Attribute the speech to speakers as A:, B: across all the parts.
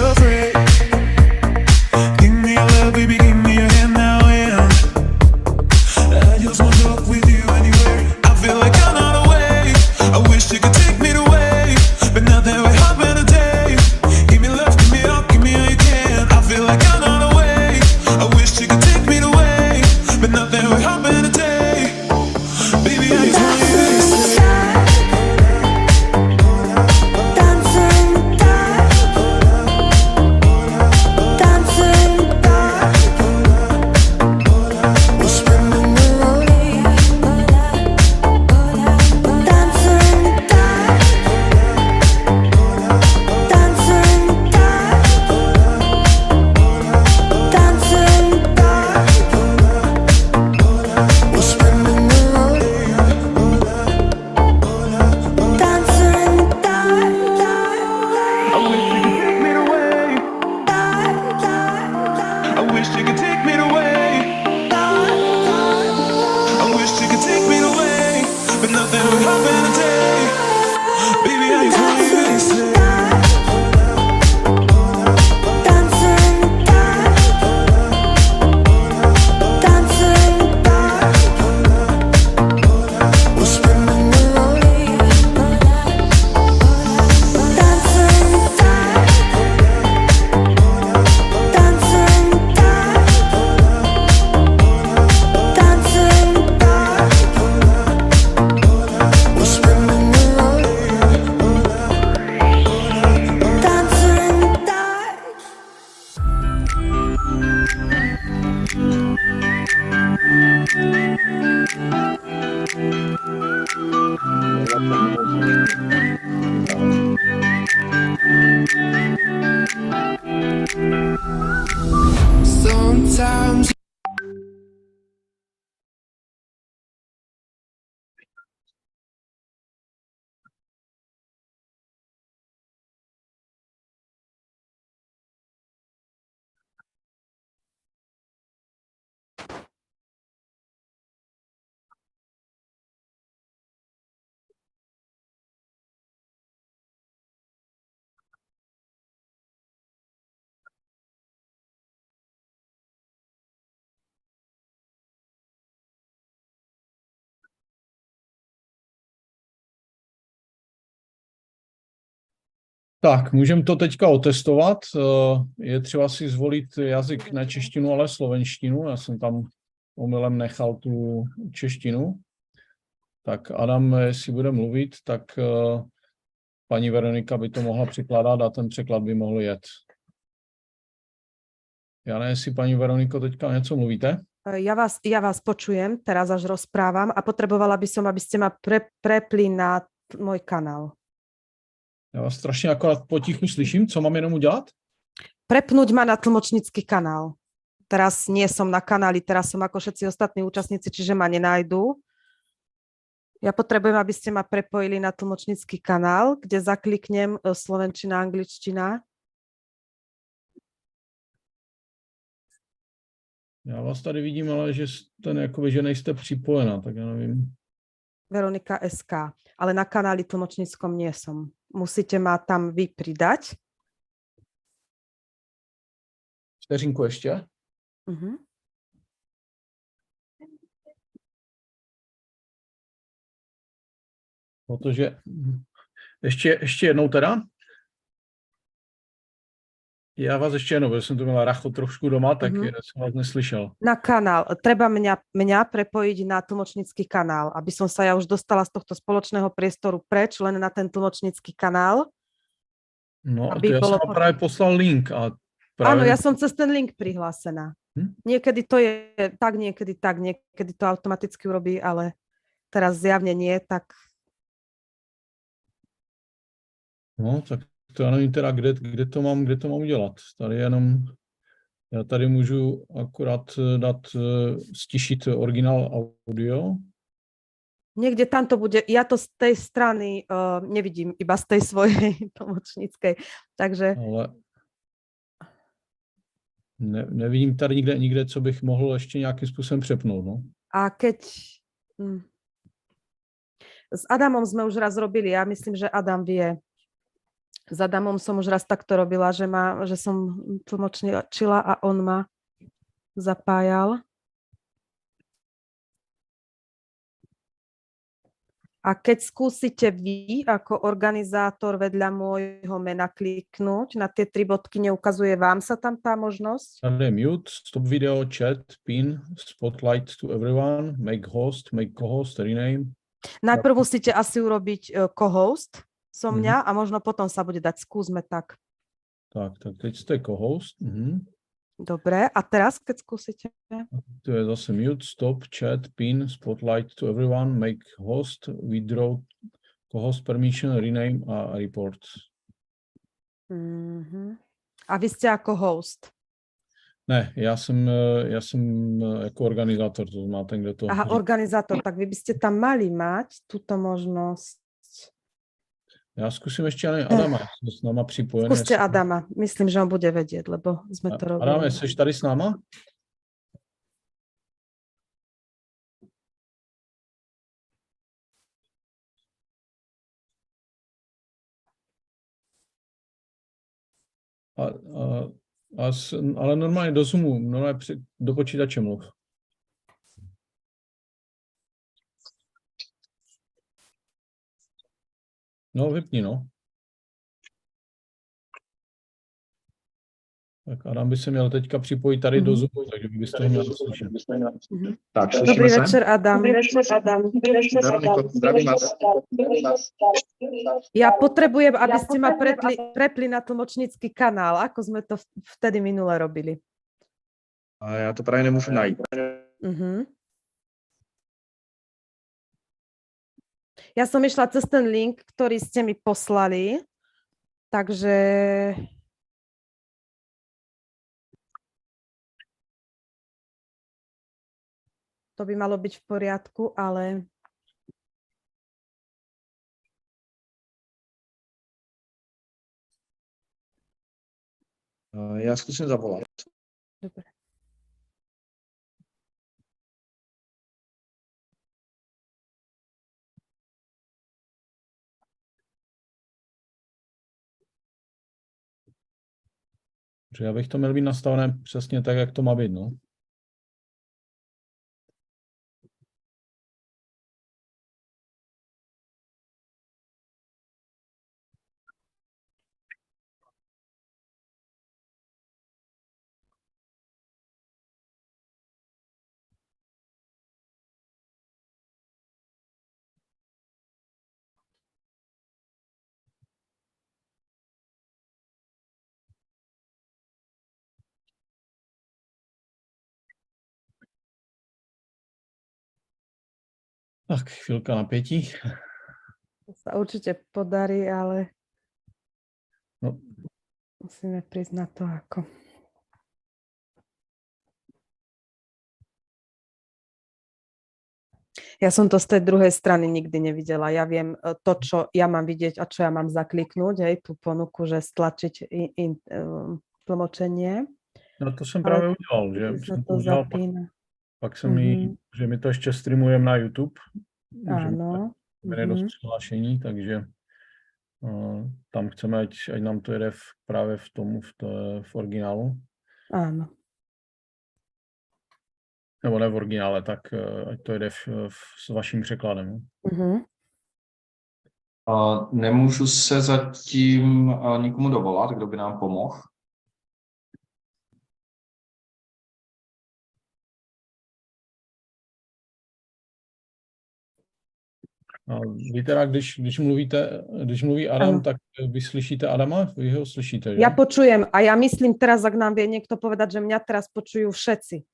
A: afraid. Give me your love, baby, give me your hand now, and I just want to talk with you anywhere. I feel like I'm on a wave. I wish you could take me away, but now that we're having a day, give me love, give me up, give me all you can. I feel like I'm on a wave. I wish you could take me away, but now that we're having a day, baby, I just want you to stay. Sometimes
B: Tak, můžeme to teďka otestovat. Je třeba si zvolit jazyk ne češtinu, ale slovenštinu. Já jsem tam omylem nechal tu češtinu. Tak Adam, jestli bude mluvit, tak paní Veronika by to mohla překládat a ten překlad by mohl jet. Já neviem, jestli paní Veroniko teďka něco mluvíte?
C: Ja vás počujem, teraz až rozprávam a potrebovala by som, aby ste ma prepli na môj kanál.
B: Já vás strašně akorát potichu slyším. Co mám jenom udělat?
C: Prepnúť ma na tlmočnícky kanál. Teraz nie som na kanáli, teraz som ako všetci ostatní účastníci, čiže ma nenájdú. Ja potrebujem, aby ste ma prepojili na tlmočnícky kanál, kde zakliknem slovenčina, angličtina.
B: Já vás tady vidím, ale že nejste připojena, tak já nevím.
C: Veronika SK, ale na kanáli tlmočníckom nie som. Musíte ma tam vy pridať.
B: Vteřinku ještě.
C: Uh-huh.
B: Protože ještě jednou teda. Já vás ještě jednou, protože jsem tu měla racho trošku doma, tak jsem vás neslyšel.
C: Na kanál. Treba mňa prepojiť na tlmočnícky kanál, aby som sa ja už dostala z tohto spoločného priestoru preč, len na ten tlmočnícky kanál.
B: No a to ja som vám práve poslal link.
C: Áno, ja som cez ten link prihlásená. Niekedy to je tak, niekedy to automaticky urobí, ale teraz zjavne nie, tak...
B: No, tak to já nevím teda, kde to mám udělat. Tady já tady můžu akorát stišiť originál audio.
C: Niekde tam to bude, ja to z tej strany nevidím, iba z tej svojej tlmočníckej, takže...
B: Ale nevidím tady nikde, co bych mohl ještě nějakým způsobem přepnout, no.
C: A keď... S Adamom sme už raz robili, ja myslím, že Adam vie, S Adamom som už raz takto robila, že som tlmočila a on ma zapájal. A keď skúsite vy ako organizátor vedľa môjho mena kliknúť na tie 3 bodky, neukazuje vám sa tam tá možnosť?
B: Tady je mute, stop video, chat, pin, spotlight to everyone, make host, make co-host, rename.
C: Najprv musíte asi urobiť co-host so mňa a možno potom sa bude dať. Skúsme tak.
B: Tak teď ste co-host.
C: Dobre, a teraz keď skúsite?
B: To je zase mute, stop, chat, pin, spotlight to everyone, make host, withdraw co-host permission, rename a report.
C: A vy ste ako host?
B: Ne, ja som ako organizátor, to znamená ten, kto to...
C: Aha, organizátor, tak vy by ste tam mali mať túto možnosť.
B: Ja skúsim ešte aj Adama, som s náma připojený.
C: Skúste Adama, myslím, že on bude vedieť, lebo sme to robili.
B: Adame, seš tady s náma? Ale normálne do Zoomu, normálne do počítače mluv. No, vypni, no. Tak Adam by se měl teďka připojit tady do Zoomu, takže byste ho měli slyšet.
D: Tak,
C: Dobrý
D: slyšíme
C: večer,
D: se?
C: Adam.
D: Zdravím vás.
C: Ja potrebujem, aby ste ma prepli na tlmočnícky kanál, ako sme to vtedy minule robili.
D: A já to právě nemůžu najít.
C: Ja som išla cez ten link, ktorý ste mi poslali, takže to by malo byť v poriadku, ale
D: Já zkusím zavolat.
C: dobre.
B: Že já bych to měl být nastavené přesně tak, jak to má být, no. Tak, chvíľka napätí.
C: To sa určite podarí, ale
B: No.
C: musíme prísť na to, ako. Ja som to z tej druhej strany nikdy nevidela. Ja viem to, čo ja mám vidieť a čo ja mám zakliknúť, hej, tú ponuku, že stlačiť tlmočenie.
B: No to jsem právě udělal, že jsem to udělal, pak jsem že mi to ještě streamujem na YouTube.
C: Áno.
B: Že mi dost přihlášení, takže tam chceme, ať nám to jede právě v originálu.
C: Áno.
B: Nebo ne v originále, tak ať to jede s vaším překladem.
D: Nemůžu se zatím nikomu dovolat, kdo by nám pomohl.
B: A vy teda, když mluví Adam, tak vy slyšíte Adama? Vy ho slyšíte, že?
C: Ja počujem a ja myslím teraz, ak nám vie niekto povedať, že mňa teraz počujú všetci,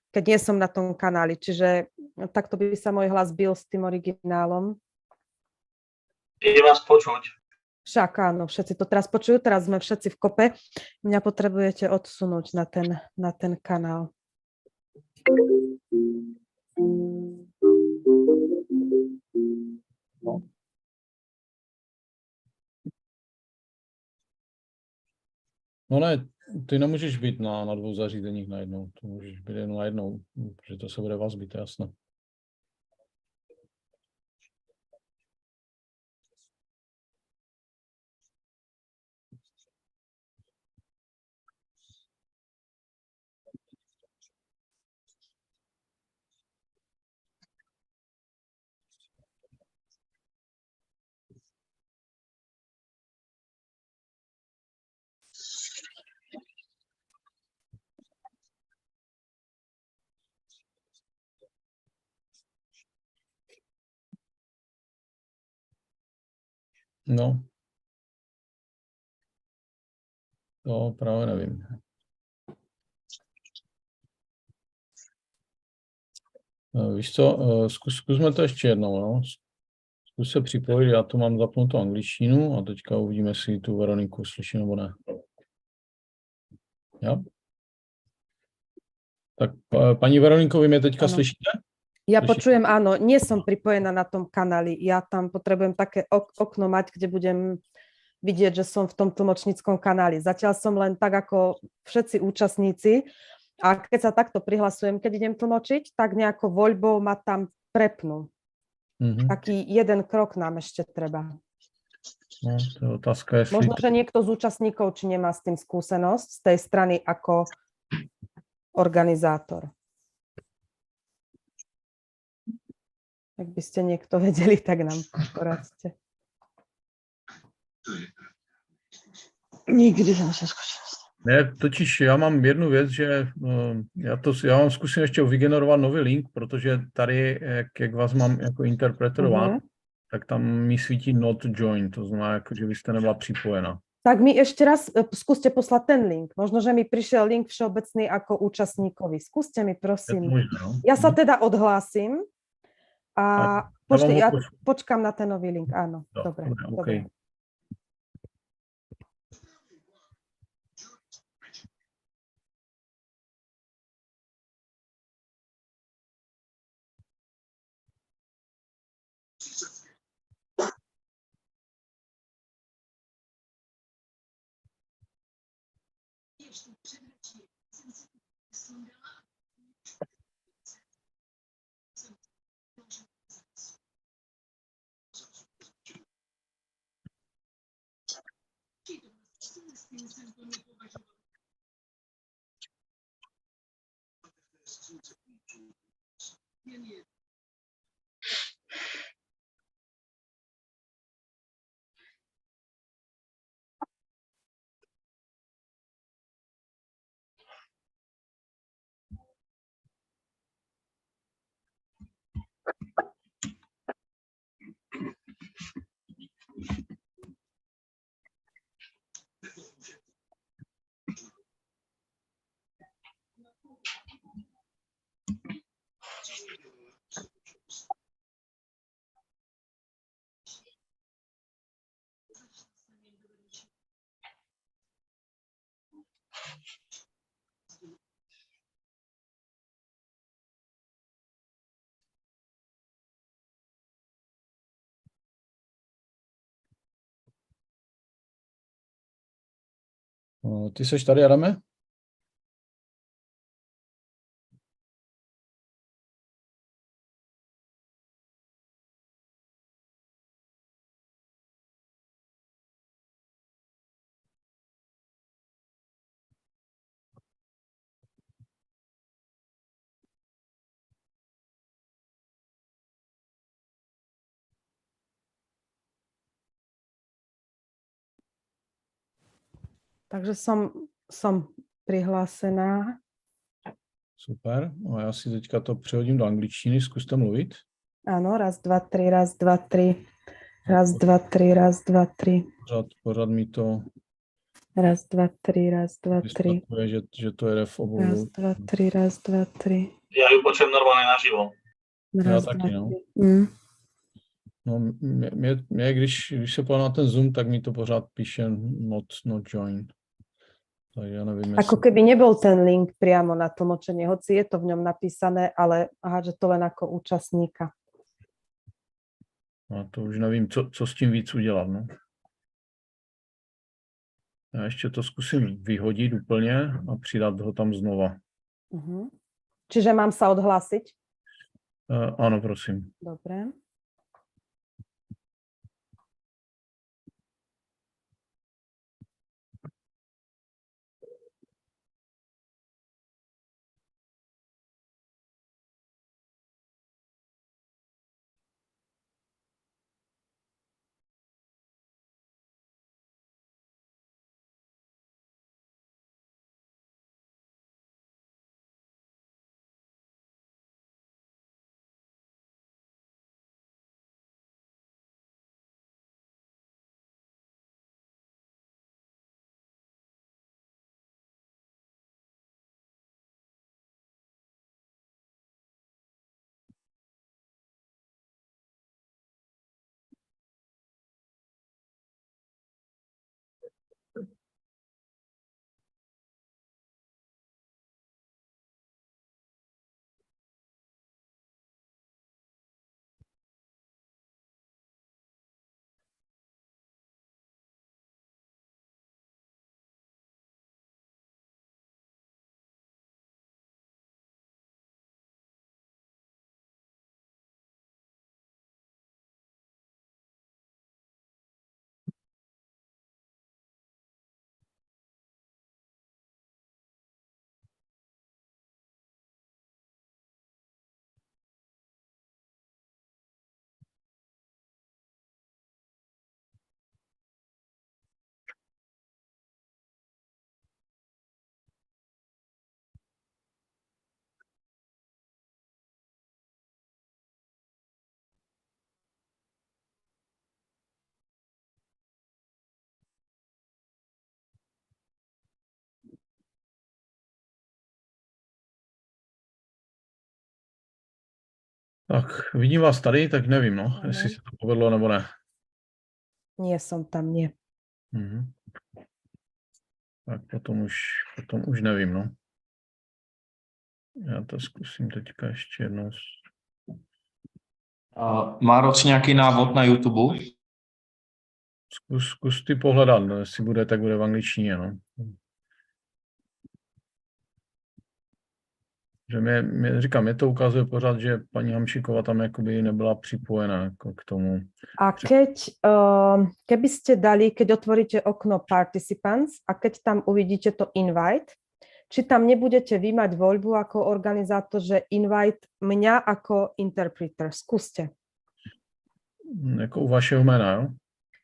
C: keď nie som na tom kanáli. Čiže takto by sa môj hlas bil s tým originálom.
E: Je vás počuť.
C: Však áno, všetci to teraz počujú, teraz sme všetci v kope. Mňa potrebujete odsunúť na ten kanál.
B: No ne, ty nemůžeš být na 2 zařízeních najednou. To můžeš být jen na jednou, protože to se bude vazbit, to je jasné. No, to právě nevím. Víš co, zkusme to ještě jednou, no. Zkus se připojit, já tu mám zapnutou angličtinu a teďka uvidíme, jestli tu Veroniku slyší nebo ne. Jo? Tak paní Veroniko, vy mě teďka
C: Áno.
B: slyšíte?
C: Ja
B: Slyšíte?
C: počujem, áno, nie som pripojená na tom kanáli. Ja tam potrebujem také okno mať, kde budem vidieť, že som v tom tlmočníckom kanáli. Zatiaľ som len tak ako všetci účastníci a keď sa takto prihlasujem, keď idem tlmočiť, tak nejako voľbou ma tam prepnú.
B: Mhm.
C: Taký jeden krok nám ešte treba.
B: No, to je otázka, jestli...
C: Možno, že niekto z účastníkov, či nemá s tým skúsenosť z tej strany ako organizátor. Ak by ste niekto vedeli, tak nám poradte. Nikdy jsem se zkušenost.
B: Ne, totiž já mám jednu věc, že já vám zkusím ještě vygenerovat nový link, protože tady, jak vás mám jako interpretovat, tak tam mi svítí not join, to znamená, jako, že vy jste nebyla připojena.
C: Tak mi ešte raz skúste poslať ten link. Možno, že mi prišiel link všeobecný ako účastníkovi. Skúste mi,
B: Je to
C: prosím.
B: možné, no?
C: Ja sa teda odhlásim a počkej,
B: vám ho
C: ja
B: pošlu.
C: počkám na ten nový link. Áno,
B: Jo,
C: dobre.
B: okay.
C: Dobre.
B: Ty seš tady, Adame?
C: Takže som prihlásená.
B: Super. No, já si teďka to přehodím do angličtiny, zkuste mluvit.
C: Áno, raz, dva, tri, raz, dva, tri. Raz, dva, tri, raz, dva, tri.
B: Pořád mi to
C: Raz, dva, tri, raz, dva, tri.
B: vyskakuje, že to jede v obou.
C: Raz, dva, tri, raz, dva, tri.
E: Ja ju počujem normálne naživo.
C: Raz,
B: taky,
C: dva,
B: no.
C: tri.
B: No, mě když se podívám na ten Zoom, tak mi to pořád píše not join. Tak já nevím,
C: Ako keby nebol ten link priamo na tlmočenie, hoci je to v ňom napísané, ale aha, že to len ako účastníka.
B: A to už nevím, co s tím víc udělat. No. Já ještě to zkusím vyhodit úplně a přidat ho tam znova.
C: Čiže mám sa odhlásiť?
B: Ano, prosím.
C: Dobre.
B: Tak, vidím vás tady, tak nevím, no, jestli se to povedlo nebo ne.
C: Nie som tam, nie.
B: Mhm. Tak potom už nevím, no. Já to zkusím teďka ještě jednou.
D: Má Roc nějaký návod na YouTube?
B: Zkus ty pohledat, no, jestli bude, tak bude v angličtině, no. Že mě to ukazuje pořád, že paní Hamšíková tam jakoby nebyla připojená jako k tomu.
C: A keby ste dali, keď otvoríte okno Participants a keď tam uvidíte to Invite, či tam nebudete vy mať voľbu ako organizátor, že invite mňa ako interpreter. Skúste.
B: Jako u vašeho jména, jo?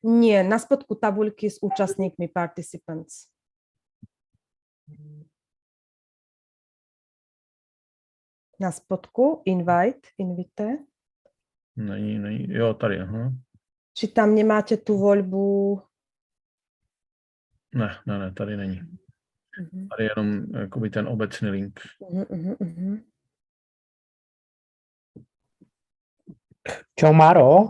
C: Nie, na spodku tabuľky s účastníkmi Participants. Na spodku invite.
B: Není, jo, tady, aha.
C: Či tam nemáte tu voľbu?
B: Ne, tady není. Tady je jenom jakoby ten obecný link.
F: Čau, Máro,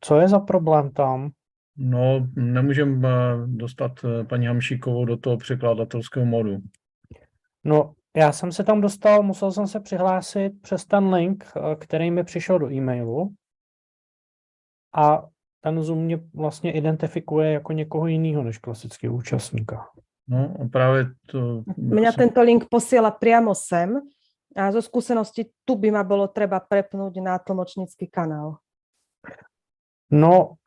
F: co je za problém tam?
B: No, nemůžeme dostat paní Hamšíkovou do toho překladatelského modu.
F: No, já jsem se tam dostal, musel jsem se přihlásit přes ten link, který mi přišel do e-mailu. A ten Zoom mě vlastně identifikuje jako někoho jiného než klasického účastníka.
B: No, a právě to...
C: Mňa tento link posiela priamo sem a zo skúsenosti tu by ma bolo treba prepnúť na tlmočnícky kanál.
F: No,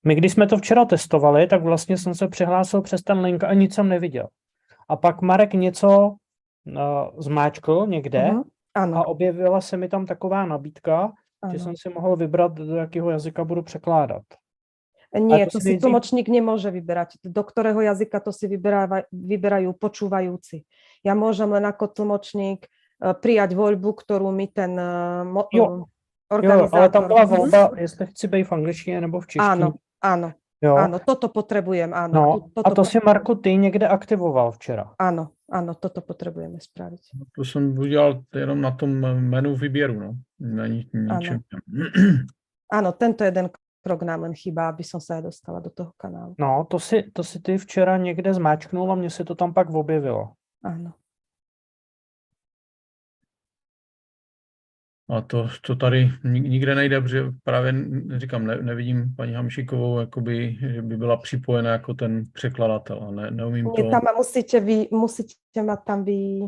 F: my když jsme to včera testovali, tak vlastně jsem se přihlásil přes ten link a nic jsem neviděl. A pak Marek něco zmáčkl někde a objevila se mi tam taková nabídka, že jsem si mohl vybrat, do jakého jazyka budu překládat.
C: Nie, to si tlmočník nemôže vyberať. Do ktorého jazyka to si vyberajú počúvajúci. Ja môžem len ako tlmočník prijať voľbu, ktorú mi ten organizátor...
F: Jo, ale tam byla volba, jestli chci být v angličtině nebo v češtině.
C: Áno, toto potrebujem, áno.
F: No, a to si, Marku, ty někde aktivoval včera.
C: Áno, toto potrebujeme spraviť.
B: To jsem udělal jenom na tom menu výběru, no. Na ničem.
C: Áno, tento jeden krok nám len chýba, aby som sa ja dostala do toho kanálu.
F: No, to si ty včera někde zmáčknul a mně se to tam pak objevilo.
C: Áno.
B: A to tady nikde nejde, protože právě říkám, nevidím paní Hamšíkovou, jakoby, že by byla připojena jako ten překladatel. A neumím to...
C: Tam musíte mať tam vy...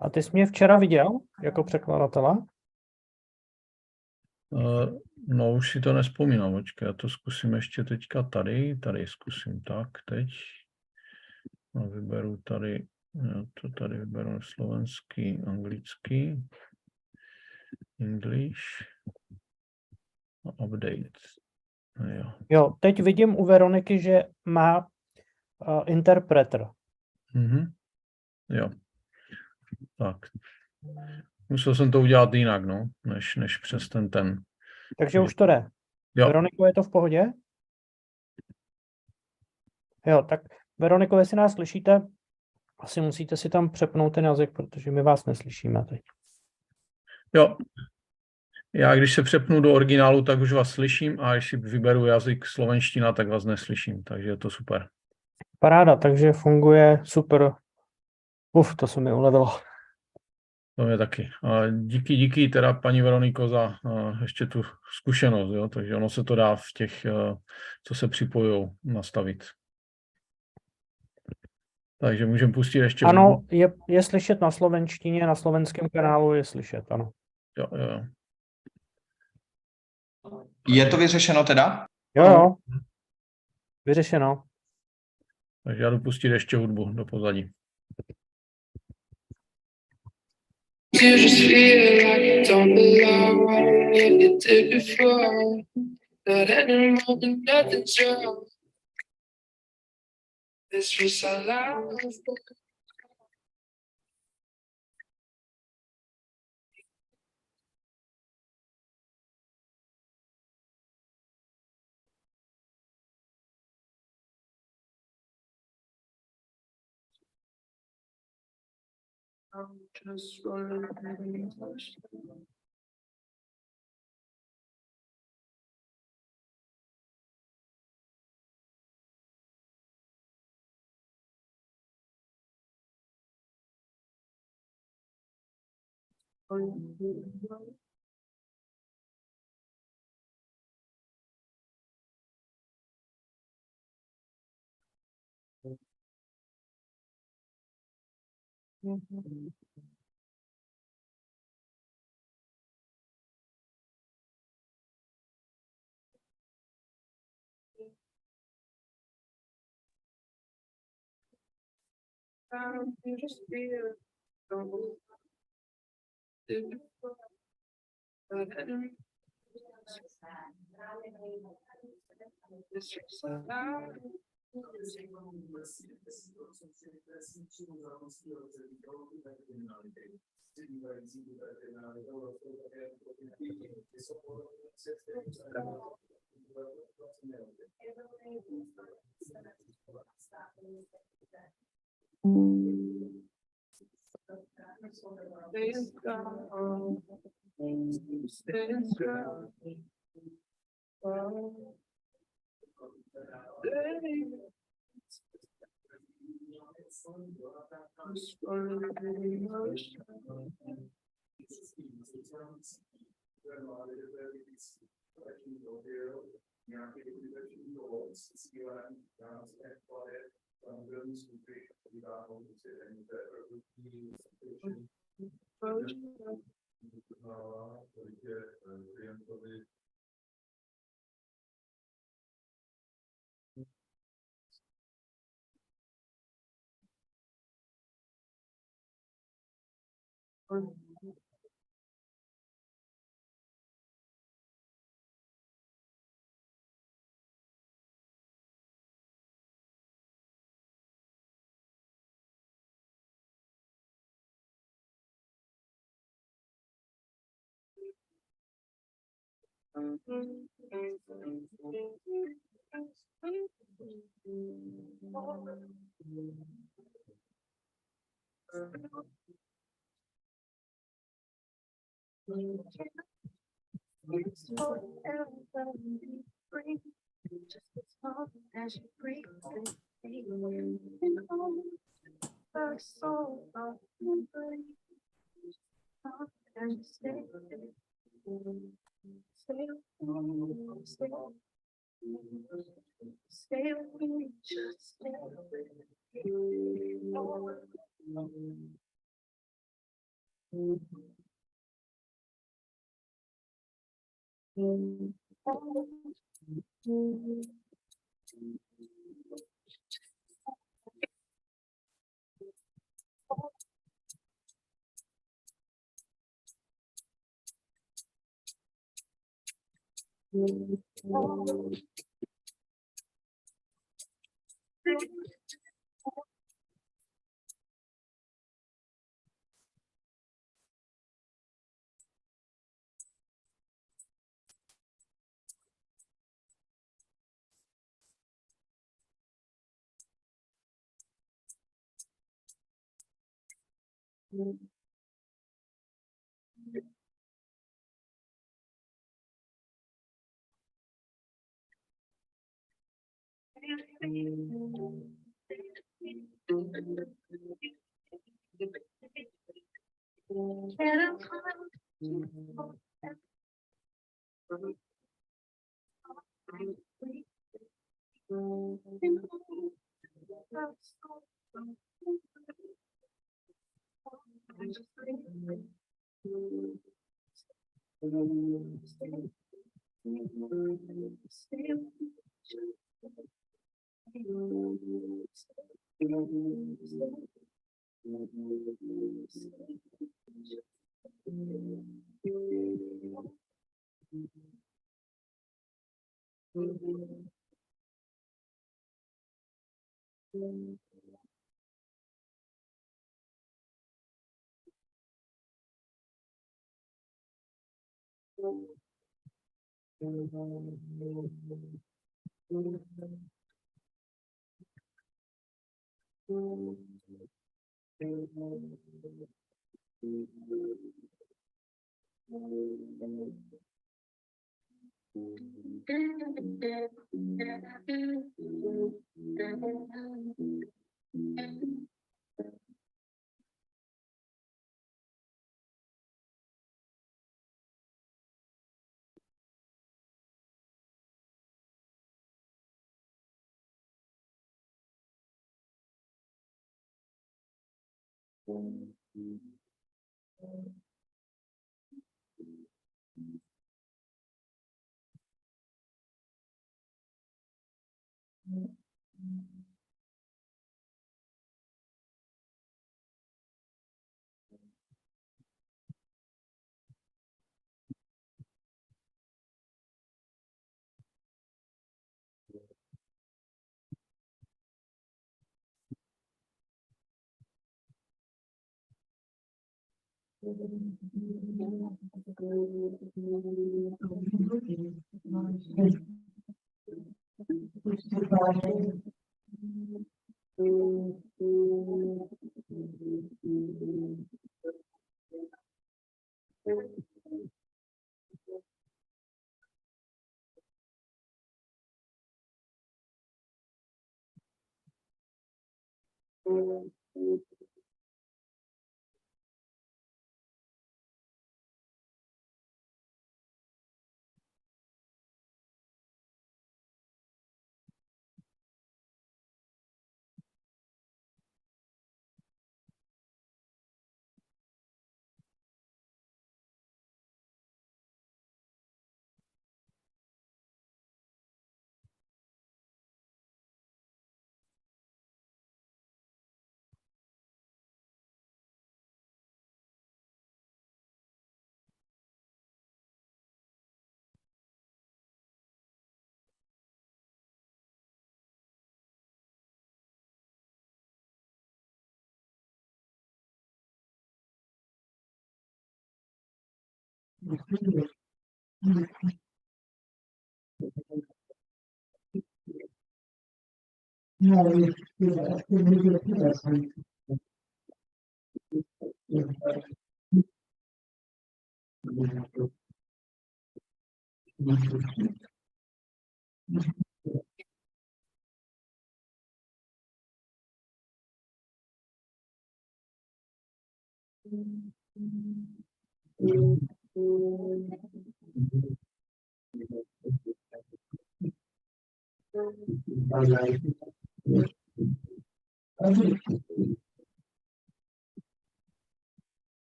F: A ty jsi mě včera viděl jako překladatele?
B: No, už si to nespomínám, počkej, já to zkusím ještě teďka tady zkusím tak, teď. A vyberu tady, já to tady vyberu slovenský, anglický, English, update.
F: Jo, teď vidím u Veroniky, že má interpreter.
B: Jo, tak. Musel jsem to udělat jinak, no, než přes ten.
F: Takže už to jde.
B: Jo.
F: Veroniko, je to v pohodě? Jo, tak Veroniko, jestli nás slyšíte, asi musíte si tam přepnout ten jazyk, protože my vás neslyšíme teď.
B: Jo. Já když se přepnu do originálu, tak už vás slyším a když si vyberu jazyk slovenština, tak vás neslyším, takže je to super.
F: Paráda, takže funguje super. To se mi ulevilo.
B: To je taky. A díky teda paní Veroniko za ještě tu zkušenost, jo? Takže ono se to dá v těch, co se připojují, nastavit. Takže můžeme pustit ještě...
F: Ano, je slyšet na slovenštině, na slovenském kanálu je slyšet, ano.
B: Jo.
D: Je to vyřešeno teda?
F: Jo. Vyřešeno.
B: Takže já jdu pustit ještě hudbu do pozadí.
A: You just feel like you don't belong. I don't know you did before. Not anymore, nothing's wrong. This was our life. I'm just running.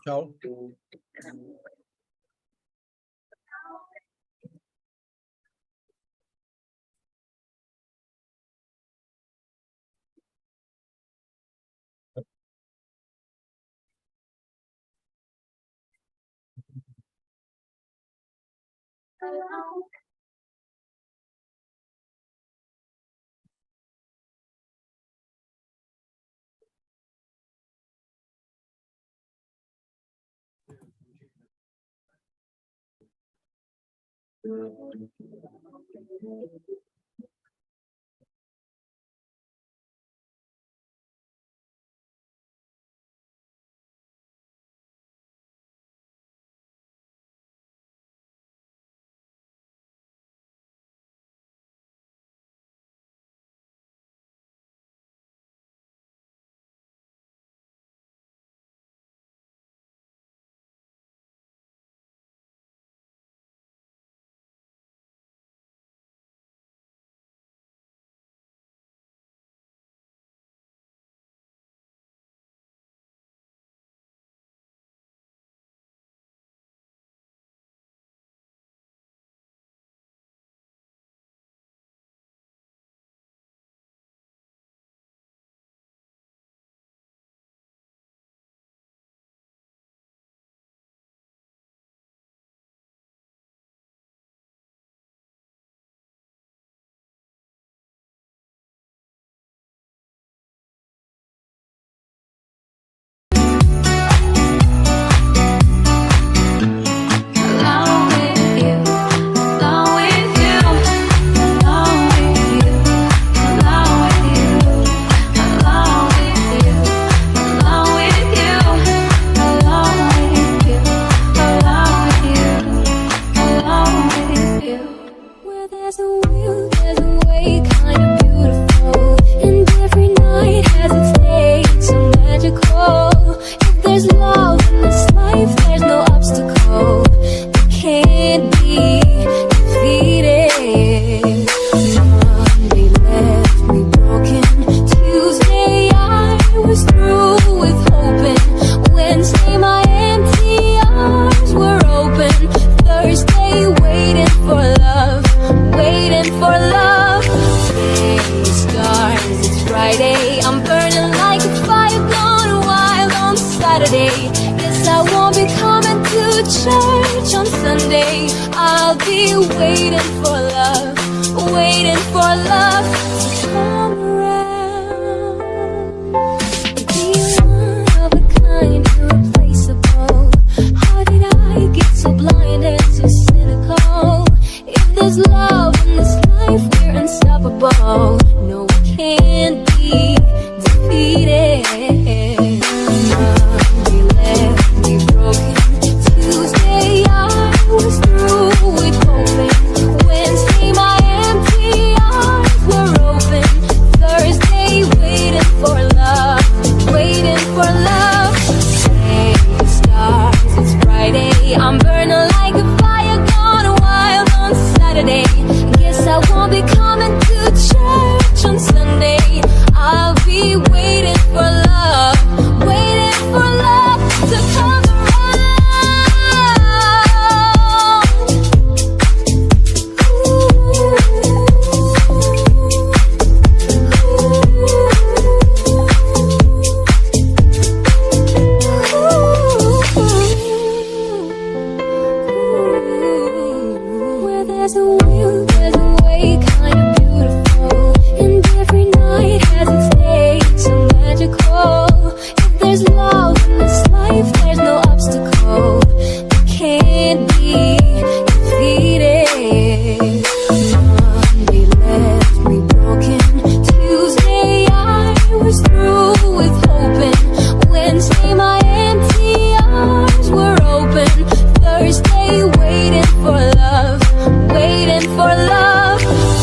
B: Čau.
G: church on Sunday. I'll be waiting for love to come around. Be one of a kind, irreplaceable. How did I get so blind and so cynical? If there's love in this life, we're unstoppable. No, we can't be defeated. Monday left me broken. Tuesday I was through with hoping. Wednesday my empty arms were open. Thursday waiting for love, waiting for love. Hey, stars, it's Friday. I'm burning like a fire gone wild on Saturday. Guess I won't be coming to church on Sunday. I'll be waiting for love to come around. Where there's a will, there's a way, kind of beautiful. And every night has its day, so magical. If there's love in this life, there's no obstacle that can't be defeated. Monday left me broken. Tuesday I was through with hoping. Wednesday my empty arms were open. Thursday waiting for love, waiting for love.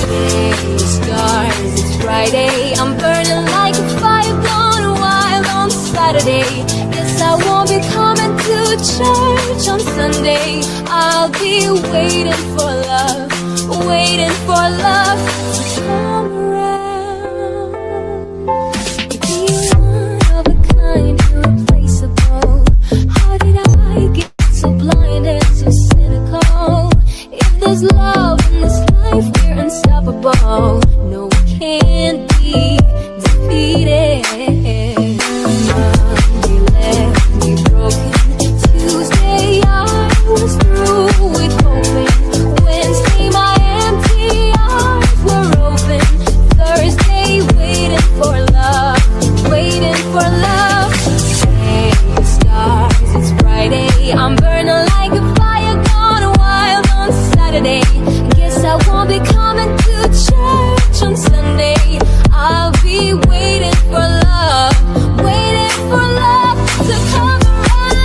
G: Hey, stars, it's Friday. I'm burning like a fire gone wild on Saturday. Guess I won't be coming to church on Sunday. I'll be waiting for love to come around. Be one of a kind, irreplaceable. How did I get so blind and so cynical? If there's love in this life, we're unstoppable. No, we can't be defeated. Monday left me broken. Tuesday I was through with hoping. Wednesday my empty arms were open. Thursday waiting for love, waiting for love. Hey, stars, it's Friday. I'm burning like a fire gone wild on Saturday. Guess I won't be coming to church on Sunday. I'll be waiting for love to come around.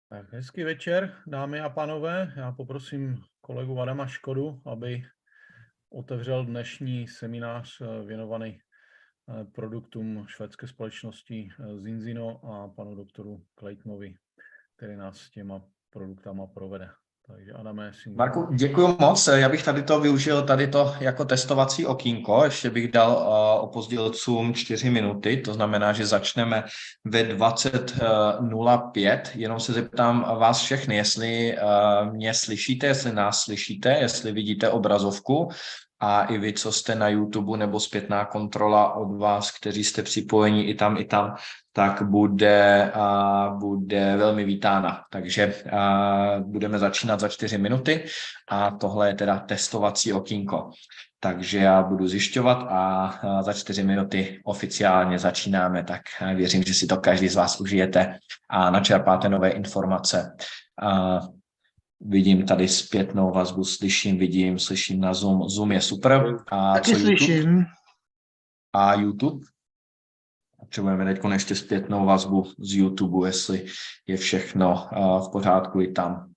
B: Tak, hezký večer, dámy a pánové. Já poprosím kolegu Adama Škodu, aby otevřel dnešní seminář věnovaný produktům švédské společnosti Zinzino a panu doktoru Claytonovi, který nás s těma produktama provede. Takže Adame,
D: Marku, děkuji moc. Já bych využil jako testovací okýnko. Ještě bych dal opozdilcům 4 minuty, to znamená, že začneme ve 20:05. Jenom se zeptám vás všechny, jestli mě slyšíte, jestli nás slyšíte, jestli vidíte obrazovku. A i vy, co jste na YouTube, nebo zpětná kontrola od vás, kteří jste připojeni i tam, tak bude velmi vítána. Takže budeme začínat za 4 minuty a tohle je teda testovací okýnko. Takže já budu zjišťovat a za 4 minuty oficiálně začínáme, tak věřím, že si to každý z vás užijete a načerpáte nové informace. Vidím tady zpětnou vazbu, slyším na Zoom. Zoom je super. A
H: taky
D: co YouTube?
H: Slyším.
D: A YouTube? Potřebujeme teď ještě zpětnou vazbu z YouTube, jestli je všechno v pořádku i tam.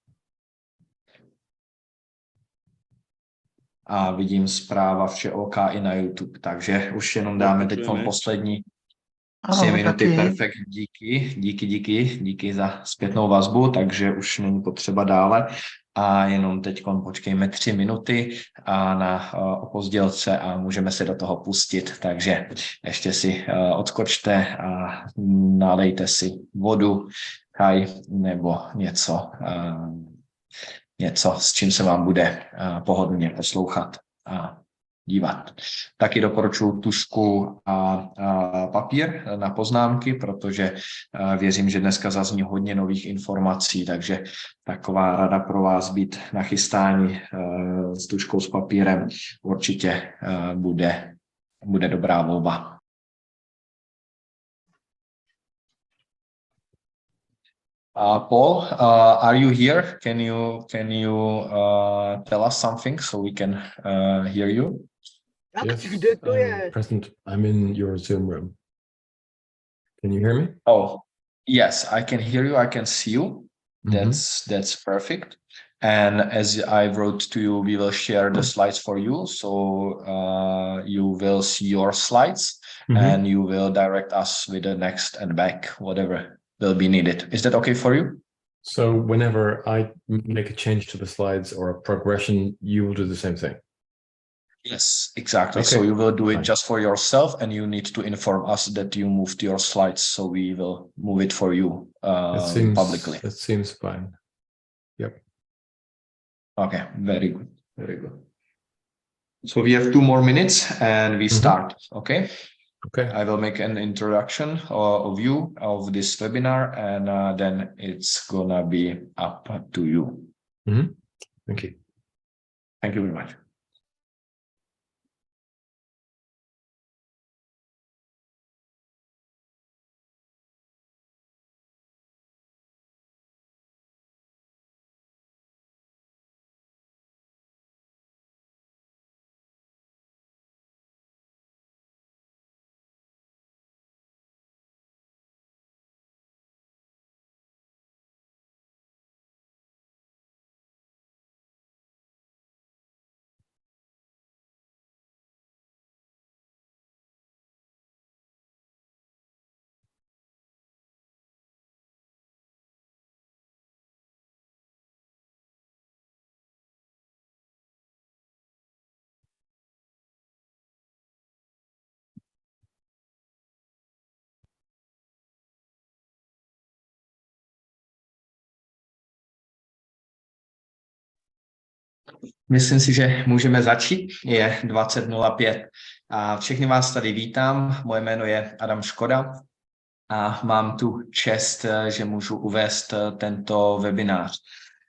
D: A vidím zpráva, vše OK i na YouTube, takže už jenom dáme teď poslední 3 minuty, perfekt, díky za zpětnou vazbu, takže už není potřeba dále a jenom teď počkejme 3 minuty na opozdělce a můžeme se do toho pustit, takže ještě si odskočte a nalejte si vodu, čaj nebo něco, s čím se vám bude pohodlně poslouchat a dívat. Taky doporučuji tužku a papír na poznámky, protože věřím, že dneska zazní hodně nových informací, takže taková rada pro vás být na chystání s tužkou s papírem určitě bude dobrá volba. Paul, are you here? Can you tell us something so we can hear you?
H: Yes, I'm present. I'm in your Zoom room. Can you hear me?
D: Oh, yes, I can hear you. I can see you. That's perfect. And as I wrote to you, we will share the slides for you. So you will see your slides and you will direct us with the next and back, whatever will be needed. Is that okay for you?
H: So whenever I make a change to the slides or a progression, you will do the same thing?
D: Yes, exactly.
H: Okay.
D: So you will do it
H: Fine.
D: just for yourself and you need to inform us that you moved your slides. So we will move it for you publicly.
H: That seems fine. Yep.
D: Okay, very good. Very good. So we have 2 more minutes and we start. Okay.
H: Okay.
D: I will make an introduction of you of this webinar and then it's gonna be up to you.
H: Thank you.
D: Thank you very much. Myslím si, že můžeme začít. Je 20:05 a všechny vás tady vítám. Moje jméno je Adam Škoda a mám tu čest, že můžu uvést tento webinář.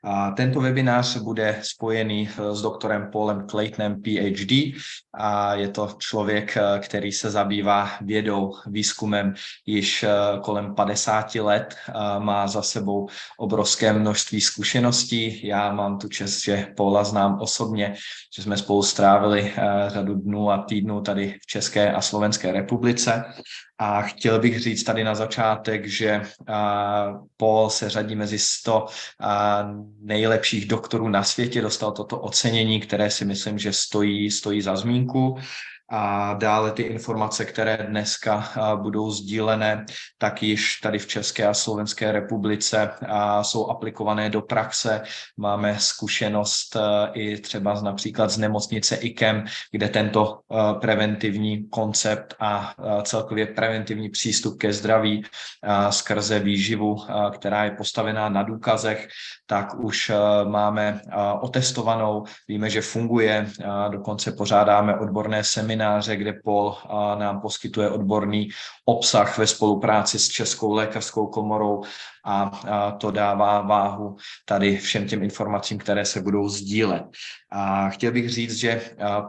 D: A tento webinář bude spojený s doktorem Paulem Claytonem, PhD, a je to člověk, který se zabývá vědou, výzkumem již kolem 50 let, má za sebou obrovské množství zkušeností. Já mám tu čest, že Paula znám osobně, že jsme spolu strávili řadu dnů a týdnů tady v České a Slovenské republice. A chtěl bych říct tady na začátek, že Paul se řadí mezi 100 nejlepších doktorů na světě, dostal toto ocenění, které si myslím, že stojí za zmínku. A dále ty informace, které dneska budou sdílené, tak již tady v České a Slovenské republice jsou aplikované do praxe. Máme zkušenost i třeba například z nemocnice IKEM, kde tento preventivní koncept a celkově preventivní přístup ke zdraví skrze výživu, která je postavená na důkazech, tak už máme otestovanou. Víme, že funguje, dokonce pořádáme odborné semináře, kde Paul nám poskytuje odborný obsah ve spolupráci s Českou lékařskou komorou a to dává váhu tady všem těm informacím, které se budou sdílet. A chtěl bych říct, že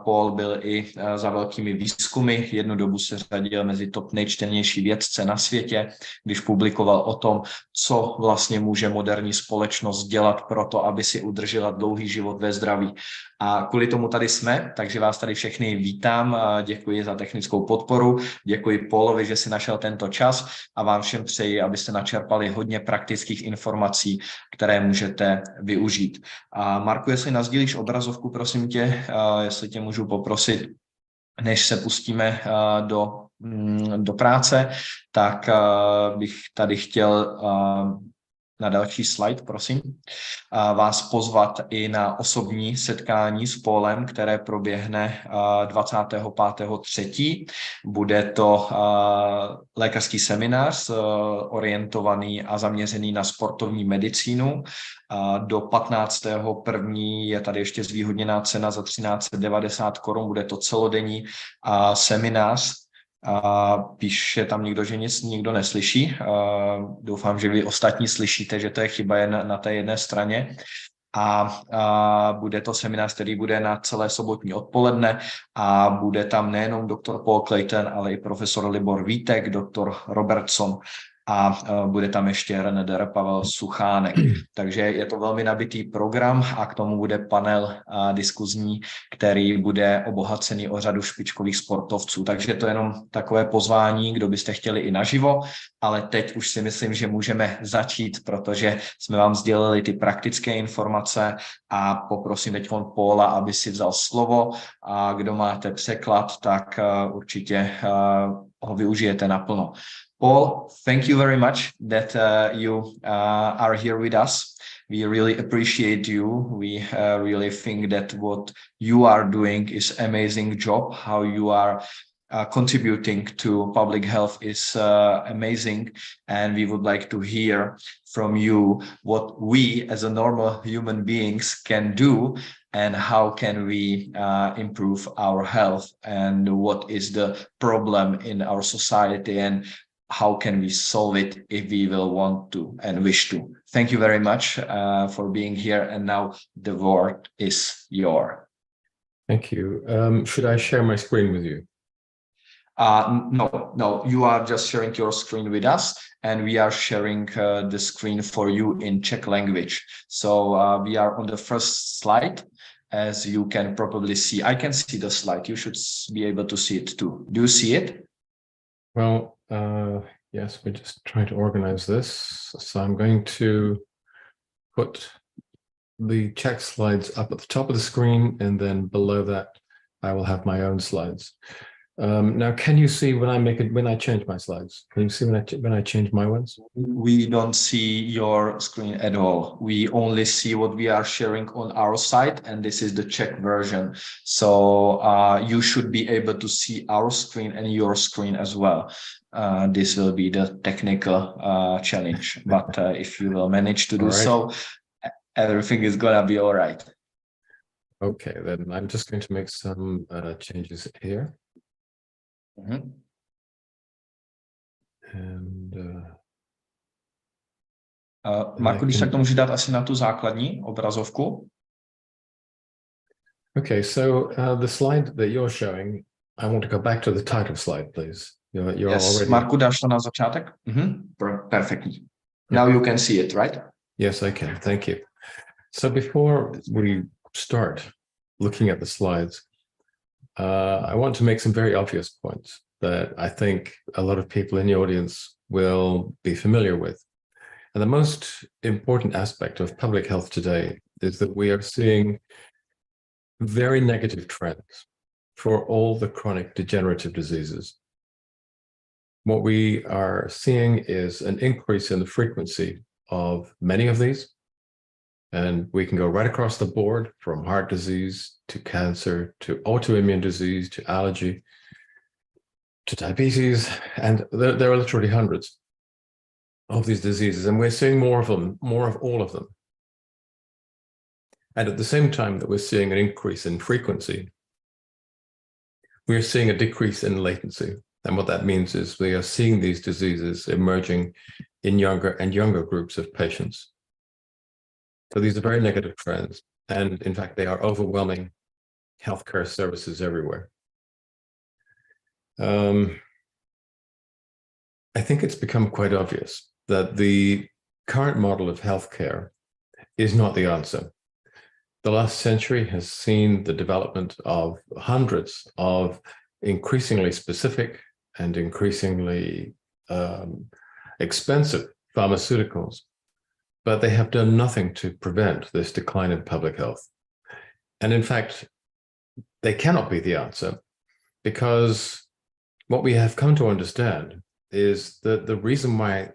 D: Paul byl i za velkými výzkumy. Jednu dobu se řadil mezi top nejčtenější vědce na světě, když publikoval o tom, co vlastně může moderní společnost dělat pro to, aby si udržela dlouhý život ve zdraví. A kvůli tomu tady jsme, takže vás tady všechny vítám. Děkuji za technickou podporu, děkuji Paulovi, že si našel tento čas a vám všem přeji, abyste načerpali hodně praktických informací, které můžete využít. A Marku, jestli nasdílíš obrazovku, prosím tě, jestli tě můžu poprosit, než se pustíme do práce, tak bych tady chtěl na další slide, prosím, vás pozvat i na osobní setkání s Paulem, které proběhne 25.3. Bude to lékařský seminář orientovaný a zaměřený na sportovní medicínu. Do 15.1. je tady ještě zvýhodněná cena za 1390 korun, bude to celodenní seminář. Píše tam někdo, že nic nikdo neslyší. Doufám, že vy ostatní slyšíte, že to je chyba jen na té jedné straně. A bude to seminář, který bude na celé sobotní odpoledne a bude tam nejenom doktor Paul Clayton, ale i profesor Libor Vítek, doktor Robertson a bude tam ještě René Pavel Suchánek. Takže je to velmi nabitý program a k tomu bude panel diskuzní, který bude obohacený o řadu špičkových sportovců. Takže to je jenom takové pozvání, kdo byste chtěli i naživo, ale teď už si myslím, že můžeme začít, protože jsme vám sdělili ty praktické informace a poprosím teď Paula, aby si vzal slovo a kdo máte překlad, tak určitě ho využijete naplno. Paul, thank you very much that you are here with us. We really appreciate you. We really think that what you are doing is amazing job. How you are contributing to public health is amazing. And we would like to hear from you what we as a normal human beings can do and how can we improve our health and what is the problem in our society and how can we solve it if we will want to and wish to. Thank you very much for being here. And now the word is yours.
H: Thank you. Should I share my screen with you?
D: No, you are just sharing your screen with us and we are sharing the screen for you in Czech language. So we are on the first slide. As you can probably see, I can see the slide. You should be able to see it too. Do you see it?
H: Well, yes, we're just trying to organize this. So I'm going to put the Czech slides up at the top of the screen, and then below that, I will have my own slides. Now, can you see when I change my slides? Can you see when I change my ones?
D: We don't see your screen at all. We only see what we are sharing on our side, and this is the Czech version. So you should be able to see our screen and your screen as well. This will be the technical challenge, but if you will manage to do so, everything is gonna be all right.
H: Okay, then I'm just going to make some changes here. And
D: Marku, když tak to můžu dát asi na tu základní obrazovku.
H: Okay, so the slide that you're showing, I want to go back to the title slide, please. You're
D: yes,
H: already...
D: Marku, dáš to na začátek? Perfectly. Now you can see it, right?
H: Yes, I can. Thank you. So before we start looking at the slides, I want to make some very obvious points that I think a lot of people in the audience will be familiar with. And the most important aspect of public health today is that we are seeing very negative trends for all the chronic degenerative diseases. What we are seeing is an increase in the frequency of many of these. And we can go right across the board from heart disease to cancer, to autoimmune disease, to allergy, to diabetes. And there are literally hundreds of these diseases. And we're seeing more of them, more of all of them. And at the same time that we're seeing an increase in frequency, we're seeing a decrease in latency. And what that means is we are seeing these diseases emerging in younger and younger groups of patients. So these are very negative trends. And in fact, they are overwhelming healthcare services everywhere. I think it's become quite obvious that the current model of healthcare is not the answer. The last century has seen the development of hundreds of increasingly specific and increasingly expensive pharmaceuticals, but they have done nothing to prevent this decline in public health. And in fact, they cannot be the answer, because what we have come to understand is that the reason why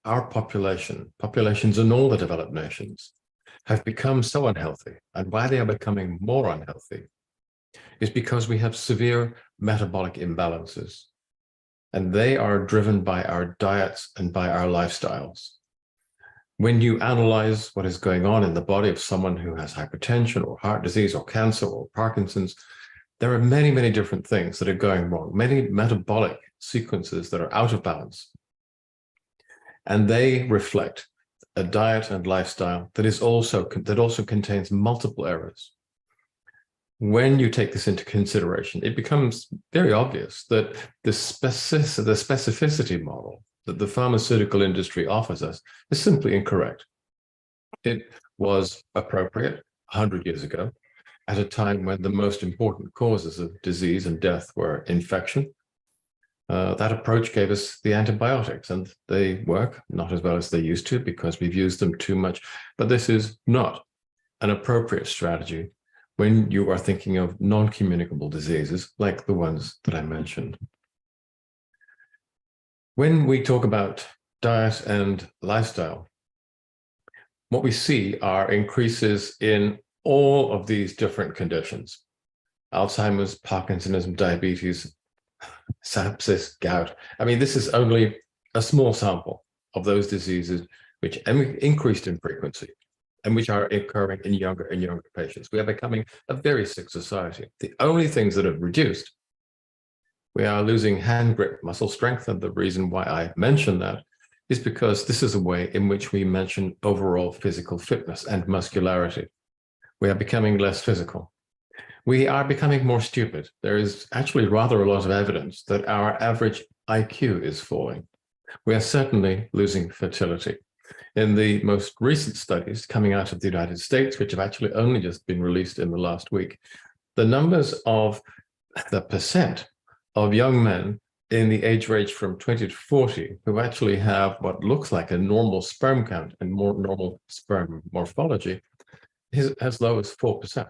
H: our populations in all the developed nations have become so unhealthy, and why they are becoming more unhealthy, is because we have severe metabolic imbalances. And they are driven by our diets and by our lifestyles. When you analyze what is going on in the body of someone who has hypertension or heart disease or cancer or Parkinson's, there are many, many different things that are going wrong, many metabolic sequences that are out of balance. And they reflect a diet and lifestyle that also contains multiple errors. When you take this into consideration, it becomes very obvious that the specificity model that the pharmaceutical industry offers us is simply incorrect. It was appropriate 100 years ago, at a time when the most important causes of disease and death were infection. That approach gave us the antibiotics, and they work not as well as they used to because we've used them too much. But this is not an appropriate strategy when you are thinking of non-communicable diseases like the ones that I mentioned. When we talk about diet and lifestyle, what we see are increases in all of these different conditions: Alzheimer's, Parkinsonism, diabetes, sepsis, gout. I mean, this is only a small sample of those diseases which increased in frequency and which are occurring in younger and younger patients. We are becoming a very sick society. The only things that have reduced, we are losing hand grip muscle strength. And the reason why I mention that is because this is a way in which we mention overall physical fitness and muscularity. We are becoming less physical. We are becoming more stupid. There is actually rather a lot of evidence that our average IQ is falling. We are certainly losing fertility. In the most recent studies coming out of the United States, which have actually only just been released in the last week, the numbers of the percent of young men in the age range from 20 to 40 who actually have what looks like a normal sperm count and more normal sperm morphology is as low as 4%.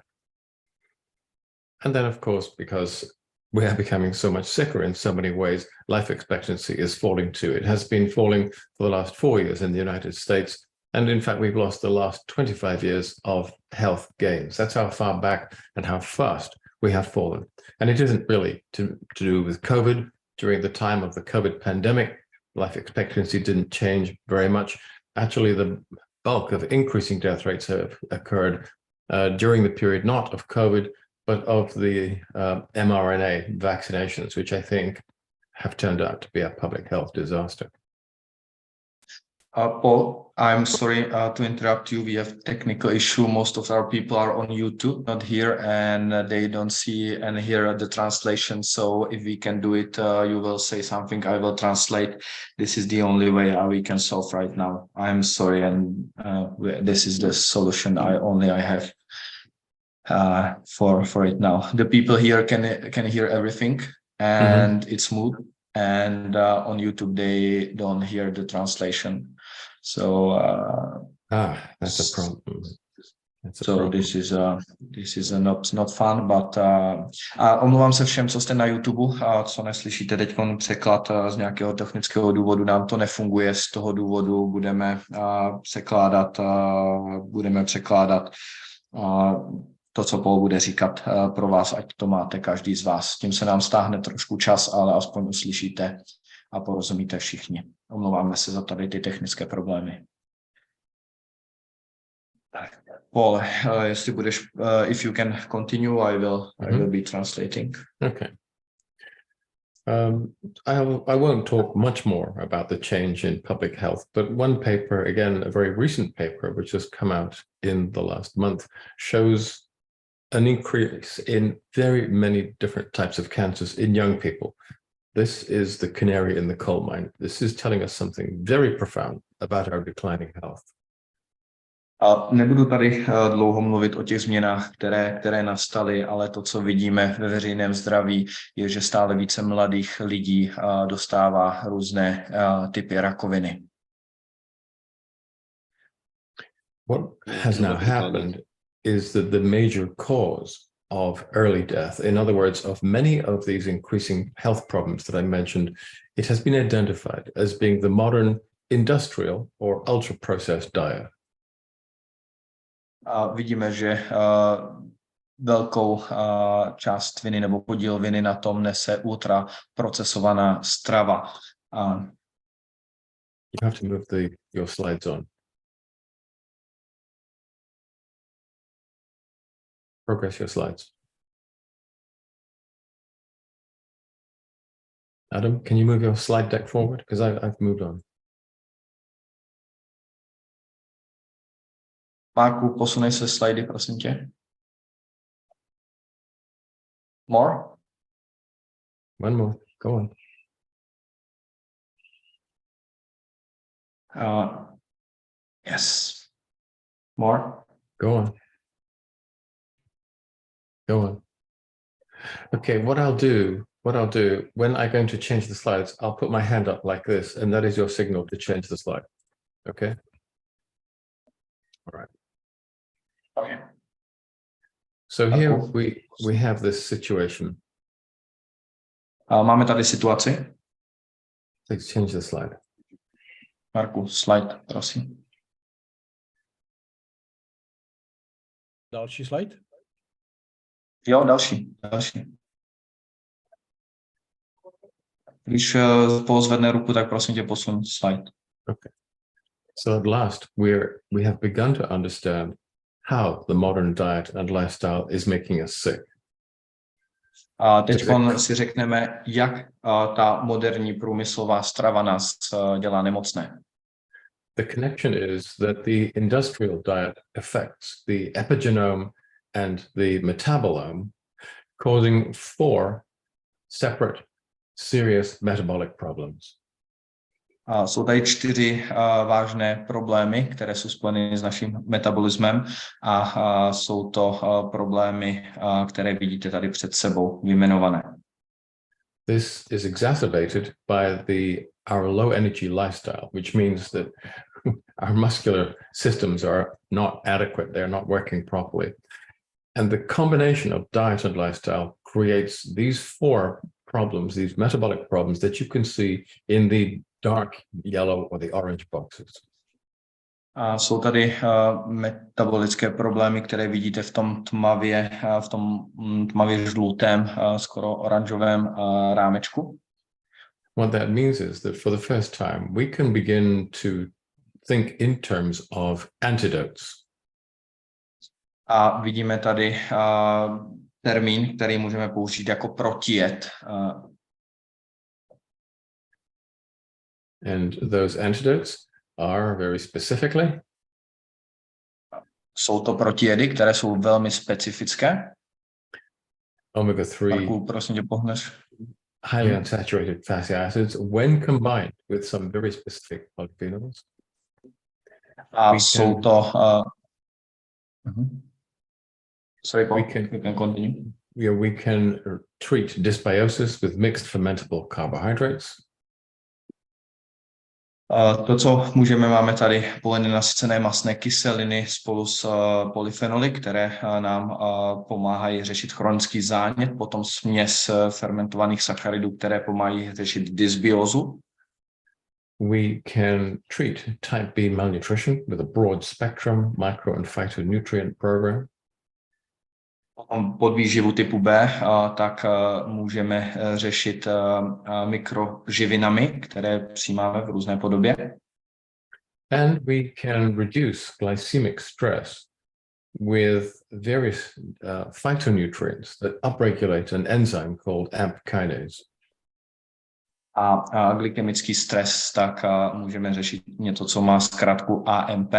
H: And then, of course, because we are becoming so much sicker in so many ways, life expectancy is falling too. It has been falling for the last 4 years in the United States. And in fact, we've lost the last 25 years of health gains. That's how far back and how fast we have fallen. And it isn't really to do with COVID. During the time of the COVID pandemic, life expectancy didn't change very much. Actually, the bulk of increasing death rates have occurred during the period not of COVID, but of the mRNA vaccinations, which I think have turned out to be a public health disaster.
D: Paul, I'm sorry to interrupt you. We have technical issue. Most of our people are on YouTube, not here, and they don't see and hear the translation. So if we can do it, you will say something, I will translate. This is the only way we can solve right now. I'm sorry, and this is the solution I have for it now. The people here can hear everything, and it's smooth. And on YouTube they don't hear the translation. So
H: that's a problem.
D: This is not fun, but omlouvám se všem, co jste na YouTube, co neslyšíte teď překlad z nějakého technického důvodu, nám to nefunguje, z toho důvodu budeme překládat to, co Paul bude říkat pro vás, ať to máte každý z vás. Tím se nám stáhne trošku čas, ale aspoň uslyšíte a porozumíte všichni. Omlouváme se za tady ty technické problémy. Paul, jestli budeš, if you can continue, I will be translating.
H: Okay. I won't talk much more about the change in public health, but one paper, again, a very recent paper, which has come out in the last month, shows an increase in very many different types of cancers in young people. This is the canary in the coal mine. This is telling us something very profound about our declining health.
D: Nebudu tady dlouho mluvit o těch změnách, které nastaly, ale to, co vidíme ve veřejném zdraví, je, že stále více mladých lidí dostává různé typy rakoviny.
H: What has now happened is that the major cause of early death, in other words, of many of these increasing health problems that I mentioned, it has been identified as being the modern industrial or ultra-processed diet.
D: A vidíme, že velkou část viny nebo podíl viny na tom nese ultraprocesovaná strava.
H: You have to move your slides on. Progress your slides. Adam, can you move your slide deck forward? Because I've moved on.
D: Marku, posunej se slajdy, prosím tě. More?
H: One more. Go on.
D: Yes. More?
H: Go on. Go on. Okay, what I'll do, when I'm going to change the slides, I'll put my hand up like this, and that is your signal to change the slide. Okay? All right.
D: Okay.
H: So here we have this situation.
D: Máme tady situaci.
H: Please change the slide.
D: Marku, slide, prosím.
B: Další slide?
D: Jo, další. Když pozvedne ruku, tak prosím tě posun slide.
H: Okay. So at last we have begun to understand how the modern diet and lifestyle is making us sick.
D: A teď si řekneme, jak ta moderní průmyslová strava nás dělá nemocné.
H: The connection is that the industrial diet affects the epigenome and the metabolome, causing 4 separate serious metabolic problems.
D: Jsou tady 4 vážné problémy, které jsou spojeny s naším metabolismem a jsou to problémy, které vidíte tady před sebou vyjmenované.
H: This is exacerbated by our low energy lifestyle, which means that our muscular systems are not adequate, they're not working properly. And the combination of diet and lifestyle creates these 4 problems, these metabolic problems that you can see in the dark yellow or the orange boxes.
D: Jsou tady metabolické problémy, které vidíte v tom tmavě žlutém, skoro oranžovém rámečku.
H: What that means is that for the first time we can begin to think in terms of antidotes.
D: A vidíme tady termín, který můžeme použít jako protijed.
H: And those antidotes are very specifically.
D: Jsou to protijedy, které jsou velmi specifické.
H: Omega-3,
D: Marku, prosím tě, pohneš.
H: highly unsaturated fatty acids, when combined with some very specific polyphenols.
D: A jsou to... Sorry, Paul, we can continue.
H: Yeah, we can treat dysbiosis with mixed fermentable carbohydrates.
D: To, co můžeme, máme tady polynenasycené mastné kyseliny spolu s polyfenoly, které nám pomáhají řešit chronický zánět, potom směs fermentovaných sacharidů, které pomáhají řešit dysbiózu.
H: We can treat type B malnutrition with a broad spectrum micro and phytonutrient program.
D: Podvýživu typu B, tak můžeme řešit mikroživinami, které přijímáme v různé podobě.
H: And we can reduce glycemic stress with various phytonutrients that upregulate an enzyme called AMP kinase.
D: A glykemický stres, tak můžeme řešit něco, co má zkrátku AMP,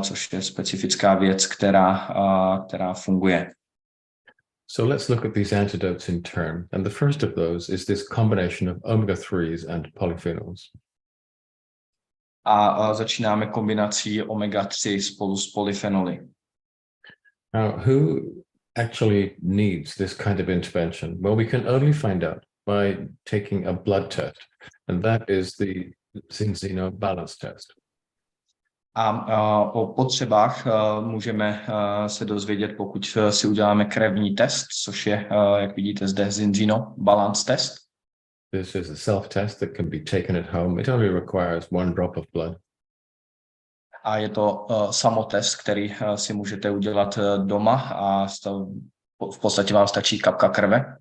D: což je specifická věc, která funguje.
H: So let's look at these antidotes in turn. And the first of those is this combination of omega-3s and polyphenols.
D: A začínáme kombinací omega-3 spolu s polyfenoly.
H: Now, who actually needs this kind of intervention? Well, we can only find out by taking a blood test, and that is the Zinzino balance test.
D: A o potřebách můžeme se dozvědět, pokud si uděláme krevní test, což je, jak vidíte zde, Zinzino balance test.
H: This is a self-test that can be taken at home. It only requires 1 drop of blood.
D: A je to samotest, který si můžete udělat doma a v podstatě vám stačí kapka krve.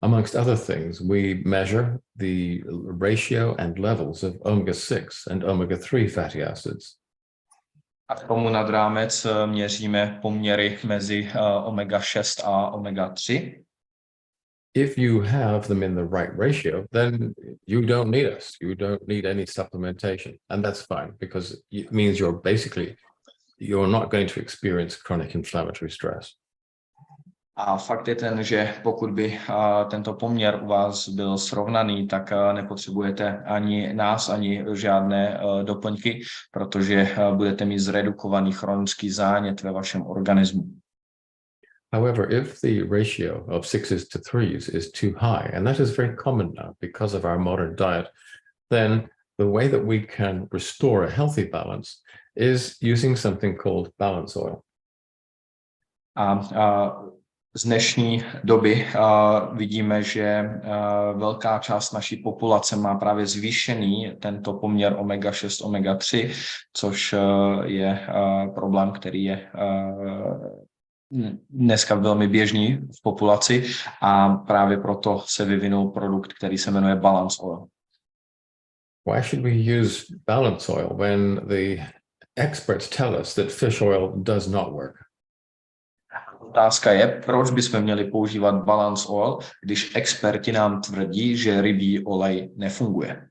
H: Amongst other things, we measure the ratio and levels of omega-6 and omega-3 fatty acids.
D: A k tomu nad rámec měříme poměry mezi omega-6 a omega-3.
H: If you have them in the right ratio, then you don't need us. You don't need any supplementation. And that's fine, because it means you're not going to experience chronic inflammatory stress.
D: A fakt je ten, že pokud by tento poměr u vás byl srovnaný, tak nepotřebujete ani nás, ani žádné doplňky, protože budete mít zredukovaný chronický zánět ve vašem organismu.
H: However, if the ratio of 6s to 3s is too high, and that is very common now because of our modern diet, then the way that we can restore a healthy balance is using something called balance oil.
D: Z dnešní doby vidíme, že velká část naší populace má právě zvýšený tento poměr omega-6, omega-3, což je problém, který je dneska velmi běžný v populaci a právě proto se vyvinul produkt, který se jmenuje balance oil.
H: Why should we use balance oil when the experts tell us that fish oil does not work?
D: Otázka je, proč bychom měli používat balance oil, když experti nám tvrdí, že rybí olej nefunguje.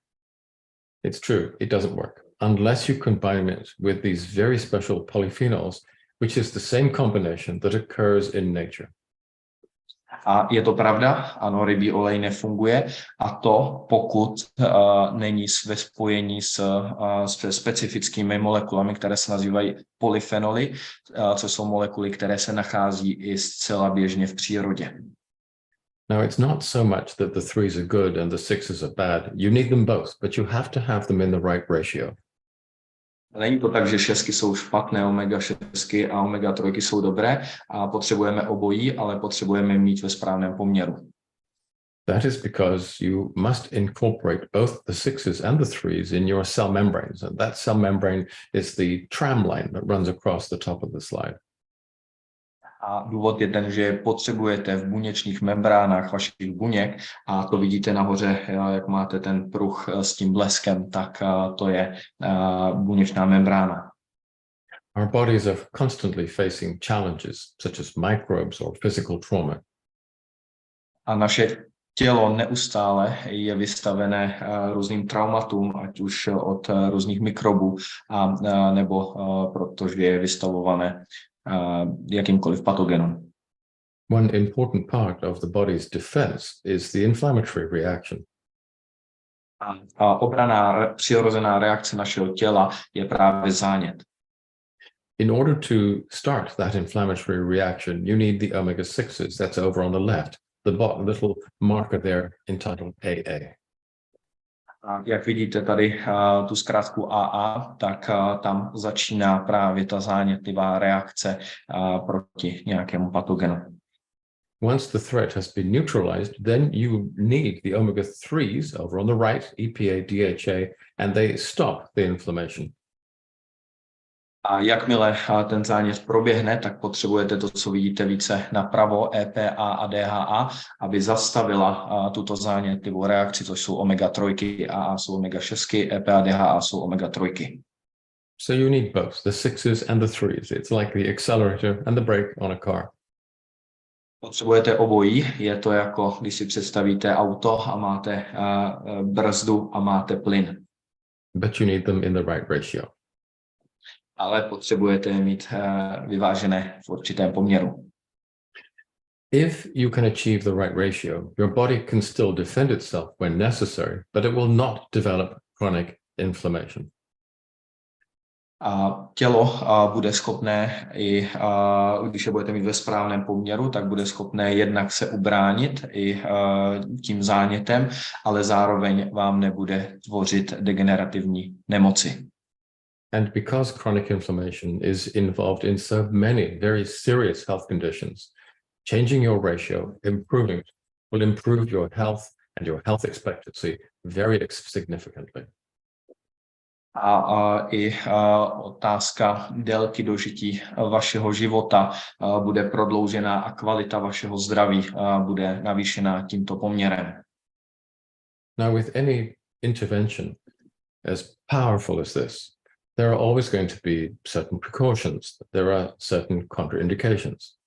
H: It's true, it doesn't work unless you combine it with these very special polyphenols, which is the same combination that occurs in nature.
D: A je to pravda, ano, rybí olej nefunguje, a to pokud není ve spojení s specifickými molekulami, které se nazývají polyfenoly, což jsou molekuly, které se nachází i zcela běžně v přírodě.
H: Now, it's not so much that the 3s are good and the 6s are bad. You need them both, but you have to have them in the right ratio.
D: Není to tak, že 6 jsou špatné, omega-6 a omega-3 jsou dobré a potřebujeme obojí, ale potřebujeme mít ve správném poměru.
H: That is because you must incorporate both the 6s and the 3s in your cell membranes. And that cell membrane is the tramline that runs across the top of the slide.
D: A důvod je ten, že potřebujete v buněčných membránách vašich buněk, a to vidíte nahoře, jak máte ten pruh s tím bleskem, tak to je buněčná membrána.
H: Our bodies are constantly facing challenges such as microbes or physical trauma.
D: A naše tělo neustále je vystavené různým traumatům, ať už od různých mikrobů, nebo protože je vystavované jakýmkoliv patogenům.
H: One important part of the body's defense is the inflammatory reaction.
D: A přirozená reakce našeho těla je právě zánět.
H: In order to start that inflammatory reaction, you need the omega-6s. That's over on the left, the little marker there entitled AA.
D: A jak vidíte tady tu zkrátku AA, tak tam začíná právě ta zánětlivá reakce proti nějakému patogenu.
H: Once the threat has been neutralized, then you need the omega-3s over on the right, EPA, DHA, and they stop the inflammation.
D: A jakmile ten zánět proběhne, tak potřebujete to, co vidíte více napravo, EPA a DHA, aby zastavila tuto zánětlivou reakci, což jsou omega-3, AA jsou omega-6, EPA, DHA jsou omega-3.
H: So you need both, the 6s and the 3s. It's like the accelerator and the brake on a car.
D: Potřebujete obojí, je to jako, když si představíte auto a máte brzdu a máte plyn.
H: But you need them in the right ratio.
D: Ale potřebujete je mít vyvážené v určitém poměru.
H: If you can achieve the right ratio, your body can still defend itself when necessary, but it will not develop chronic inflammation.
D: A tělo bude schopné, i když je budete mít ve správném poměru, tak bude schopné jednak se ubránit i tím zánětem, ale zároveň vám nebude tvořit degenerativní nemoci.
H: And because chronic inflammation is involved in so many very serious health conditions, changing your ratio, improving it, will improve your health and your health expectancy very significantly.
D: I otázka délky dožití vašeho života bude prodloužená a kvalita vašeho zdraví bude navýšená tímto poměrem.
H: Now, with any intervention as powerful as this, there are always going to be certain precautions. There are certain contraindications.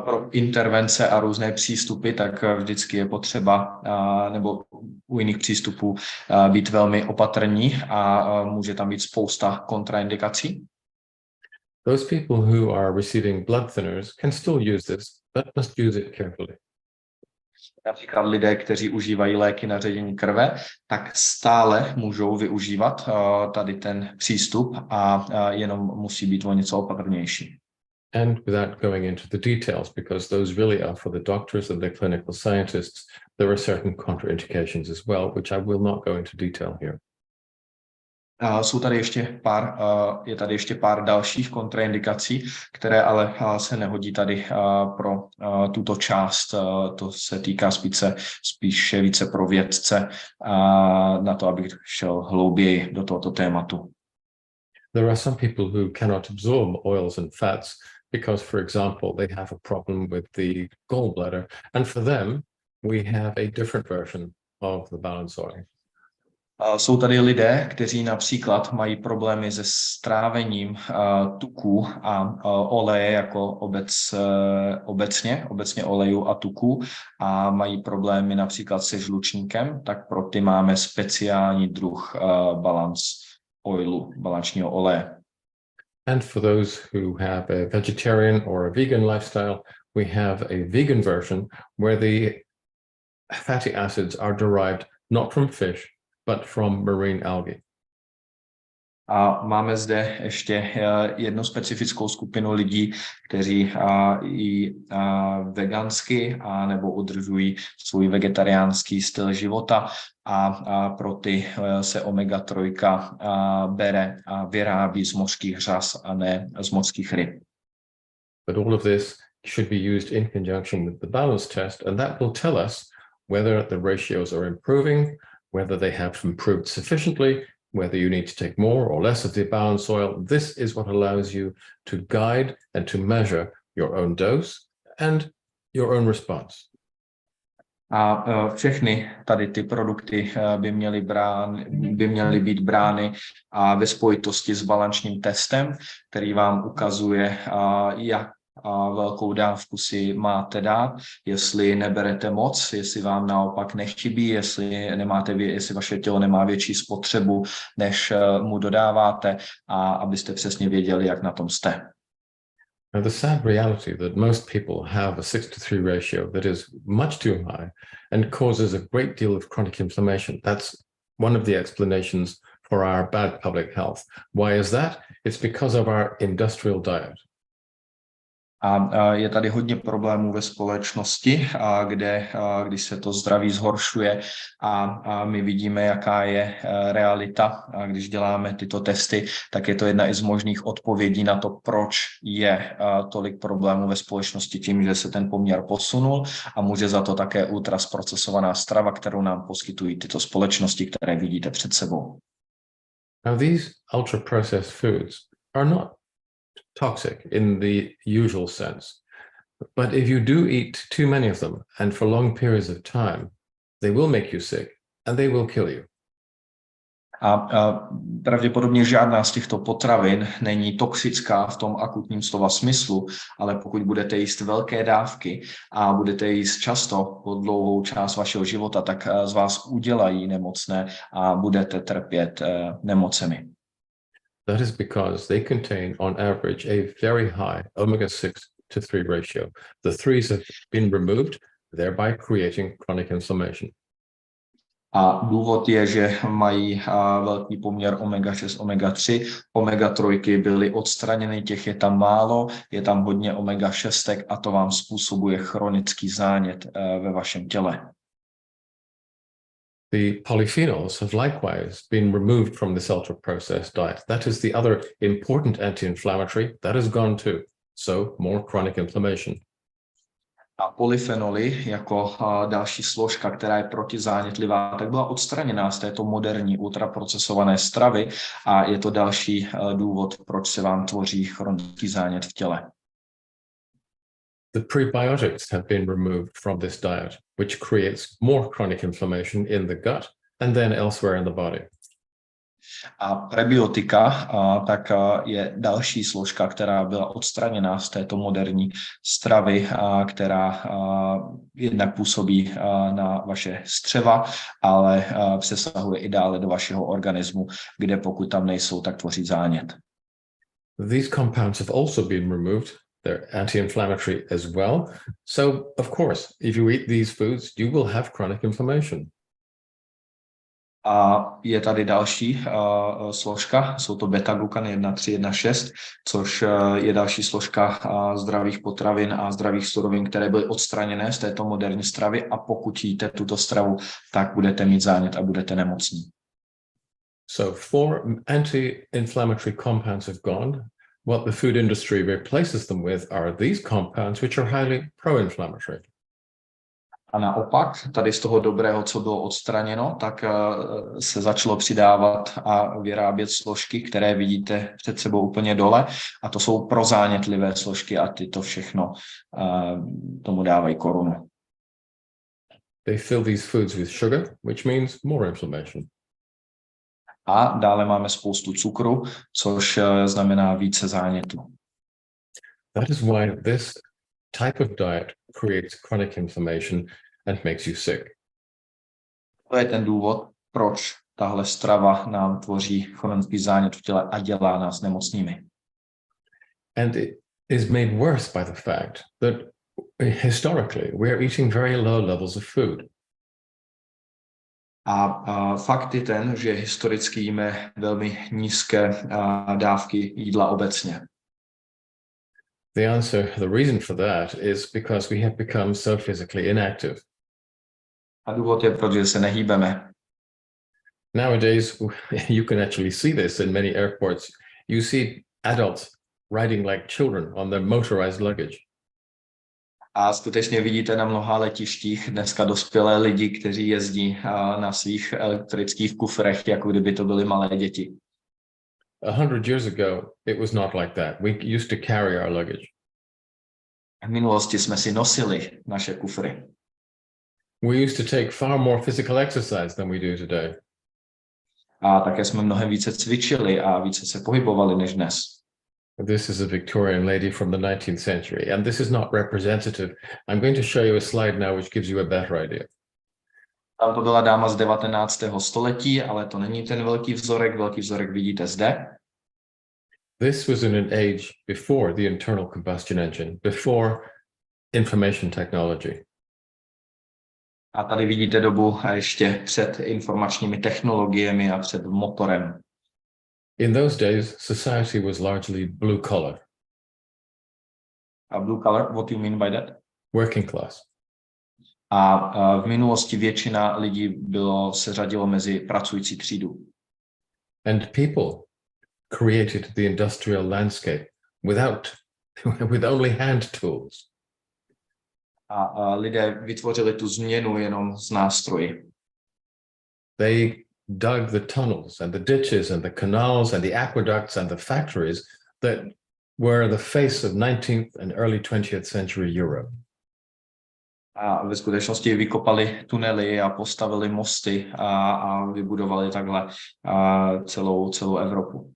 D: Pro intervence a různé přístupy, tak vždycky je potřeba, nebo u jiných přístupů, být velmi opatrní a může tam být spousta kontraindikací.
H: Those people who are receiving blood thinners can still use this, but must use it carefully.
D: Například lidé, kteří užívají léky na ředění krve, tak stále můžou využívat tady ten přístup a jenom musí být o něco opatrnější.
H: And without going into the details, because those really are for the doctors and the clinical scientists, there are certain contraindications as well, which I will not go into detail here.
D: Je tady ještě pár dalších kontraindikací, které ale se nehodí tady pro tuto část. To se týká spíše více pro vědce, na to, abych šel hlouběji do tohoto tématu.
H: There are some people who cannot absorb oils and fats because, for example, they have a problem with the gallbladder, and for them, we have a different version of the balance oil.
D: Jsou tady lidé, kteří například mají problémy se strávením tuků a oleje jako obecně olejů a tuků a mají problémy například se žlučníkem, tak pro ty máme speciální druh balančního oleje.
H: And for those who have a vegetarian or a vegan lifestyle, we have a vegan version where the fatty acids are derived not from fish, but from marine algae.
D: A máme zde ještě jednu specifickou skupinu lidí, kteří i vegansky nebo udržují svůj vegetariánský styl života a pro ty se omega-3 bere a vyrábí z mořských řas a ne z mořských ryb.
H: But all of this should be used in conjunction with the balance test, and that will tell us whether the ratios are improving, whether they have improved sufficiently, whether you need to take more or less of the balance oil. This is what allows you to guide and to measure your own dose and your own response.
D: A všechny tady ty produkty by měly být brány ve spojitosti s balančním testem, který vám ukazuje, jak velkou dávku si máte dát, jestli neberete moc, jestli vám naopak nechybí, jestli vaše tělo nemá větší spotřebu, než mu dodáváte, a abyste přesně věděli, jak na tom jste.
H: Now, the sad reality that most people have a 6:3 ratio that is much too high and causes a great deal of chronic inflammation. That's one of the explanations for our bad public health. Why is that? It's because of our industrial diet.
D: A je tady hodně problémů ve společnosti, když se to zdraví zhoršuje a my vidíme, jaká je realita. A když děláme tyto testy, tak je to jedna i z možných odpovědí na to, proč je tolik problémů ve společnosti tím, že se ten poměr posunul, a může za to také ultrasprocesovaná strava, kterou nám poskytují tyto společnosti, které vidíte před sebou.
H: Now, these ultra-processed foods are not toxic in the usual sense. But if you do eat too many of them and for long periods of time, they will make you sick and they will kill you.
D: A pravděpodobně žádná z těchto potravin není toxická v tom akutním slova smyslu, ale pokud budete jíst velké dávky a budete jíst často po dlouhou část vašeho života, tak z vás udělají nemocné a budete trpět nemocemi.
H: That is because they contain, on average, a very high omega-6 to 3 ratio. The 3s have been removed, thereby creating chronic inflammation.
D: A důvod je, že mají velký poměr omega-6, omega-3. Omega-3 byly odstraněny, těch je tam málo, je tam hodně omega-6 a to vám způsobuje chronický zánět ve vašem těle.
H: The polyphenols have likewise been removed from this ultra-processed diet. That is the other important anti-inflammatory. That is gone too. So more chronic inflammation.
D: A polyfenoly jako další složka, která je protizánětlivá, tak byla odstraněná z této moderní ultraprocesované stravy a je to další důvod, proč se vám tvoří chronický zánět v těle.
H: The prebiotics have been removed from this diet, which creates more chronic inflammation in the gut and then elsewhere in the body.
D: A prebiotika tak je další složka, která byla odstraněna z této moderní stravy, která jednak působí na vaše střeva, ale přesahuje i dále do vašeho organismu, kde pokud tam nejsou, tak tvoří zánět.
H: These compounds have also been removed. They're anti-inflammatory as well. So, of course, if you eat these foods, you will have chronic inflammation.
D: A je tady další složka, jsou to beta-glukany 1,3, 1,6, což je další složka zdravých potravin a zdravých surovin, které byly odstraněné z této moderní stravy a pokud jíte tuto stravu, tak budete mít zánět a budete nemocní.
H: So 4 anti-inflammatory compounds have gone. What the food industry replaces them with are these compounds, which are highly pro-inflammatory.
D: A naopak, tady z toho dobrého, co bylo odstraněno, tak se začalo přidávat a vyrábět složky, které vidíte před sebou úplně dole, a to jsou prozánětlivé složky a tyto všechno tomu dávají korunu.
H: They fill these foods with sugar, which means more inflammation.
D: A dále máme spoustu cukru, což znamená více zánětu.
H: That is why this type of diet creates chronic inflammation and makes you sick.
D: To je ten důvod, proč tahle strava nám tvoří chronický zánět v těle a dělá nás nemocnými.
H: And it is made worse by the fact that historically we're eating very low levels of food.
D: A fakt je ten, že historicky jíme velmi nízké dávky jídla obecně.
H: The reason for that is because we have become so physically inactive.
D: A důvod je, proč se nehýbeme.
H: Nowadays, you can actually see this in many airports. You see adults riding like children on their motorized luggage.
D: A skutečně vidíte na mnoha letištích dneska dospělé lidi, kteří jezdí na svých elektrických kufrech, jako kdyby to byly malé děti.
H: 100 years ago, it was not like that. We used to carry our luggage.
D: V minulosti jsme si nosili naše kufry.
H: We used to take far more physical exercise than we do today.
D: A také jsme mnohem více cvičili a více se pohybovali než dnes.
H: This is a Victorian lady from the 19th century, and this is not representative. I'm going to show you a slide now which gives you a better idea.
D: Tam to byla dáma z 19. století, ale to není ten velký vzorek vidíte zde.
H: This was in an age before the internal combustion engine, before information technology.
D: A tady vidíte dobu ještě před informačními technologiemi a před motorem.
H: In those days, society was largely blue collar.
D: A blue collar, what do you mean by that?
H: Working class.
D: A v minulosti většina lidí se řadilo mezi pracující třídu.
H: And people created the industrial landscape with only hand tools.
D: A lidé vytvořili tu změnu jenom z nástroji.
H: They dug the tunnels and the ditches and the canals and the aqueducts and the factories that were the face of 19th and early 20th century Europe.
D: A ve skutečnosti vykopali tunely a postavili mosty a vybudovali takhle celou Evropu.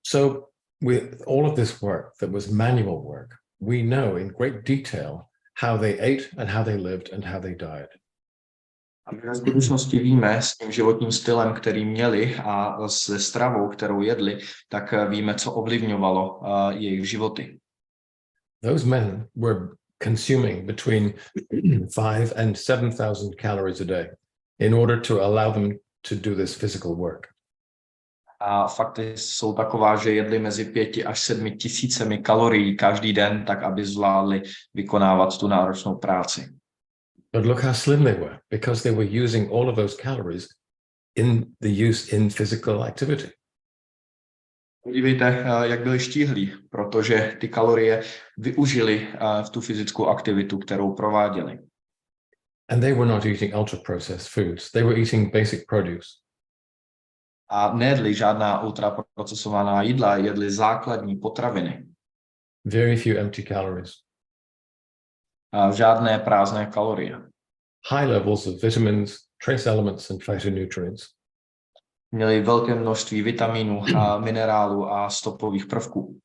H: So with all of this work that was manual work, we know in great detail how they ate and how they lived and how they died.
D: A my ve skutečnosti víme s tím životním stylem, který měli a se stravou, kterou jedli, tak víme, co ovlivňovalo jejich životy.
H: Those men were consuming between 5,000 and 7,000 calories a day in order to allow them to do this physical work.
D: A fakty jsou taková, že jedli mezi 5 až 7 tisícemi kalorií každý den, tak aby zvládli vykonávat tu náročnou práci.
H: But look how slim they were, because they were using all of those calories in the use in physical activity.
D: Podívejte, jak byli štíhlí, protože ty kalorie využili v tu fyzickou aktivitu, kterou prováděli.
H: And they were not eating ultra-processed foods. They were eating basic produce.
D: A nejedli žádná ultraprocesovaná jídla, jedli základní potraviny.
H: Very few empty calories.
D: A žádné prázdné kalorie.
H: High levels of vitamins, trace elements, and phytonutrients.
D: Měli velké množství vitaminů, minerálů a stopových prvků.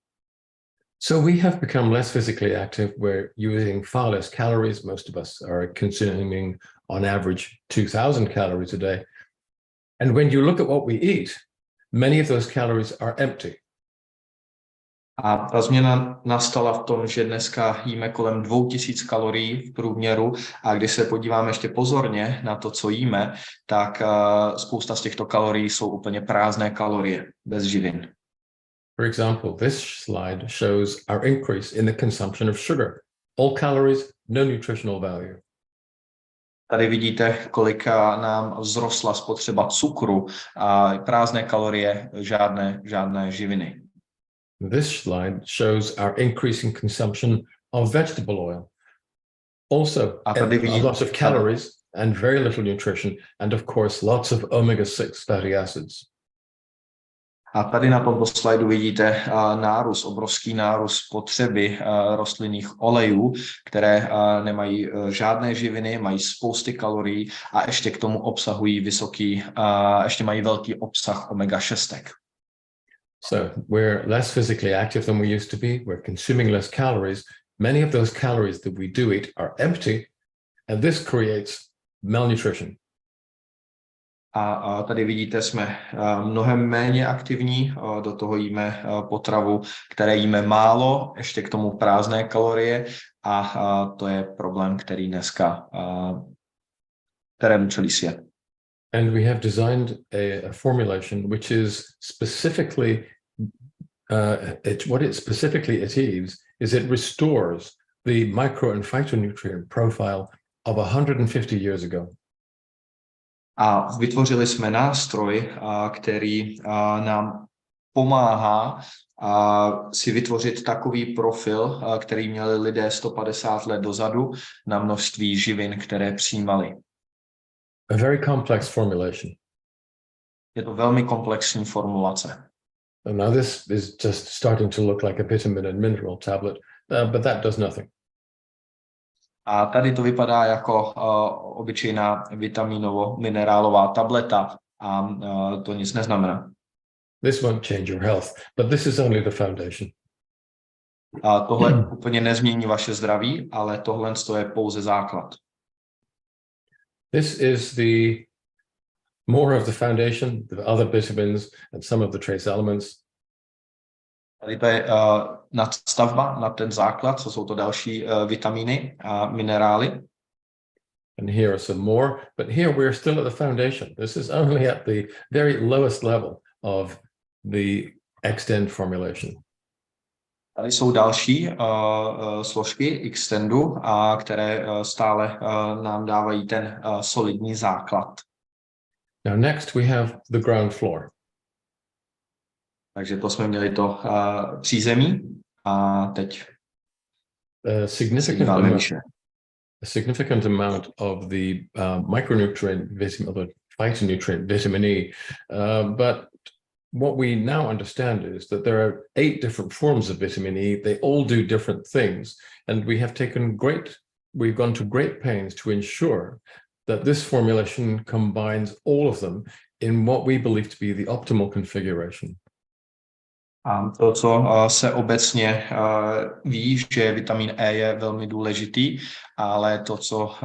H: So we have become less physically active. We're using far less calories. Most of us are consuming on average 2,000 calories a day. And when you look at what we eat, many of those calories are empty.
D: A ta změna nastala v tom, že dneska jíme kolem 2000 kalorií v průměru a když se podíváme ještě pozorně na to, co jíme, tak spousta z těchto kalorií jsou úplně prázdné kalorie, bez živin.
H: For example, this slide shows our increase in the consumption of sugar. All calories, no nutritional value.
D: Tady vidíte, kolik nám vzrostla spotřeba cukru a prázdné kalorie, žádné živiny.
H: This slide shows our increasing consumption of vegetable oil. Also, a lot of calories and very little nutrition, and of course, lots of omega-6 fatty acids.
D: A tady na tomto slajdu vidíte obrovský nárůst spotřeby rostlinných olejů, které nemají žádné živiny, mají spousty kalorií a ještě k tomu obsahují ještě mají velký obsah omega-6.
H: So we're less physically active than we used to be. We're consuming less calories. Many of those calories that we do eat are empty, and this creates malnutrition.
D: A tady vidíte, jsme mnohem méně aktivní, do toho jíme potravu, které jíme málo, ještě k tomu prázdné kalorie a to je problém, který dneska, kterému čelí svět.
H: And we have designed a formulation which is specifically, what it specifically achieves is it restores the micro and phytonutrient profile of 150 years ago.
D: A vytvořili jsme nástroj, který nám pomáhá si vytvořit takový profil, který měli lidé 150 let dozadu na množství živin, které přijímali.
H: A very complex formulation.
D: Je to velmi komplexní formulace.
H: And now this is just starting to look like a vitamin and mineral tablet, but that does nothing.
D: A tady to vypadá jako obyčejná vitaminovo-minerálová tableta a to nic neznamená.
H: This won't change your health, but this is only the foundation.
D: A tohle úplně nezmění vaše zdraví, ale tohle je pouze základ.
H: This is the more of the foundation, the other vitamins and some of the trace elements.
D: Tady to je nadstavba na ten základ, co jsou to další vitamíny a minerály.
H: And here are some more, but here we're still at the foundation. This is only at the very lowest level of the extend formulation.
D: Tady jsou další složky extendu, které stále nám dávají ten solidní základ.
H: Now next we have the ground floor.
D: Takže to jsme měli to přízemí a teď
H: A significant amount of the micronutrient vitamin, or the phytonutrient vitamin E, but what we now understand is that there are 8 different forms of vitamin E. They all do different things. And we've gone to great pains to ensure that this formulation combines all of them in what we believe to be the optimal configuration.
D: A to, co se obecně ví, že vitamin E je velmi důležitý, ale to, co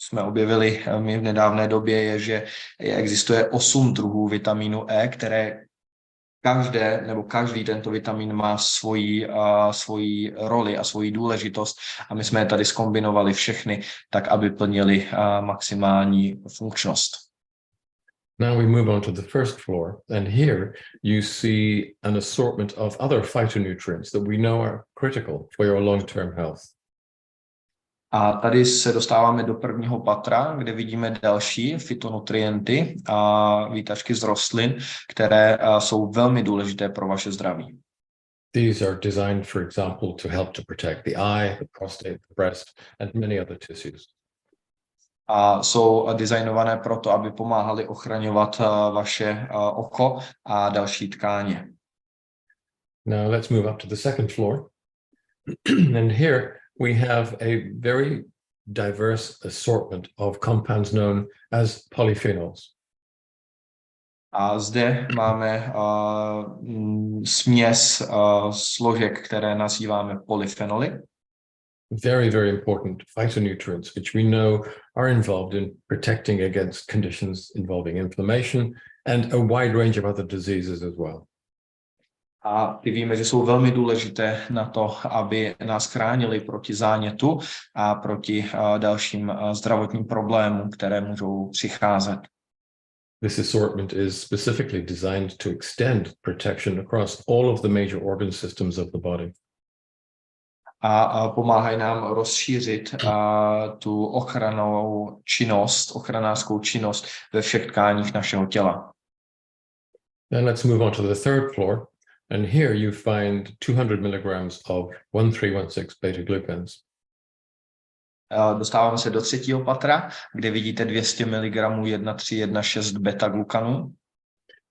D: jsme objevili my v nedávné době, je, že existuje 8 druhů vitamínu E, které každý tento vitamin má svoji roli a svoji důležitost a my jsme je tady zkombinovali všechny tak, aby plnili maximální funkčnost.
H: Now we move on to the first floor, and here you see an assortment of other phytonutrients that we know are critical for your long-term health.
D: A tady se dostáváme do prvního patra, kde vidíme další fytonutrienty a výtažky z rostlin, které jsou velmi důležité pro vaše zdraví.
H: These are designed, for example, to help to protect the eye, the prostate, the breast, and many other tissues.
D: A jsou designované proto, aby pomáhali ochraňovat vaše oko a další tkáně.
H: Now let's move up to the second floor. And here we have a very diverse assortment of compounds known as polyphenols.
D: A zde máme směs složek, které nazýváme polyfenoly.
H: Very, very important phytonutrients, which we know are involved in protecting against conditions involving inflammation and a wide range of other diseases as well.
D: A ty víme, že jsou velmi důležité na to, aby nás chránili proti zánětu a proti dalším zdravotním problémům, které můžou přicházet.
H: This assortment is specifically designed to extend protection across all of the major organ systems of the body.
D: A pomáhají nám rozšířit tu ochranářskou činnost ve všech tkáních našeho těla.
H: Then let's move on to the third floor. And here you find 200 milligrams of 1316 beta-glucans.
D: Dostáváme se do třetího patra, kde vidíte 200 mg 1316 beta-glukanů.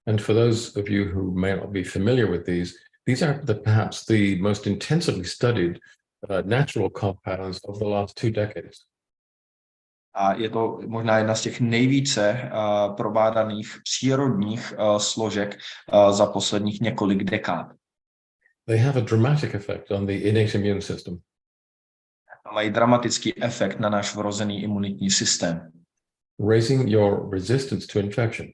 H: And for those of you who may not be familiar with these are perhaps the most intensively studied natural compounds of the last 2 decades.
D: A je to možná jedna z těch nejvíce probádaných přírodních složek za posledních několik dekád.
H: They have a dramatic effect on the innate immune system.
D: Mají dramatický efekt na náš vrozený imunitní systém.
H: Raising your resistance to infection.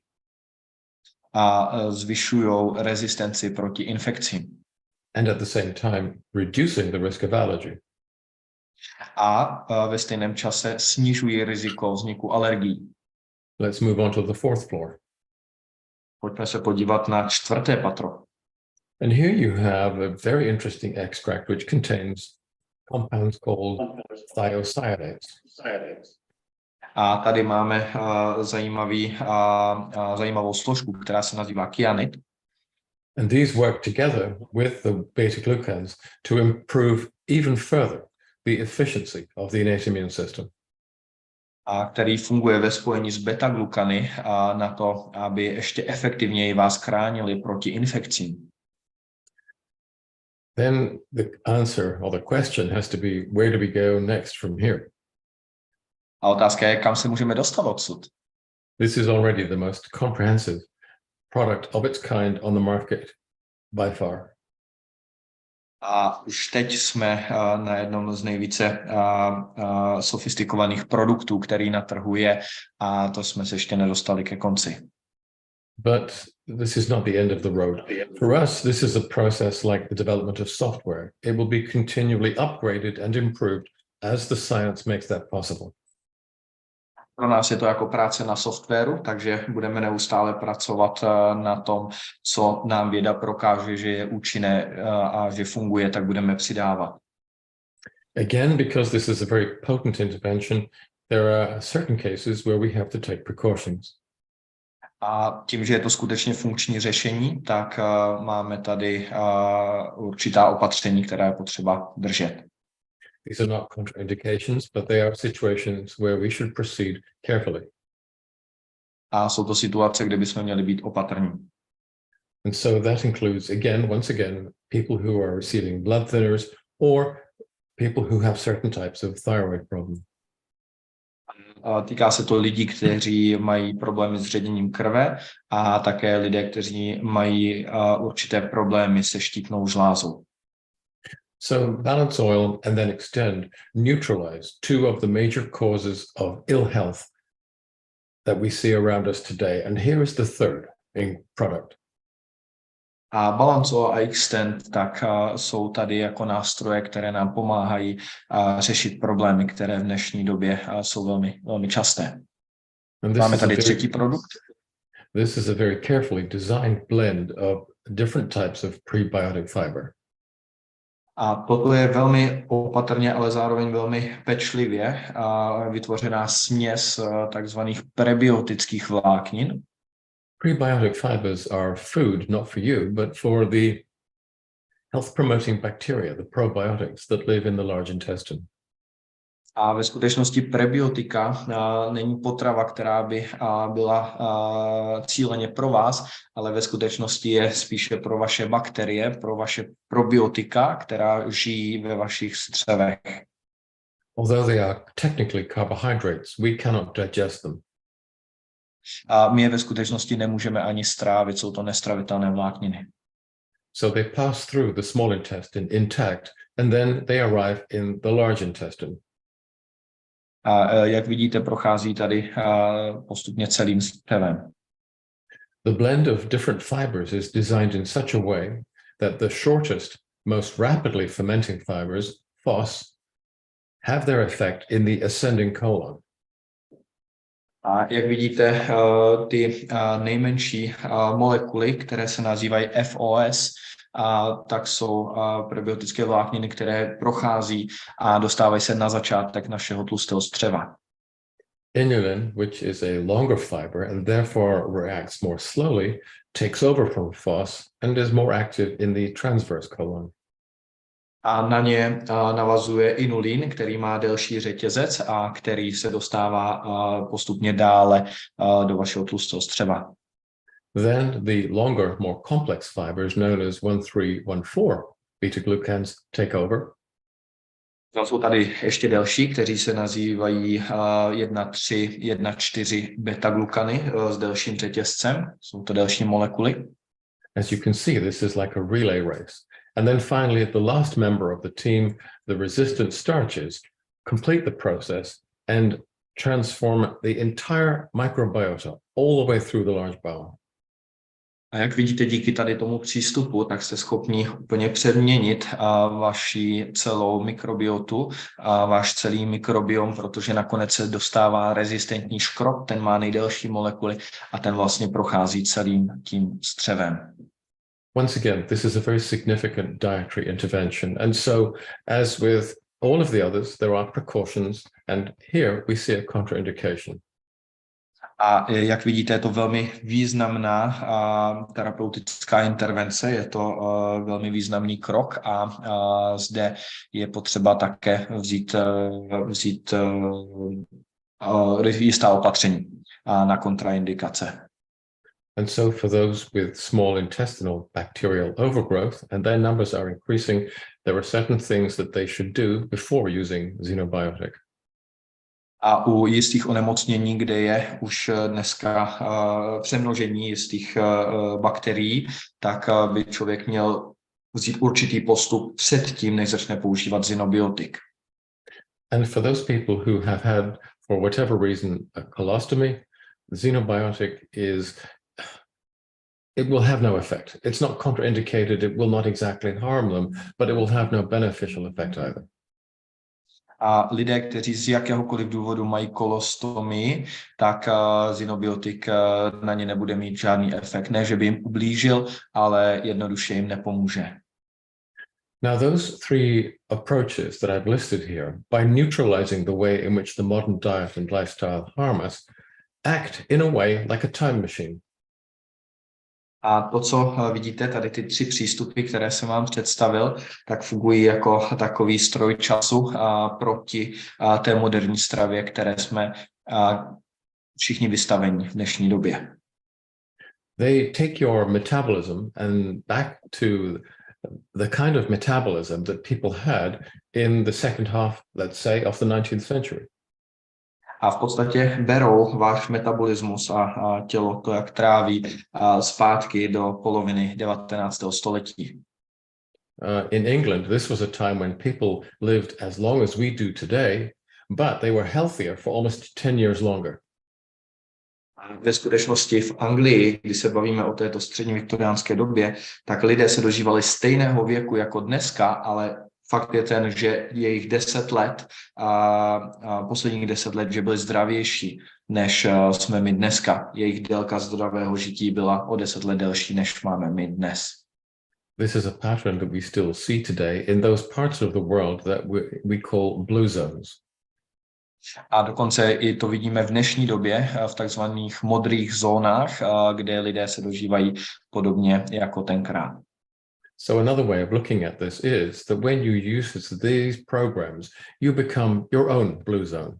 D: A zvyšují rezistenci proti infekcím.
H: And at the same time, reducing the risk of allergy.
D: A ve stejném čase snižují riziko vzniku alergií.
H: Let's move on to the fourth floor.
D: Pojďme se podívat na čtvrté patro.
H: And here you have a very interesting extract which contains compounds called thiocyanate.
D: A tady máme zajímavou složku, která se nazývá kyanid.
H: And these work together with the beta-glucans to improve even further the efficiency of the innate immune system.
D: A který funguje ve spojení s beta-glukany na to, aby ještě efektivněji vás chránili proti infekcím.
H: Then the answer or the question has to be, where do we go next from here?
D: A otázka je, kam se můžeme dostat odsud.
H: This is already the most comprehensive product of its kind on the market by far.
D: A už teď jsme na jednom z nejvíce sofistikovaných produktů, který na trhu je, a to jsme se ještě nedostali ke konci.
H: But this is not the end of the road. For us, this is a process like the development of software. It will be continually upgraded and improved as the science makes that possible.
D: Pro nás je to jako práce na softwaru, takže budeme neustále pracovat na tom, co nám věda prokáže, že je účinné a že funguje, tak budeme přidávat.
H: Again, because this is a very potent intervention, there are certain cases where we have to take precautions.
D: A tím, že je to skutečně funkční řešení, tak máme tady určitá opatření, která je potřeba držet.
H: These are not contraindications, but they are situations where we should proceed carefully.
D: A jsou to situace, kde bychom měli být opatrní.
H: And so that includes, once again, people who are receiving blood thinners or people who have certain types of thyroid problem.
D: Týká se to lidí, kteří mají problémy s ředěním krve a také lidé, kteří mají určité problémy se štítnou žlázou.
H: So balance oil and then extend neutralize two of the major causes of ill health that we see around us today. And here is the third product.
D: A Balance Oil a Extend tak jsou tady jako nástroje, které nám pomáhají řešit problémy, které v dnešní době jsou velmi, velmi časté. Máme tady třetí produkt.
H: This is a very carefully designed blend of different types of prebiotic fiber.
D: A toto je velmi opatrně, ale zároveň velmi pečlivě vytvořená směs takzvaných prebiotických vláknin.
H: Prebiotic fibers are food not for you, but for the health-promoting bacteria, the probiotics that live in the large intestine.
D: A ve skutečnosti prebiotika není potrava, která by byla cíleně pro vás, ale ve skutečnosti je spíše pro vaše bakterie, pro vaše probiotika, která žijí ve vašich střevech.
H: Although they are technically carbohydrates, we cannot digest them.
D: A my je ve skutečnosti nemůžeme ani strávit, jsou to nestravitelné vlákniny.
H: So they pass through the small intestine intact, and then they arrive in the large intestine.
D: A jak vidíte, prochází tady postupně celým střevem.
H: The blend of different fibers is designed in such a way that the shortest, most rapidly fermenting fibers, FOS, have their effect in the ascending colon.
D: A jak vidíte, ty nejmenší molekuly, které se nazývají FOS, tak jsou prebiotické vlákniny, které prochází a dostávají se na začátek našeho tlustého střeva.
H: Inulin, which is a longer fiber and therefore reacts more slowly, takes over from FOS and is more active in the transverse colon.
D: A na ně navazuje inulin, který má delší řetězec a který se dostává postupně dále do vašeho tlustého střeva.
H: Then the longer, more complex fibers known as 1,3,1,4 beta-glucans take over.
D: Jsou tady ještě delší, kteří se nazývají 1,3, 1,4 beta-glukany s delším řetězcem. Jsou to delší molekuly.
H: As you can see, this is like a relay race. And then finally, the last member of the team, the resistant starches, complete the process and transform the entire microbiota all the way through the large bowel.
D: A jak vidíte, díky tady tomu přístupu, tak jste schopni úplně přeměnit vaši celou mikrobiotu, váš celý mikrobiom, protože nakonec se dostává rezistentní škrob, ten má nejdelší molekuly a ten vlastně prochází celým tím střevem.
H: Once again, this is a very significant dietary intervention. And so, as with all of the others, there are precautions, and here we see a contraindication.
D: A jak vidíte, je to velmi významná terapeutická intervence, je to velmi významný krok a zde je potřeba také vzít jistá opatření na kontraindikace.
H: And so for those with small intestinal bacterial overgrowth, and their numbers are increasing, there are certain things that they should do before using xenobiotic.
D: A u jistých onemocnění, kde je už dneska přemnožení jistých bakterií, tak by člověk měl vzít určitý postup předtím, než začne používat xenobiotik.
H: And for those people who have had, for whatever reason, a colostomy, xenobiotic it will have no effect. It's not contraindicated, it will not exactly harm them, but it will have no beneficial effect either.
D: A lidé, kteří z jakéhokoliv důvodu mají kolostomii, tak xenobiotik na ně nebude mít žádný efekt. Ne, že by jim ublížil, ale jednoduše jim nepomůže.
H: Now, those three approaches that I've listed here, by neutralizing the way in which the modern diet and lifestyle harm us, act in a way like a time machine.
D: A to, co vidíte, tady ty tři přístupy, které jsem vám představil, tak fungují jako takový stroj času proti té moderní stravě, které jsme všichni vystaveni v dnešní době.
H: They take your metabolism and back to the kind of metabolism that people had in the second half, let's say, of the 19th century.
D: A v podstatě berou váš metabolismus a tělo, to, jak tráví, zpátky do poloviny 19. století.
H: In England, this was a time when people lived as long as we do today, but they were healthier for almost 10 years longer.
D: Ve skutečnosti v Anglii, když se bavíme o této střední viktoriánské době, tak lidé se dožívali stejného věku jako dneska, ale fakt je ten, že jejich 10 let, posledních 10 let, že byli zdravější, než jsme my dneska. Jejich délka zdravého žití byla o 10 let delší, než máme my dnes.
H: This is a pattern that we still see today in those parts of the world that we call blue zones.
D: A dokonce i to vidíme v dnešní době v takzvaných modrých zónách, kde lidé se dožívají podobně jako tenkrát.
H: So another way of looking at this is that when you use these programs, you become your own blue zone.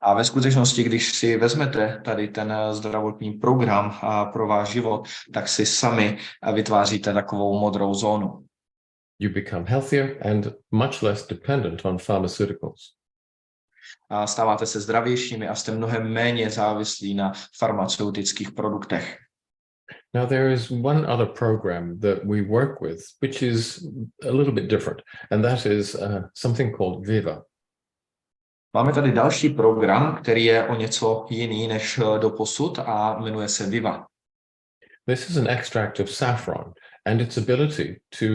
D: A ve skutečnosti, když si vezmete tady ten zdravotní program pro váš život, tak si sami vytváříte takovou modrou zónu.
H: You become healthier and much less dependent on pharmaceuticals.
D: A stáváte se zdravějšími a jste mnohem méně závislí na farmaceutických produktech.
H: Now there is one other program that we work with, which is a little bit different, and that is something called Viva.
D: Máme tady další program, který je o něco jiný než doposud a jmenuje se Viva.
H: This is an extract of saffron, and its ability to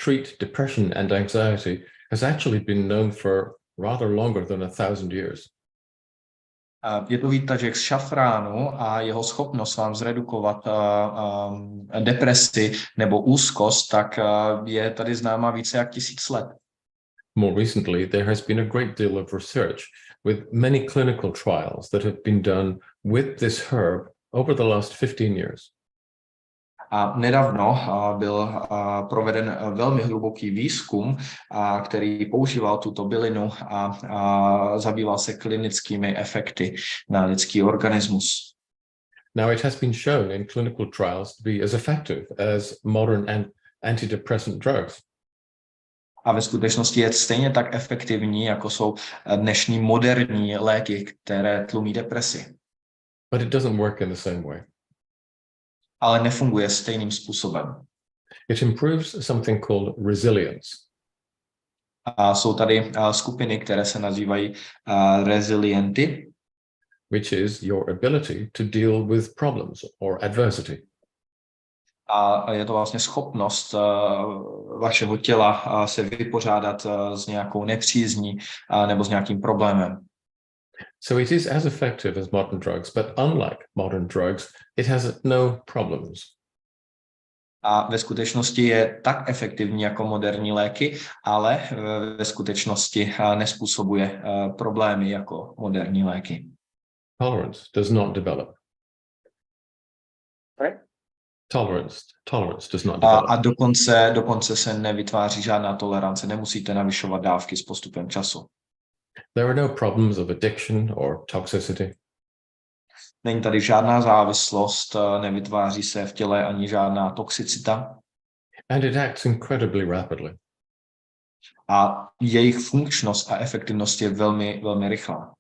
H: treat depression and anxiety has actually been known for rather longer than 1,000 years.
D: Je to výtažek z šafránu a jeho schopnost vám zredukovat depresi nebo úzkost, tak je tady známá více jak 1000 let.
H: More recently, there has been a great deal of research with many clinical trials that have been done with this herb over the last 15 years.
D: A nedávno byl proveden velmi hluboký výzkum, který používal tuto bylinu a zabýval se klinickými efekty na lidský organismus.
H: Now, it has been shown in clinical trials to be as effective as modern antidepressant drugs.
D: A ve skutečnosti je stejně tak efektivní, jako jsou dnešní moderní léky, které tlumí depresi.
H: But it doesn't work in the same way.
D: Ale nefunguje stejným způsobem.
H: It improves something called resilience.
D: A jsou tady skupiny, které se nazývají resilienty,
H: which is your ability to deal with problems or adversity.
D: A je to vlastně schopnost vašeho těla se vypořádat s nějakou nepřízní nebo s nějakým problémem.
H: So it is as effective as modern drugs, but unlike modern drugs, it has no problems.
D: A ve skutečnosti je tak efektivní jako moderní léky, ale ve skutečnosti nespůsobuje problémy jako moderní léky.
H: Tolerance does not develop.
D: Right?
H: Tolerance does not develop.
D: A dokonce se nevytváří žádná tolerance, nemusíte navyšovat dávky s postupem času.
H: There are no problems of addiction or toxicity.
D: Není tady žádná závislost, nevytváří se v těle ani žádná toxicita.
H: And it acts incredibly rapidly.
D: A jejich funkčnost a efektivnost je velmi, velmi rychlá.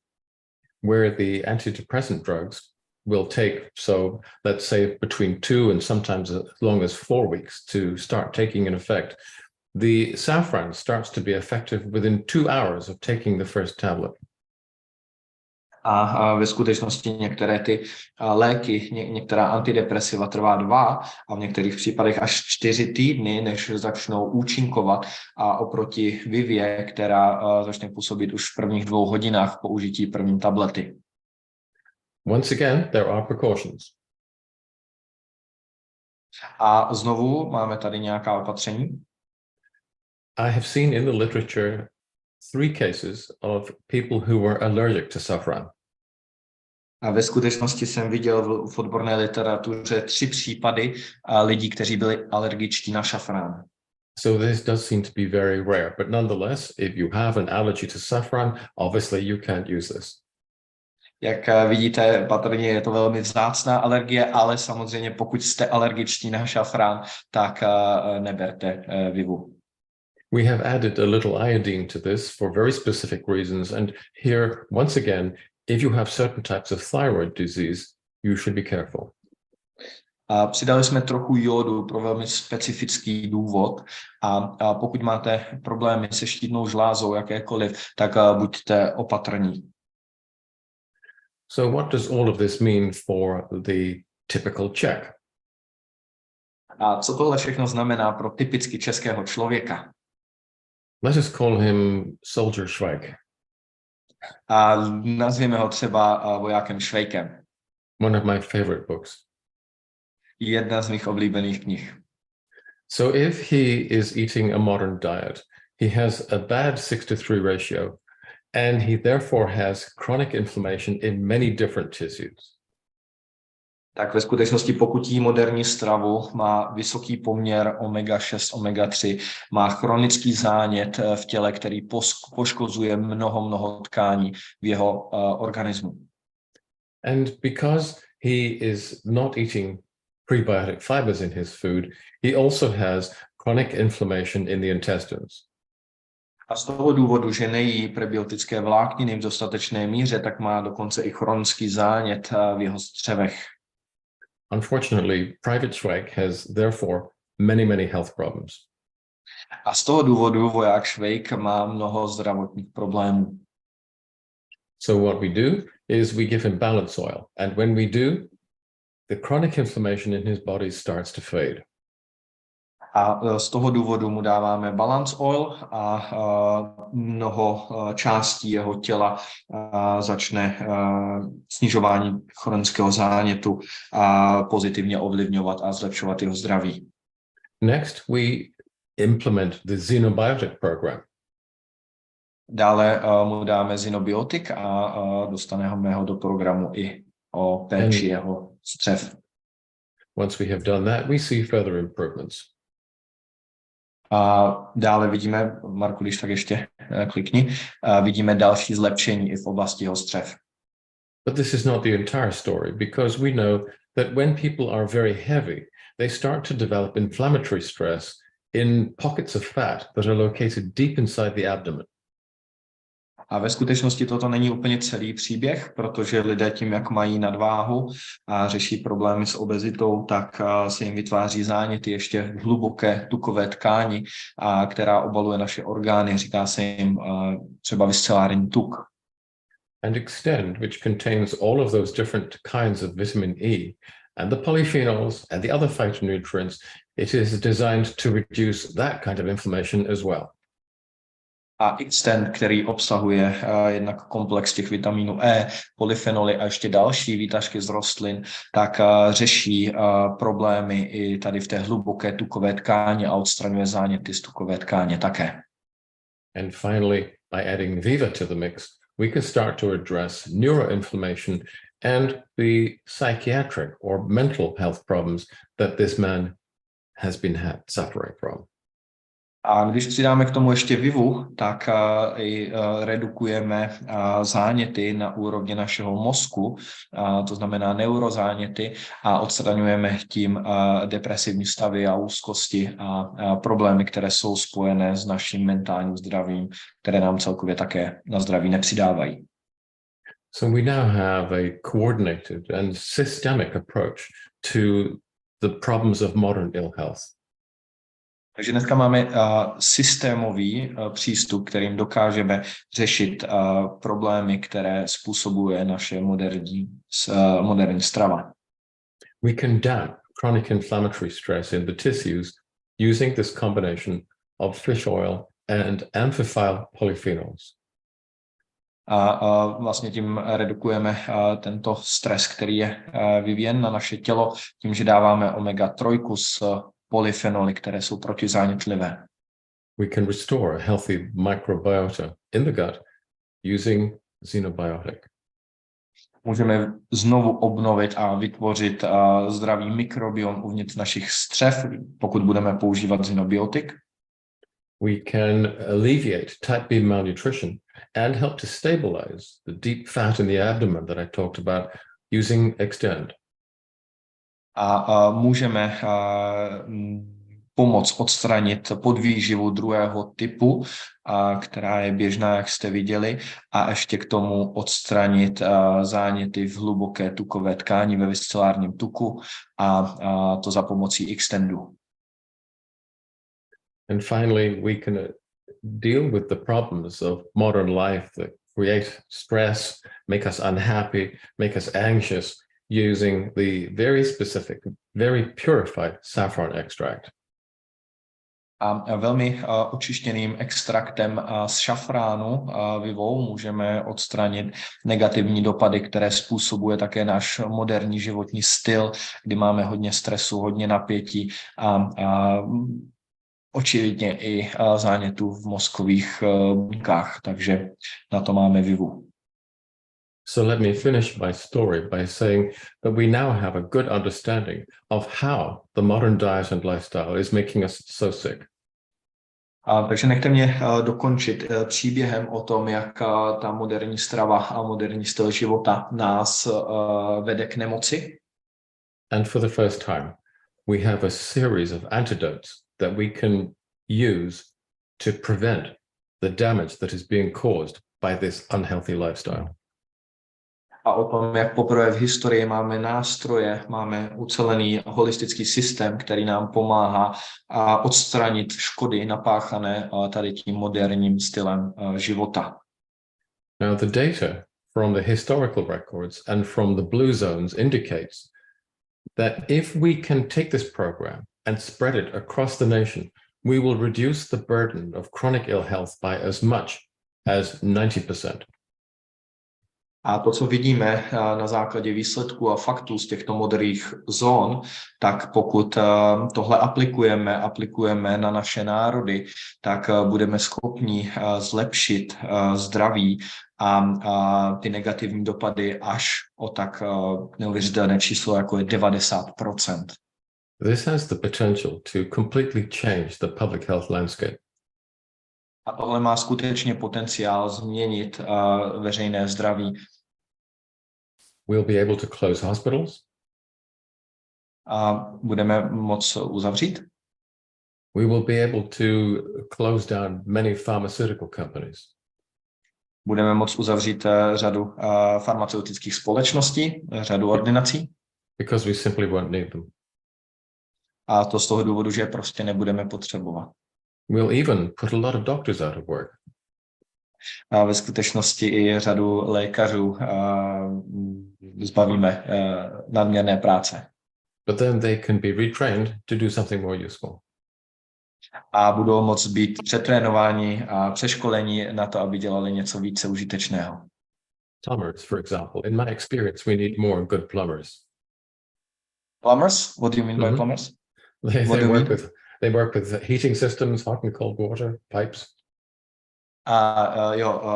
H: Where the antidepressant drugs will take, so let's say between 2 and sometimes as long as 4 weeks to start taking an effect, the saffron starts to be effective within 2 hours of taking the first tablet.
D: A ve skutečnosti některé ty léky, některá antidepresiva trvá 2 a v některých případech až 4 týdny, než začnou účinkovat, a oproti Vivě, která začne působit už v prvních 2 hodinách použití první tablety.
H: Once again, there are precautions.
D: A znovu máme tady nějaká opatření.
H: I have seen in the literature 3 cases of people who were allergic to saffron.
D: A ve skutečnosti jsem viděl v odborné literatuře 3 případy lidí, kteří byli alergičtí na šafrán.
H: So this does seem to be very rare, but nonetheless, if you have an allergy to saffron, obviously you can't use this.
D: Jak vidíte, patrně je to velmi vzácná alergie, ale samozřejmě pokud jste alergičtí na šafrán, tak neberte vivu.
H: We have added a little iodine to this for very specific reasons. And here, once again, if you have certain types of thyroid disease, you should be careful.
D: A přidali jsme trochu jodu pro velmi specifický důvod a pokud máte problémy se štítnou žlázou jakékoliv, tak buďte opatrní.
H: So what does all of this mean for the typical Czech?
D: A co tohle všechno znamená pro typicky českého člověka?
H: Let us call him Soldier Schweik,
D: A nazvěme ho třeba vojákem Švejkem.
H: one of my favorite books.
D: Jedna z mých oblíbených knih.
H: So if he is eating a modern diet, he has a bad 6:3 ratio, and he therefore has chronic inflammation in many different tissues.
D: Tak ve skutečnosti, pokud jí moderní stravu, má vysoký poměr omega-6, omega-3, má chronický zánět v těle, který poškozuje mnoho tkání v jeho organismu.
H: And because he is not eating prebiotic fibers in his food, he also has chronic inflammation in the intestines.
D: A z toho důvodu, že nejí prebiotické vlákniny v dostatečné míře, tak má dokonce i chronický zánět v jeho střevech.
H: Unfortunately, Private Schweik has therefore many health problems.
D: A z toho důvodu voják Švejk má mnoho zdravotních problémů.
H: So what we do is we give him balance oil. And when we do, the chronic inflammation in his body starts to fade.
D: A z toho důvodu mu dáváme balance oil a mnoho částí jeho těla začne snižování chronického zánětu a pozitivně ovlivňovat a zlepšovat jeho zdraví.
H: Next, we implement the xenobiotic program.
D: Dále mu dáme zinobiotik a dostaneme ho do programu i o péči jeho střev.
H: Once we have done that, we see further improvements.
D: A dále vidíme, Marku, když tak ještě klikni, vidíme další zlepšení i v oblasti jeho střev.
H: But this is not the entire story, because we know that when people are very heavy, they start to develop inflammatory stress in pockets of fat that are located deep inside the abdomen.
D: A ve skutečnosti toto není úplně celý příběh, protože lidé tím, jak mají nadváhu a řeší problémy s obezitou, tak se jim vytváří záněty ještě v hluboké tukové tkáni, která obaluje naše orgány, říká se jim třeba viscerální tuk.
H: And extend, which contains all of those different kinds of vitamin E and the polyphenols and the other phytonutrients, it is designed to reduce that kind of inflammation as well.
D: A Extend, který obsahuje jednak komplex těch vitaminů E, polyfenoly a ještě další výtažky z rostlin, tak řeší problémy i tady v té hluboké tukové tkáni a odstraňuje záněty z tukové tkáně také.
H: And finally, by adding Viva to the mix, we can start to address neuroinflammation and the psychiatric or mental health problems that this man has been suffering from.
D: A když přidáme k tomu ještě Vivu, tak i redukujeme záněty na úrovni našeho mozku, to znamená neurozáněty, a odstraňujeme tím depresivní stavy a úzkosti a problémy, které jsou spojené s naším mentálním zdravím, které nám celkově také na zdraví nepřidávají.
H: So we now have a coordinated and systemic approach to the problems of modern ill health.
D: Takže dneska máme systémový přístup, kterým dokážeme řešit problémy, které způsobuje naše moderní strava.
H: We can damp chronic inflammatory stress in the tissues using this combination of fish oil and amphiphile polyphenols.
D: A vlastně tím redukujeme tento stres, který je vyvíjen na naše tělo, tím, že dáváme omega-3 s polyfenoly, které jsou protizánětlivé.
H: We can restore a healthy microbiota in the gut using xenobiotic.
D: Můžeme znovu obnovit a vytvořit zdravý mikrobiom uvnitř našich střev, pokud budeme používat xenobiotik.
H: we can alleviate type B malnutrition and help to stabilize the deep fat in the abdomen that I talked about using Extend.
D: A můžeme pomoct odstranit podvýživu druhého typu, která je běžná, jak jste viděli, a ještě k tomu odstranit záněty v hluboké tukové tkáni ve viscerálním tuku a to za pomocí Extendu.
H: And finally, we can deal with the problems of modern life that create stress, make us unhappy, make us anxious, using the very specific, very purified saffron extract.
D: A velmi očištěným extraktem z šafránu vivou můžeme odstranit negativní dopady, které způsobuje také náš moderní životní styl, kdy máme hodně stresu, hodně napětí a očividně i zánětů v mozkových buňkách, takže na to máme vivu.
H: So let me finish my story by saying that we now have a good understanding of how the modern diet and lifestyle is making us so sick.
D: Takže nechte mě dokončit příběhem o tom, jak ta moderní strava a moderní styl života nás vede k nemoci.
H: And for the first time, we have a series of antidotes that we can use to prevent the damage that is being caused by this unhealthy lifestyle.
D: A o tom, jak poprvé v historii máme nástroje, máme ucelený holistický systém, který nám pomáhá odstranit škody napáchané tady tím moderním stylem života.
H: Now, the data from the historical records and from the blue zones indicates that if we can take this program and spread it across the nation, we will reduce the burden of chronic ill health by as much as 90%.
D: A to, co vidíme na základě výsledků a faktů z těchto moderních zón, tak pokud tohle aplikujeme na naše národy, tak budeme schopni zlepšit zdraví a ty negativní dopady až o tak neuvěřitelné číslo, jako je 90%.
H: This has the potential to completely change the public health landscape.
D: A tohle má skutečně potenciál změnit veřejné zdraví.
H: We'll be able to close hospitals.
D: A budeme moct uzavřít.
H: We will be able to close down many pharmaceutical companies.
D: Budeme moct uzavřít řadu farmaceutických společností, řadu ordinací.
H: Because we simply won't need them.
D: A to z toho důvodu, že je prostě nebudeme potřebovat.
H: We'll even put a lot of doctors out of work.
D: A ve skutečnosti i řadu lékařů zbavíme nadměrné práce.
H: But then they can be retrained to do something more useful.
D: A budou moct být přetrénováni a přeškoleni na to, aby dělali něco více užitečného.
H: Plumbers, for example. In my experience, we need more good plumbers.
D: Plumbers? What do you mean by plumbers?
H: They work with heating systems, hot and cold water, pipes.
D: A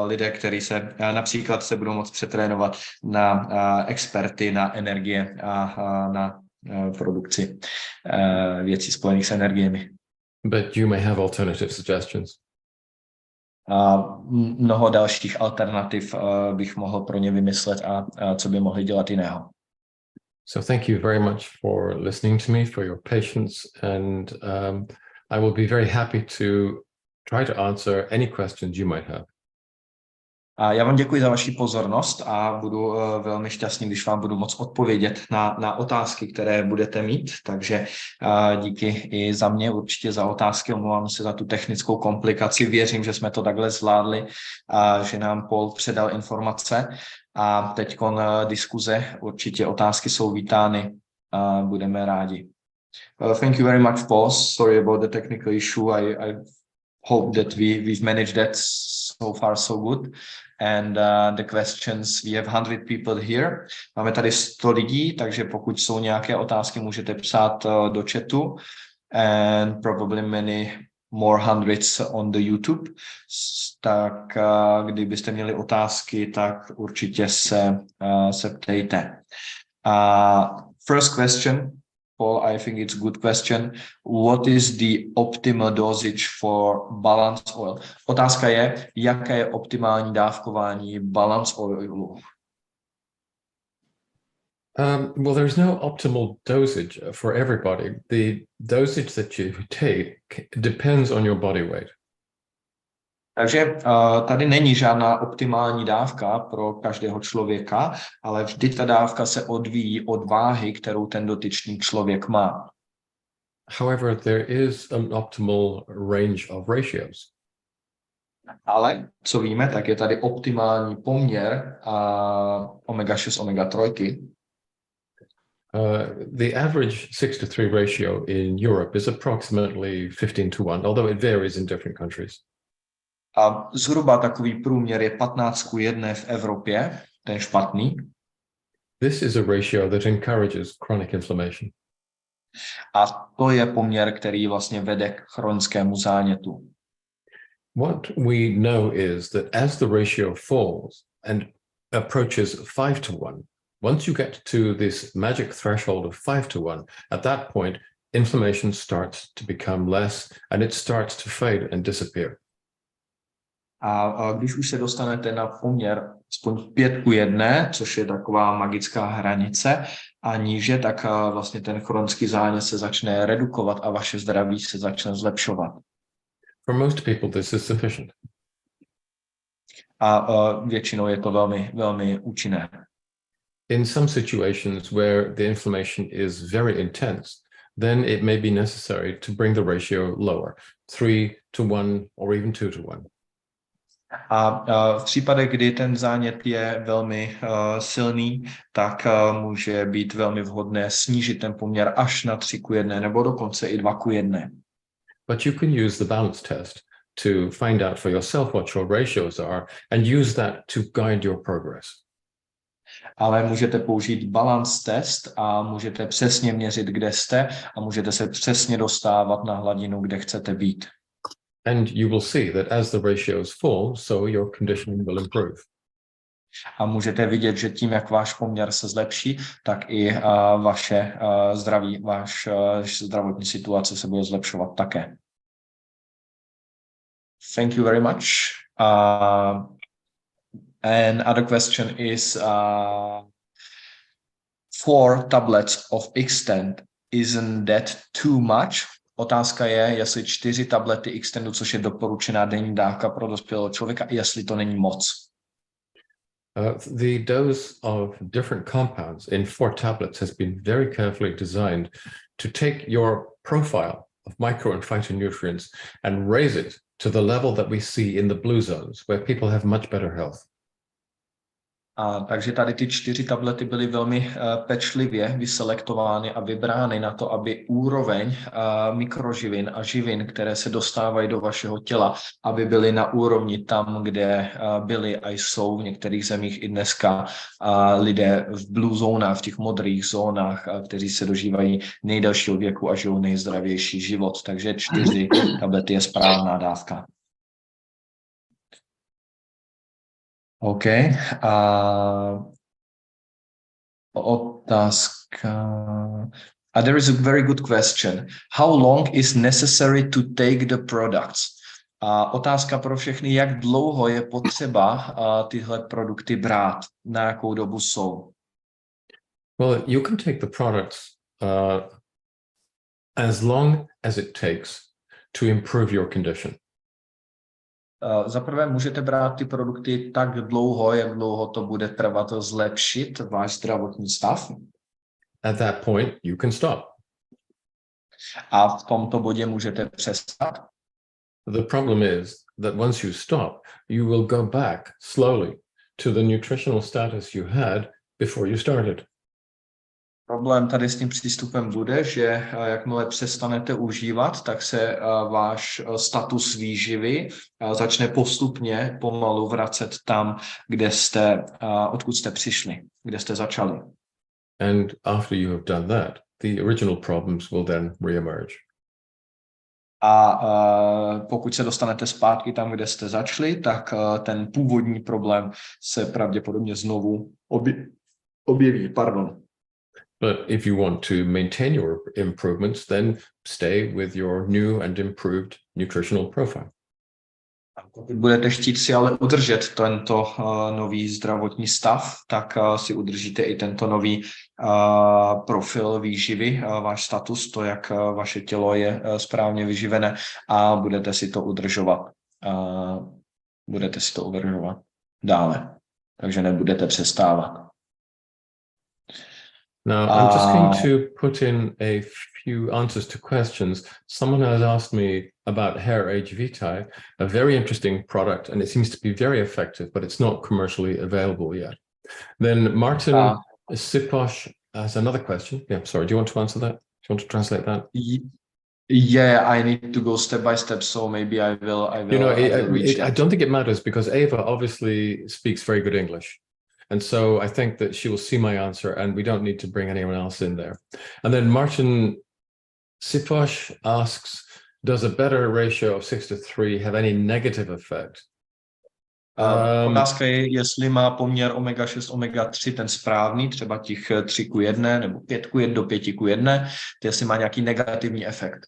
D: lidé, kteří například se budou moct přetrénovat na experty na energie a na produkci věcí spojených s energiemi.
H: But you may have alternative suggestions.
D: Mnoho dalších alternativ bych mohl pro ně vymyslet a co by mohli dělat jiného.
H: So thank you very much for listening to me, for your patience, and I will be very happy to try to answer any questions you might have.
D: A já vám děkuji za vaši pozornost a budu velmi šťastný, když vám budu moct odpovědět na otázky, které budete mít. Takže díky i za mě, určitě za otázky. Omlouvám se za tu technickou komplikaci. Věřím, že jsme to takhle zvládli a že nám Paul předal informace. A teďkon diskuze, určitě otázky jsou vítány a budeme rádi. Thank you very much, Paul. Sorry about the technical issue. I hope that we've managed that so far so good. And the questions, we have 100 people here. Máme tady 100 lidí, takže pokud jsou nějaké otázky, můžete psát do chatu. And probably many more hundreds on the YouTube. Tak kdybyste měli otázky, tak určitě se ptejte. First question, all, I think it's a good question. What is the optimal dosage for balance oil? Otázka je, jaké je optimální dávkování balance oilu?
H: Well, there's no optimal dosage for everybody. The dosage that you take depends on your body weight.
D: Takže tady není žádná optimální dávka pro každého člověka, ale vždy ta dávka se odvíjí od váhy, kterou ten dotyčný člověk má.
H: However, there is an optimal range of ratios.
D: Ale co víme, tak je tady optimální poměr omega-6, omega-3.
H: The average 6:3 ratio in Europe is approximately 15:1, although it varies in different countries.
D: A zhruba takový průměr je 15:1 v Evropě, ten špatný.
H: This is a ratio that encourages chronic inflammation.
D: A to je poměr, který vlastně vede k chronickému zánětu.
H: What we know is that as the ratio falls and approaches 5:1, once you get to this magic threshold of 5:1, at that point, inflammation starts to become less and it starts to fade and disappear.
D: A když už se dostanete na poměr aspoň 5:1, což je taková magická hranice, a níže, tak vlastně ten chronický zánět se začne redukovat a vaše zdraví se začne zlepšovat.
H: For most people, this is sufficient.
D: A většinou je to velmi, velmi účinné.
H: In some situations where the inflammation is very intense, then it may be necessary to bring the ratio lower, 3:1 or even 2:1.
D: A v případech, kdy ten zánět je velmi silný, tak může být velmi vhodné snížit ten poměr až na 3:1 nebo dokonce i 2:1.
H: But you can use the balance test to find out for yourself what your ratios are and use that to guide your progress.
D: Ale můžete použít balance test a můžete přesně měřit, kde jste, a můžete se přesně dostávat na hladinu, kde chcete být.
H: And you will see that as the ratios fall, so your condition will improve.
D: A můžete vidět, že tím, jak váš poměr se zlepší, tak i vaše zdraví, váš zdravotní situace se bude zlepšovat také. Thank you very much. And other question is 4 tablets of Extend. Isn't that too much? Otázka je, jestli 4 tablety Extendu, což je doporučená denní dávka pro dospělého člověka, jestli to není moc.
H: The dose of different compounds in 4 tablets has been very carefully designed to take your profile of micro and phytonutrients and raise it to the level that we see in the blue zones, where people have much better health.
D: Takže tady ty 4 tablety byly velmi pečlivě vyselektovány a vybrány na to, aby úroveň mikroživin a živin, které se dostávají do vašeho těla, aby byly na úrovni tam, kde byly a jsou v některých zemích i dneska lidé v blue zónách, v těch modrých zónách, kteří se dožívají nejdelšího věku a žijou nejzdravější život. Takže 4 tablety je správná dávka. Okay. Otázka. There is a very good question. How long is necessary to take the products? Otázka pro všechny, jak dlouho je potřeba tyhle produkty brát, na jakou dobu jsou?
H: Well, you can take the products as long as it takes to improve your condition.
D: Za prvé můžete brát ty produkty tak dlouho, jak dlouho to bude trvat zlepšit váš zdravotní stav.
H: At that point, you can stop.
D: A v tomto bodě můžete přestat.
H: The problem is that once you stop, you will go back slowly to the nutritional status you had before you started.
D: Problém tady s tím přístupem bude, že jakmile přestanete užívat, tak se váš status výživy začne postupně pomalu vracet tam, kde jste, odkud jste přišli, kde jste začali.
H: And after you have done that, the original problems will then reemerge.
D: A pokud se dostanete zpátky tam, kde jste začali, tak ten původní problém se pravděpodobně znovu objeví.
H: But if you want to maintain your improvements, then stay with your new and improved nutritional profile.
D: Pokud budete chtít si ale udržet tento nový zdravotní stav, tak si udržíte i tento nový profil výživy, váš status, to, jak vaše tělo je správně vyživené a budete si to udržovat. Budete si to udržovat dále. Takže nebudete přestávat.
H: Now, I'm just going to put in a few answers to questions. Someone has asked me about Hair Age Vitae, a very interesting product, and it seems to be very effective, but it's not commercially available yet. Then Martin Siposh has another question. Yeah, sorry, do you want to answer that? Do you want to translate that?
D: Yeah, I need to go step by step, so maybe I will
H: I don't think it matters because Ava obviously speaks very good English. And so I think that she will see my answer and we don't need to bring anyone else in there. And then Martin Siposh asks, does a better ratio of 6:3 have any negative effect?
D: Otázka je, jestli má poměr omega-6, omega-3 ten správný, třeba těch 3:1 nebo 5:1 do 5:1, jestli má nějaký negativní efekt.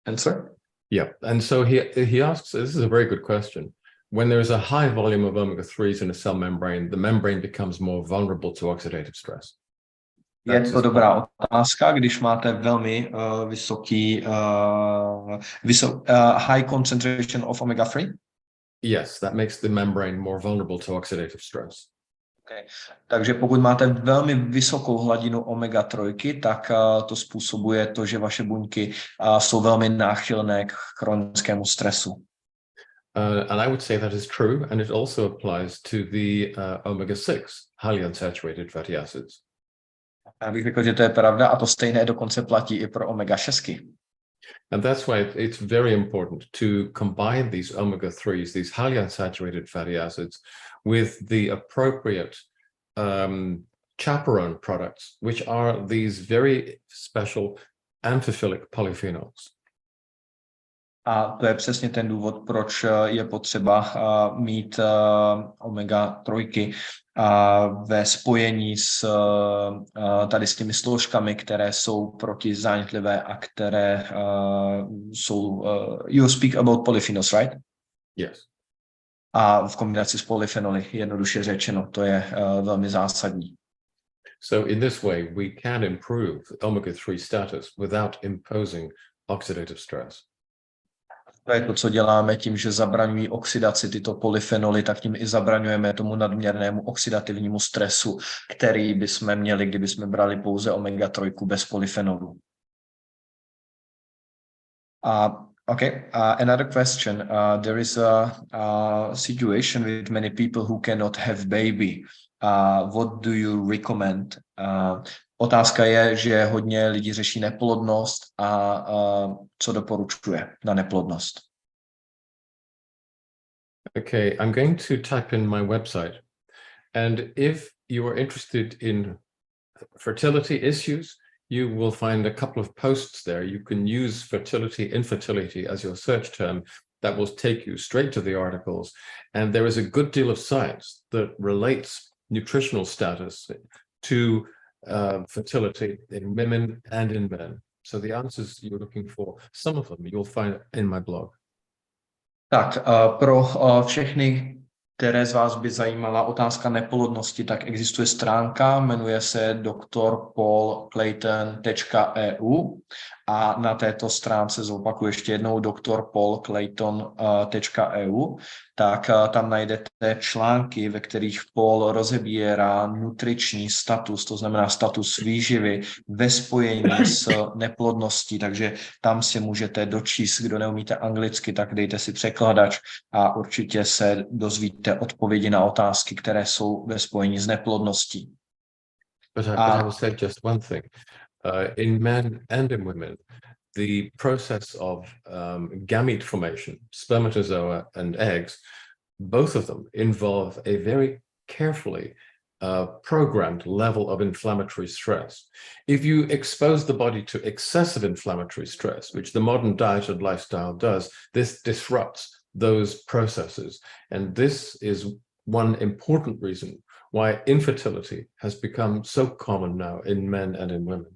D: Answer?
H: Yeah, and so he asks, this is a very good question. When there is a high volume of omega-3s in a cell membrane, the membrane becomes more vulnerable to oxidative stress.
D: Je to dobrá otázka, když máte velmi high concentration of omega-3?
H: Yes, that makes the membrane more vulnerable to oxidative stress.
D: Okay. Takže pokud máte velmi vysokou hladinu omega-3, tak to způsobuje to, že vaše buňky jsou velmi náchylné k chronickému stresu.
H: And I would say that is true, and it also applies to the omega-6, highly unsaturated fatty acids.
D: Já bych řekl, že to je pravda a to stejné dokonce platí i pro omega-6.
H: And that's why it's very important to combine these omega-3s, these highly unsaturated fatty acids, with the appropriate chaperone products, which are these very special amphiphilic polyphenols.
D: A to je přesně ten důvod, proč je potřeba mít omega-3 ve spojení s tady s těmi složkami, které jsou protizánětlivé a které jsou... You speak about polyphenols, right?
H: Yes.
D: A v kombinaci s polyfenoly, jednoduše řečeno, to je velmi zásadní.
H: So in this way, we can improve omega-3 status without imposing oxidative stress.
D: To je to, co děláme tím, že zabraňují oxidaci tyto polyfenoly, tak tím i zabraňujeme tomu nadměrnému oxidativnímu stresu, který bychom měli, kdybychom brali pouze omega-3 bez polyfenolů. Okay, another question. There is a situation with many people who cannot have baby. What do you recommend? Otázka je, že hodně lidí řeší neplodnost a co doporučuje na neplodnost.
H: Okay, I'm going to type in my website. And if you are interested in fertility issues, you will find a couple of posts there. You can use fertility, infertility as your search term. That will take you straight to the articles. And there is a good deal of science that relates nutritional status to fertility in women and in men. So the answers you're looking for, some of them you'll find in my blog.
D: Tak, pro všechny, které z vás by zajímala otázka neplodnosti, tak existuje stránka, jmenuje se drpaulclayton.eu a na této stránce zopakuju ještě jednou drpaulclayton.eu, tak tam najdete články, ve kterých Paul rozebírá nutriční status, to znamená status výživy ve spojení s neplodností, takže tam si můžete dočíst, kdo neumíte anglicky, tak dejte si překladač a určitě se dozvíte odpovědi na otázky, které jsou ve spojení s neplodností.
H: But I will say just one thing. In men and in women, the process of gamete formation, spermatozoa and eggs, both of them involve a very carefully programmed level of inflammatory stress. If you expose the body to excessive inflammatory stress, which the modern diet and lifestyle does, this disrupts those processes. And this is one important reason why infertility has become so common now in men and in women.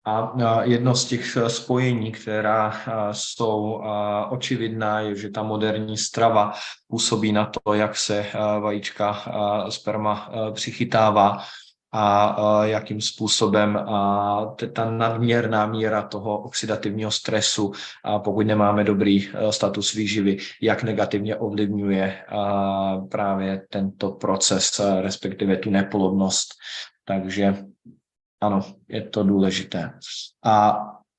D: A jedno z těch spojení, která jsou očividná, je, že ta moderní strava působí na to, jak se vajíčka, sperma přichytává a jakým způsobem ta nadměrná míra toho oxidativního stresu, pokud nemáme dobrý status výživy, jak negativně ovlivňuje právě tento proces, respektive tu neplodnost. Takže ano, je to důležité.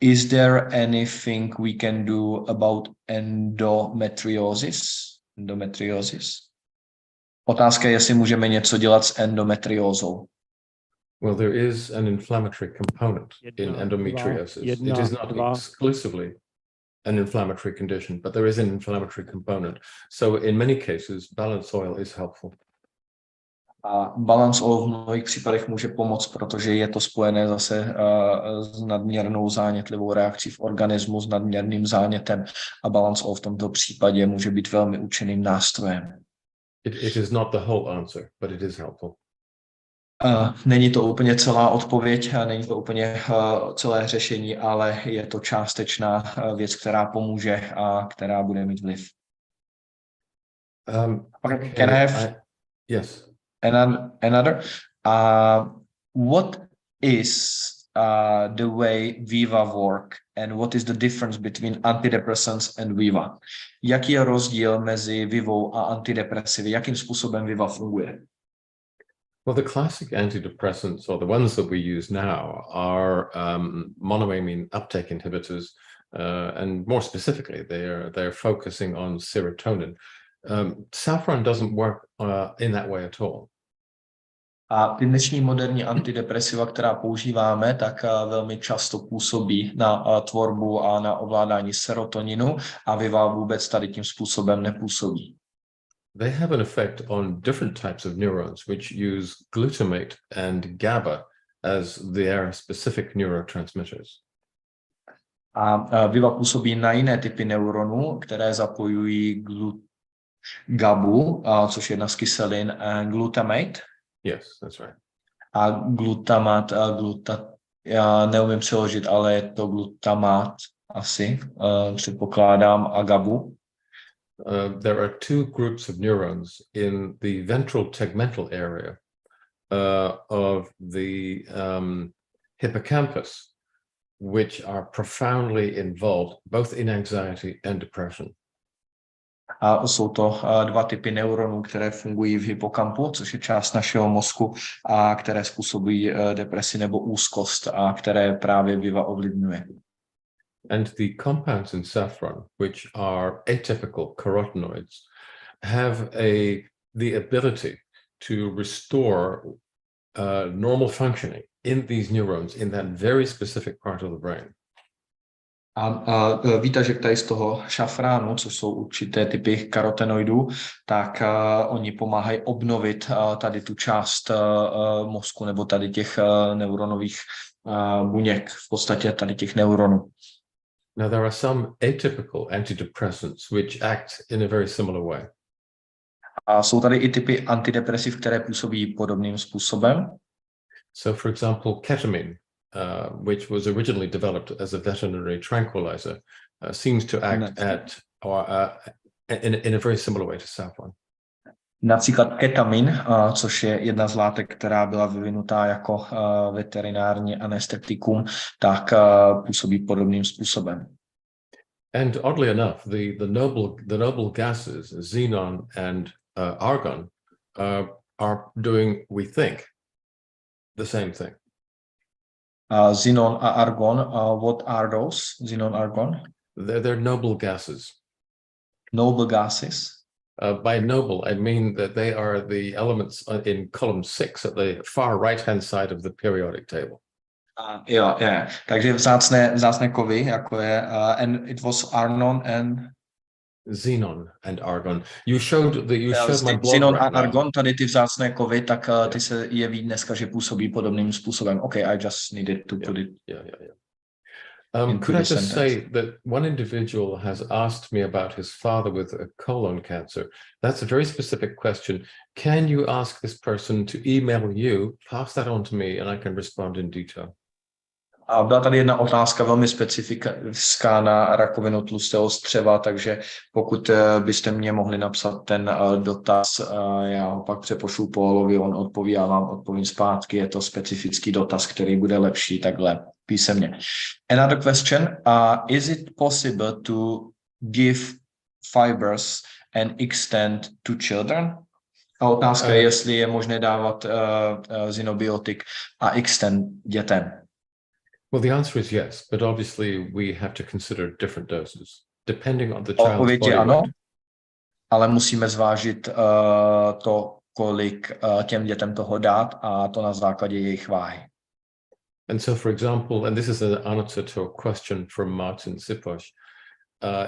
D: Is there anything we can do about endometriosis? Otázka je, jestli můžeme něco dělat s endometriózou.
H: Well, there is an inflammatory component in endometriosis. It is not exclusively an inflammatory condition, but there is an inflammatory component. So in many cases, balance oil is helpful.
D: A balance oil v mnohých případech může pomoct, protože je to spojené zase s nadměrnou zánětlivou reakcí v organismu, s nadměrným zánětem a balance oil v tomto případě může být velmi účinným nástrojem.
H: It is not the whole answer, but it is helpful.
D: Není to úplně celá odpověď, není to úplně celé řešení, ale je to částečná věc, která pomůže a která bude mít vliv. Can I have
H: yes.
D: Another? What is the way Viva work and what is the difference between antidepressants and Viva? Jaký je rozdíl mezi Vivou a antidepresivy? Jakým způsobem Viva funguje?
H: Well, the classic antidepressants, or the ones that we use now, are monoamine uptake inhibitors, and more specifically, they're focusing on serotonin. Saffron doesn't work in that way at all.
D: A ty dnešní moderní antidepresiva, která používáme, tak velmi často působí na tvorbu a na ovládání serotoninu a Viva vůbec tady tím způsobem nepůsobí.
H: They have an effect on different types of neurons, which use glutamate and GABA as their specific neurotransmitters.
D: A Viva působí na jiné typy neuronů, které zapojují GABu, což je jedna z kyselin, glutamate.
H: Yes, that's right.
D: A glutamat, já neumím přeložit, ale je to glutamat asi, předpokládám, a GABu.
H: There are two groups of neurons in the ventral tegmental area of the hippocampus, which are profoundly involved both in anxiety and depression.
D: A jsou to dva typy neuronů, které fungují v hypokampu, což je část našeho mozku, a které způsobují depresi nebo úzkost, a které právě Viva ovlivňuje.
H: And the compounds in saffron, which are atypical carotenoids, have the ability to restore normal functioning in these neurons in that very specific part of the brain.
D: A výtažek tady z toho šafránu, což jsou určité typy karotenoidů, tak oni pomáhají obnovit tady tu část mozku nebo tady těch neuronových buněk, v podstatě tady těch neuronů.
H: Now, there are some atypical antidepressants which act in a very similar way.
D: A jsou tady i typy antidepresiv, které působí podobným způsobem.
H: So, for example, ketamine, which was originally developed as a veterinary tranquilizer, seems to act in a very similar way to saffron.
D: Například ketamin, což je jedna z látek, která byla vyvinutá jako veterinární anestetikum, tak působí podobným způsobem.
H: And oddly enough, the noble gases, xenon and argon, are doing, we think, the same thing.
D: Xenon a argon, what are those? Xenon, argon?
H: They're noble gases.
D: Noble gases.
H: By noble, I mean that they are the elements in column 6 at the far right-hand side of the periodic table.
D: Jo. Takže vzácné kovy, jako je, and it was argon and
H: xenon and argon. You showed my blog
D: xenon
H: right
D: a argon, tady ty vzácné kovy, tak ty se jeví dneska, že působí podobným způsobem. Okay, I just needed to put it.
H: Yeah.
D: into
H: Could I
D: the
H: just
D: sentence.
H: say that one individual has asked me about his father with a colon cancer? That's a very specific question. Can you ask this person to email you, pass that on to me, and I can respond in detail?
D: A byla tady jedna otázka velmi specifická na rakovinu tlustého střeva, takže pokud byste mě mohli napsat ten dotaz, já ho pak přepošlu Paulovi, on odpoví a vám odpovím zpátky. Je to specifický dotaz, který bude lepší takhle písemně. Another question, is it possible to give fibers and extend to children? A otázka je, jestli je možné dávat zinobiotik a extend dětem.
H: Well, the answer is yes, but obviously we have to consider different doses depending on the child's
D: Odpověď
H: body
D: je ano,
H: weight.
D: ale musíme zvážit to, kolik těm dětem toho dát, a to na základě jejich váhy.
H: And so, for example, and this is an answer to a question from Martin Siposh,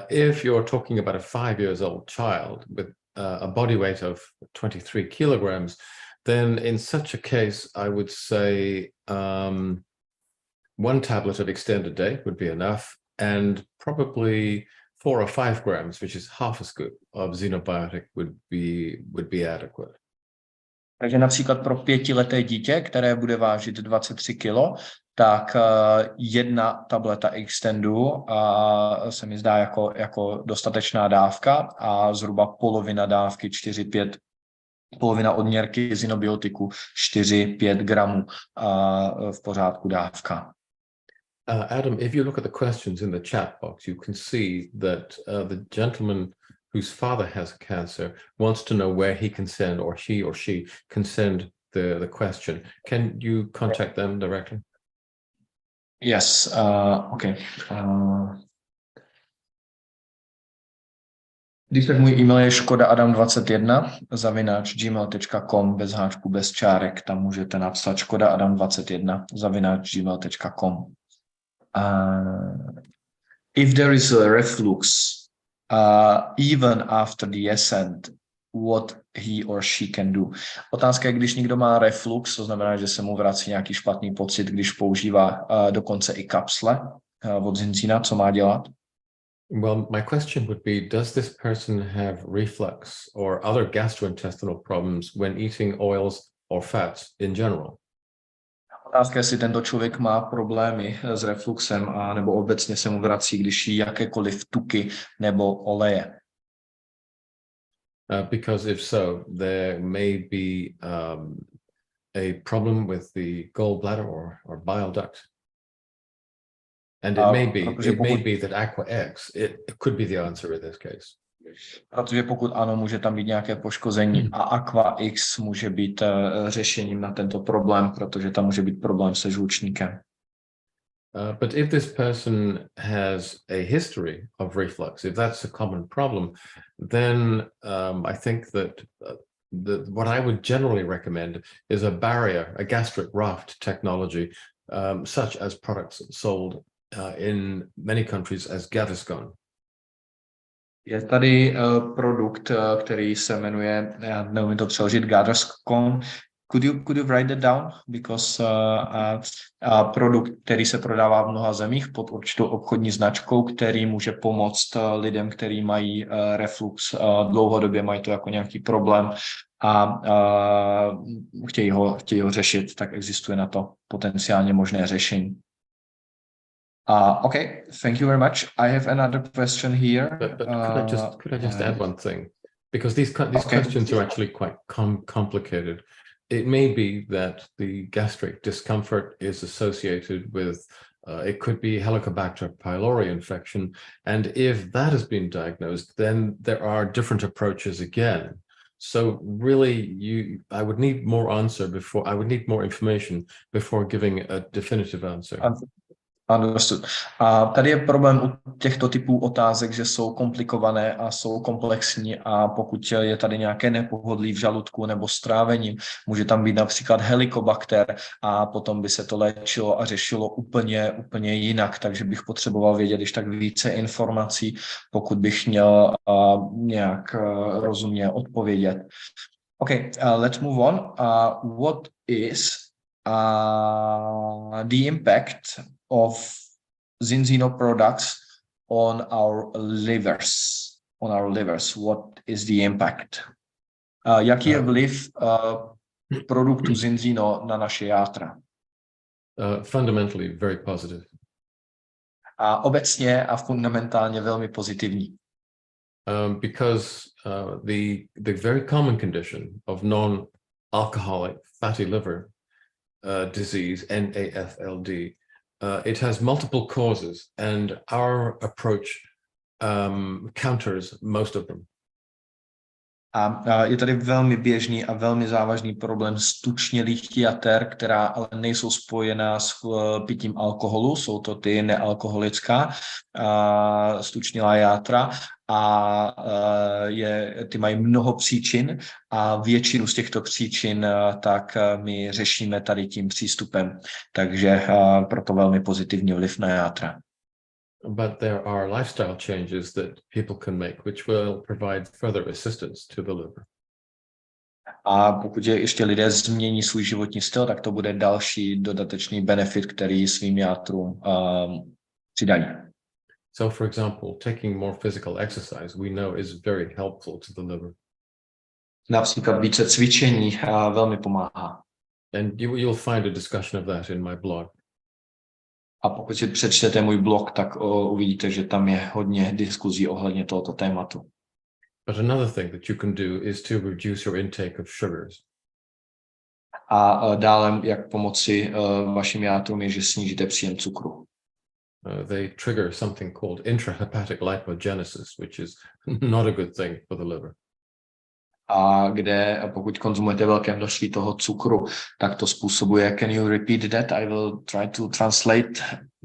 H: if you're talking about a 5-year-old child with a body weight of 23 kilograms, then in such a case, I would say 1 tablet of extended day would be enough, and probably 4 or 5 grams, which is half as good, of xenobiotic would be adequate.
D: Takže například pro 5leté dítě, které bude vážit 23 kg, tak 1 tableta extendu se mi zdá jako dostatečná dávka a zhruba polovina dávky 4-5, polovina odměrky zinobiotiku 4-5 gramů v pořádku dávka.
H: Adam, if you look at the questions in the chat box, you can see that the gentleman whose father has cancer wants to know where he can send, or he or she can send the question. Can you contact them directly?
D: Yes, okay. Když tak můj e-mail je škodaadam21@gmail.com bez háčku, bez čárek. Tam můžete napsat škodaadam21@gmail.com. If there is a reflux, even after the ascent, what he or she can do. Otázka je, když někdo má reflux, to znamená, že se mu vrací nějaký špatný pocit, když používá dokonce i kapsle od Zinzina, co má dělat?
H: Well, my question would be, does this person have reflux or other gastrointestinal problems when eating oils or fats in general?
D: Otázka je, jestli tento člověk má problémy s refluxem a nebo obecně se mu vrací, když jí jakékoliv tuky nebo oleje.
H: Because if so, there may be a problem with the gallbladder or bile duct. And it may be that Aqua X, it could be the answer in this case.
D: Protože pokud ano, může tam být nějaké poškození a Aqua X může být řešením na tento problém, protože tam může být problém se žlučníkem.
H: But if this person has a history of reflux, if that's a common problem, then I think that what I would generally recommend is a barrier, a gastric raft technology, such as products sold in many countries as Gaviscon.
D: Je tady produkt, který se jmenuje, já neumím to přeložit, Gaviscon. Could you write that down? Because produkt, který se prodává v mnoha zemích pod určitou obchodní značkou, který může pomoct lidem, kteří mají reflux, dlouhodobě mají to jako nějaký problém a chtějí ho řešit, tak existuje na to potenciálně možné řešení. Okay, thank you very much. I have another question here.
H: But could I just add one thing? Because these questions are actually quite complicated. It may be that the gastric discomfort is associated with, it could be Helicobacter pylori infection. And if that has been diagnosed, then there are different approaches again. So really, I would need more information before giving a definitive answer.
D: Understood. A tady je problém u těchto typů otázek, že jsou komplikované a jsou komplexní a pokud je tady nějaké nepohodlí v žaludku nebo s trávením, může tam být například helikobakter a potom by se to léčilo a řešilo úplně jinak, takže bych potřeboval vědět když tak více informací, pokud bych měl nějak rozumně odpovědět. Okay, let's move on. What is the impact of Zinzino products on our livers. What is the impact? Jaký je vliv produktu Zinzino na naše játra?
H: Fundamentally very positive.
D: A obecně a fundamentálně velmi pozitivní.
H: Because the very common condition of non-alcoholic fatty liver disease, NAFLD, it has multiple causes, and our approach counters most of them.
D: A je tady velmi běžný a velmi závažný problém stučnělých jater, která ale nejsou spojená s pitím alkoholu, jsou to ty nealkoholická stučnělá játra a ty mají mnoho příčin a většinu z těchto příčin tak my řešíme tady tím přístupem, takže proto velmi pozitivní vliv na játra.
H: But there are lifestyle changes that people can make, which will provide further assistance to the liver.
D: A pokud ještě lidé změní svůj životní styl, tak to bude další dodatečný benefit, který svým játrům přidají.
H: So, for example, taking more physical exercise, we know is very helpful to the liver.
D: Například více cvičení velmi pomáhá.
H: And you'll find a discussion of that in my blog.
D: A pokud si přečtete můj blog, tak uvidíte, že tam je hodně diskuzí ohledně tohoto tématu.
H: But another thing that you can do is to reduce your intake of sugars.
D: A dále, jak pomoci vašim játrům, je, že snížíte příjem cukru.
H: They trigger something called intrahepatic lipogenesis, which is not a good thing for the liver.
D: A kde pokud konzumujete velké množství toho cukru, tak to způsobuje. Can you repeat that? I will try to translate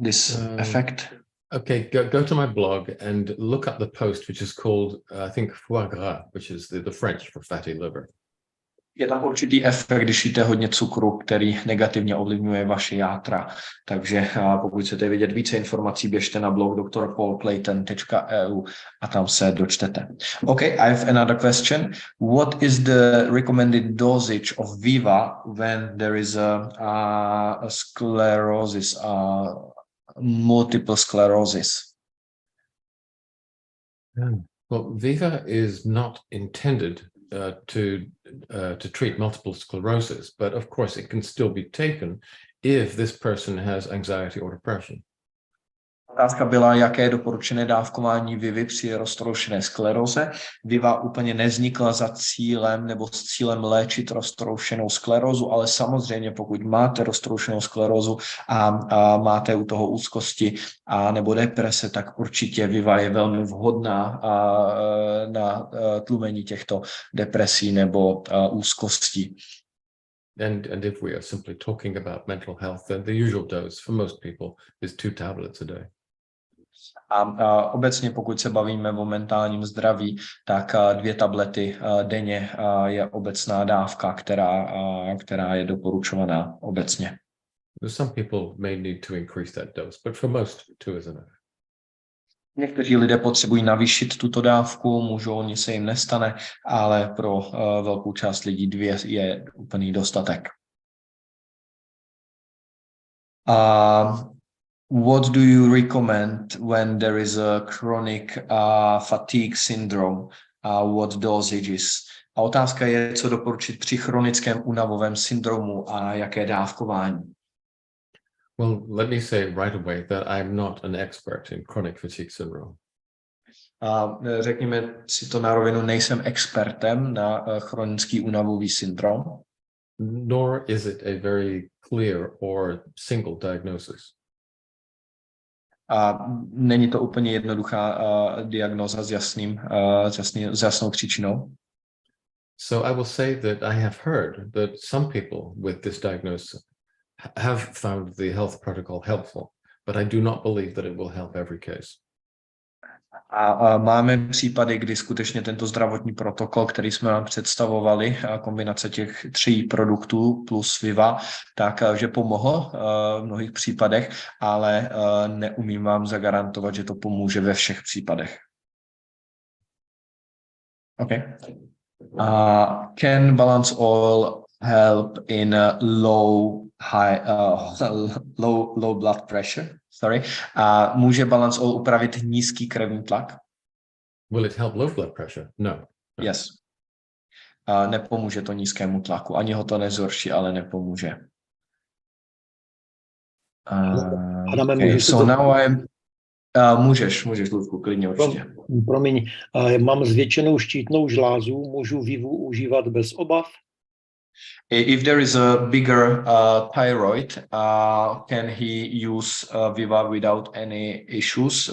D: this effect.
H: Okay, go to my blog and look up the post, which is called, I think, foie gras, which is the French for fatty liver.
D: Je tam určitý efekt, když jíte hodně cukru, který negativně ovlivňuje vaše játra. Takže pokud chcete vidět více informací, běžte na blog drpaulclayton.eu a tam se dočtete. Okay, I have another question. What is the recommended dosage of Viva when there is a sclerosis, multiple sclerosis?
H: Well, Viva is not intended to treat multiple sclerosis, but of course it can still be taken if this person has anxiety or depression.
D: Otázka byla, jaké je doporučené dávkování Vivy při roztroušené skleróze. Viva úplně nevznikla za cílem nebo s cílem léčit roztroušenou sklerózu, ale samozřejmě pokud máte roztroušenou sklerózu a máte u toho úzkosti a nebo deprese, tak určitě Viva je velmi vhodná na tlumení těchto depresí nebo úzkostí.
H: And if we are simply talking about mental health, then the usual dose for most people is 2 tablets a day.
D: A obecně, pokud se bavíme o mentálním zdraví, tak 2 tablety denně je obecná dávka, která je doporučovaná obecně.
H: Some people may need to increase that dose, but for most 2 is enough.
D: Někteří lidé potřebují navýšit tuto dávku, můžou, nic se jim nestane, ale pro velkou část lidí 2 je úplný dostatek. What do you recommend when there is a chronic fatigue syndrome? What dosages? A otázka je, co doporučit při chronickém únavovém syndromu a jaké dávkování.
H: Well, let me say right away that I'm not an expert in chronic fatigue syndrome.
D: Řekněme si to na rovinu, nejsem expertem na chronický únavový syndrom.
H: Nor is it a very clear or single diagnosis.
D: A není to úplně jednoduchá diagnóza s jasnou příčinou.
H: So I will say that I have heard that some people with this diagnosis have found the health protocol helpful, but I do not believe that it will help every case.
D: A máme případy, kdy skutečně tento zdravotní protokol, který jsme vám představovali, kombinace těch 3 produktů plus Viva, takže pomohl v mnohých případech, ale neumím vám zagarantovat, že to pomůže ve všech případech. Okay. Can balance oil help in low high, low blood pressure, sorry, a může balance all upravit nízký krevní tlak?
H: Will it help low blood pressure? No.
D: Yes. Nepomůže to nízkému tlaku, ani ho to nezhorší, ale nepomůže.
I: Adame,
D: Okay,
I: můžu si
D: so
I: to...
D: now můžeš, Ludku, klidně určitě.
I: Promiň, mám zvětšenou štítnou žlázu, můžu Vivu užívat bez obav?
D: If there is a bigger thyroid, can he use Viva without any issues,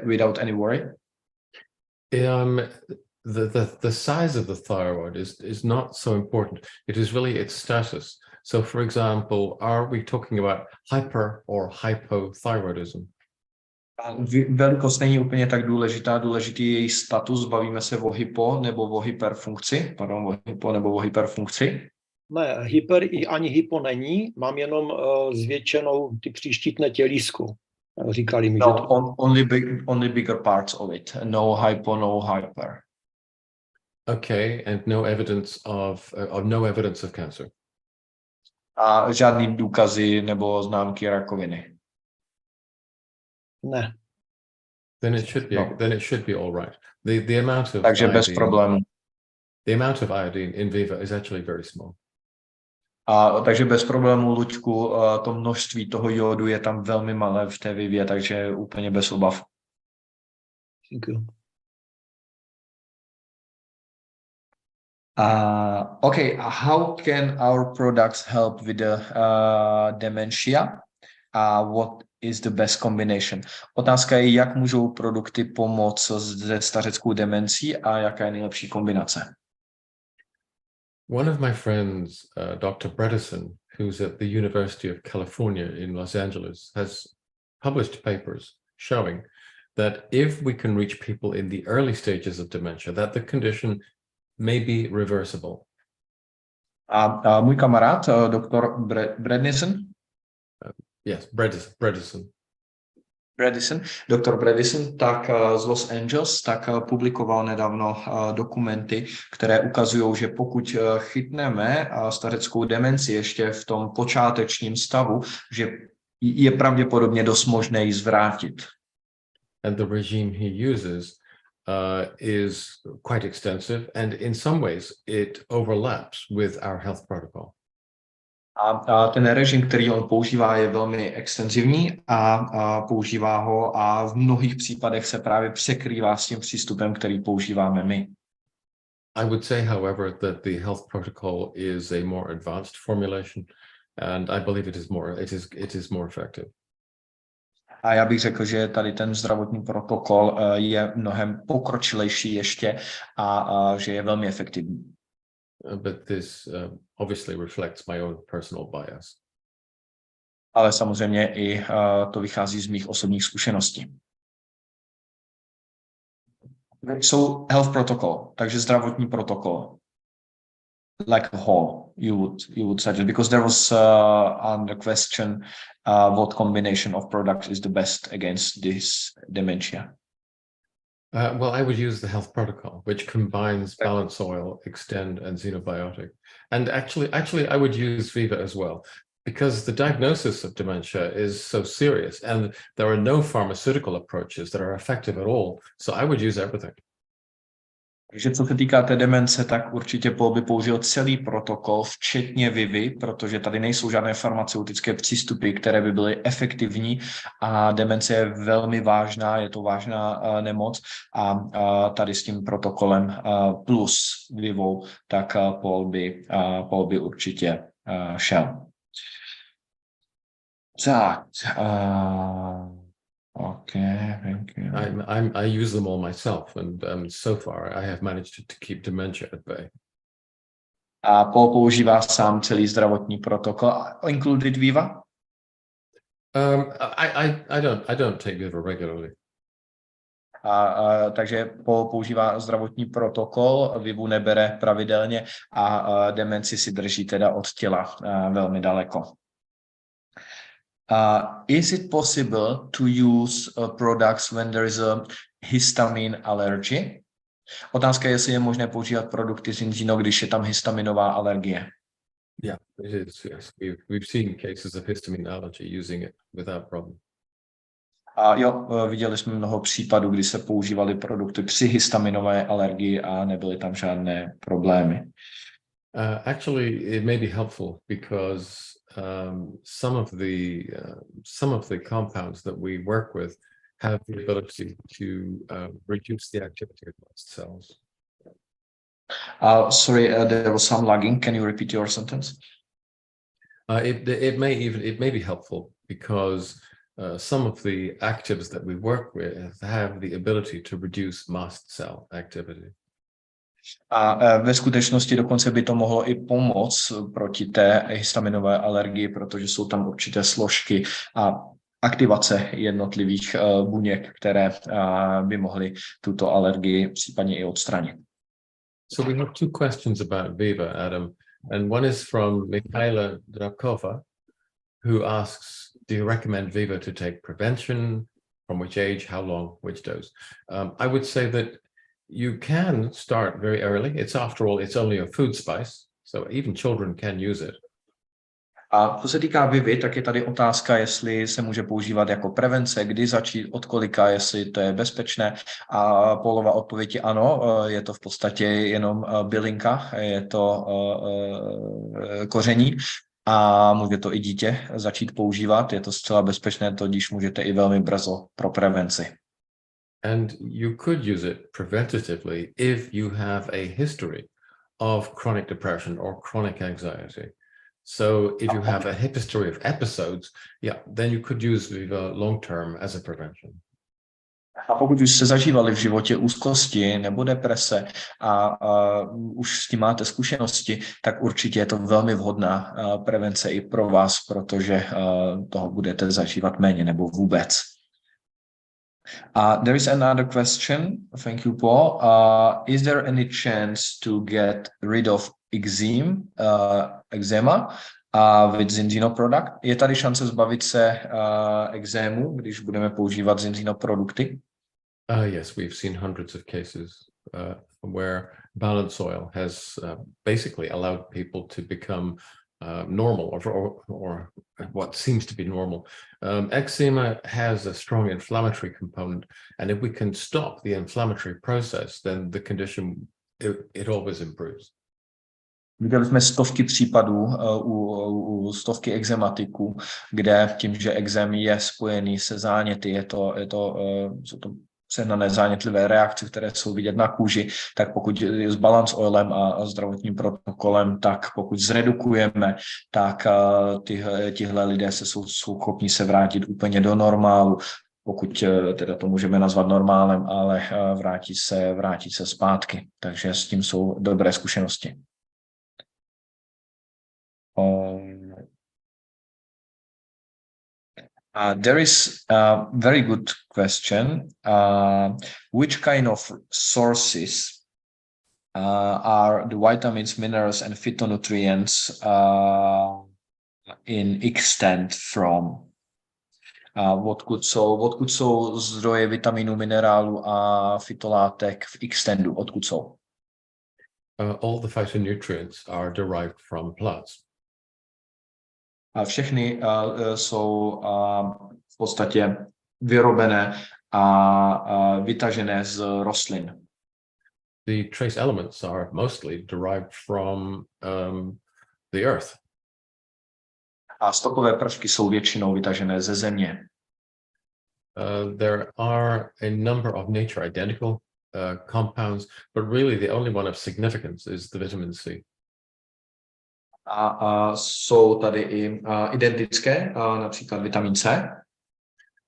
D: without any worry?
H: The size of the thyroid is not so important. It is really its status. So, for example, are we talking about hyper or hypothyroidism?
D: Velikost není úplně tak důležitá, důležitý je její status, bavíme se o hypo nebo o hyperfunkci, o hypo nebo o hyperfunkci.
I: Ne, hyper ani hypo není, mám jenom zvětšenou ty příštítné tělísko. Říkali mi, že to...
D: only bigger parts of it. No hypo, no hyper.
H: Okay, and no evidence of cancer.
D: A žádný důkazy nebo známky rakoviny.
I: Ne.
H: Then it should be all right. The amount of
D: Takže bez problémů.
H: The amount of iodine in Viva is actually very small.
D: Takže bez problémů, Luďku, to množství toho jodu je tam velmi malé v té Vivě, takže úplně bez obav.
I: Děkuji.
D: Okay, how can our products help with the dementia? What is the best combination? Otázka je, jak můžou produkty pomoct se stařeckou demencí a jaká je nejlepší kombinace?
H: One of my friends, Dr. Bredesen, who's at the University of California in Los Angeles, has published papers showing that if we can reach people in the early stages of dementia, that the condition may be reversible.
D: Můj kamarád, doktor Bredesen?
H: Yes, Bredesen.
D: Dr. Bredesen, tak z Los Angeles, tak publikoval nedávno dokumenty, které ukazují, že pokud chytneme stařeckou demenci ještě v tom počátečním stavu, že je pravděpodobně dost možné ji zvrátit.
H: And the regime he uses is quite extensive, and in some ways it overlaps with our health protocol.
D: A ten režim, který on používá, je velmi extenzivní a používá ho a v mnohých případech se právě překrývá s tím přístupem, který používáme my.
H: I would say, however, that the health protocol is a more advanced formulation, and I believe it is more effective.
D: A já bych řekl, že tady ten zdravotní protokol je mnohem pokročilejší ještě a že je velmi efektivní.
H: But this obviously reflects my own personal bias.
D: Ale samozřejmě i to vychází z mých osobních zkušeností. So health protocol, takže zdravotní protokol. Like a whole, you would suggest, because there was under question what combination of products is the best against this dementia.
H: Well, I would use the health protocol, which combines balance oil, extend, and xenobiotic. And actually, I would use Viva as well, because the diagnosis of dementia is so serious, and there are no pharmaceutical approaches that are effective at all. So I would use everything.
D: Takže co se týká té demence, tak určitě Paul by použil celý protokol, včetně Vivy, protože tady nejsou žádné farmaceutické přístupy, které by byly efektivní a demence je velmi vážná, je to vážná nemoc a tady s tím protokolem plus Vivou, tak Paul by určitě šel. Tak, okay, thank you.
H: I use them all myself, and so far I have managed to keep dementia at bay.
D: A Paul používá sám celý zdravotní protokol, included Viva?
H: I don't take Viva regularly.
D: Takže Paul používá zdravotní protokol, Vivu nebere pravidelně a demenci si drží teda od těla velmi daleko. Is it possible to use products when there is a histamine allergy? Otázka je, jestli je možné používat produkty Zinzino, když je tam histaminová alergie.
H: Yeah, it is. Yes, we've seen cases of histamine allergy using it without problem.
D: A jo, viděli jsme mnoho případů, kdy se používaly produkty při histaminové alergii a nebyly tam žádné problémy.
H: Actually, it may be helpful because some of the compounds that we work with have the ability to reduce the activity of mast cells.
D: Sorry, there was some lagging. Can you repeat your sentence?
H: It may be helpful because some of the actives that we work with have the ability to reduce mast cell activity.
D: A ve skutečnosti dokonce by to mohlo i pomoct proti té histaminové alergii, protože jsou tam určité složky a aktivace jednotlivých buněk, které by mohly tuto alergii případně i odstranit.
H: So we have two questions about Viva, Adam, and one is from Mikhaila Drakova, who asks, do you recommend Viva to take prevention? From which age, how long, which dose? I would say that you can start very early. After all, it's only a food spice, so even children can use it.
D: A co se týká Vivy, tak je tady otázka, jestli se může používat jako prevence, kdy začít, od kolika, jestli to je bezpečné. A Paulova odpověď je ano, je to v podstatě jenom bylinka, je to koření a může to i dítě začít používat. Je to zcela bezpečné, tudíž můžete i velmi brzo pro prevenci.
H: And you could use it preventatively if you have a history of chronic depression or chronic anxiety. So if you have a history of episodes, then you could use Viva long term as a prevention.
D: A pokud už jste zažívali v životě úzkosti nebo deprese a už s tím máte zkušenosti, tak určitě je to velmi vhodná prevence i pro vás, protože toho budete zažívat méně nebo vůbec. There is another question. Thank you, Paul. Is there any chance to get rid of eczema with Zinzino product? Je tady šance zbavit se ekzému, když budeme používat Zinzino produkty?
H: Yes, we've seen hundreds of cases where balance oil has basically allowed people to become normal or what seems to be normal. Eczema has a strong inflammatory component, and if we can stop the inflammatory process, then the condition, it always improves.
D: Viděli jsme stovky případů u stovky ekzematiků, kde tím, že ekzém je spojený se záněty, jsou to přehnané zánětlivé reakce, které jsou vidět na kůži, tak pokud je s balance oilem a zdravotním protokolem, tak pokud zredukujeme, tak tihle lidé jsou schopni se vrátit úplně do normálu, pokud teda to můžeme nazvat normálem, ale vrátit se zpátky. Takže s tím jsou dobré zkušenosti. There is a very good question. Which kind of sources are the vitamins, minerals, and phytonutrients in extent from? Odkud jsou zdroje vitaminů, minerálů a fytolátek v extendu? Odkud jsou?
H: All the phytonutrients are derived from plants.
D: A všechny jsou v podstatě vyrobené a vytažené z rostlin.
H: The trace elements are mostly derived from the earth.
D: A stopové prvky jsou většinou vytažené ze země.
H: There are a number of nature identical compounds, but really the only one of significance is the vitamin C.
D: A jsou tady i identické, například vitamin C.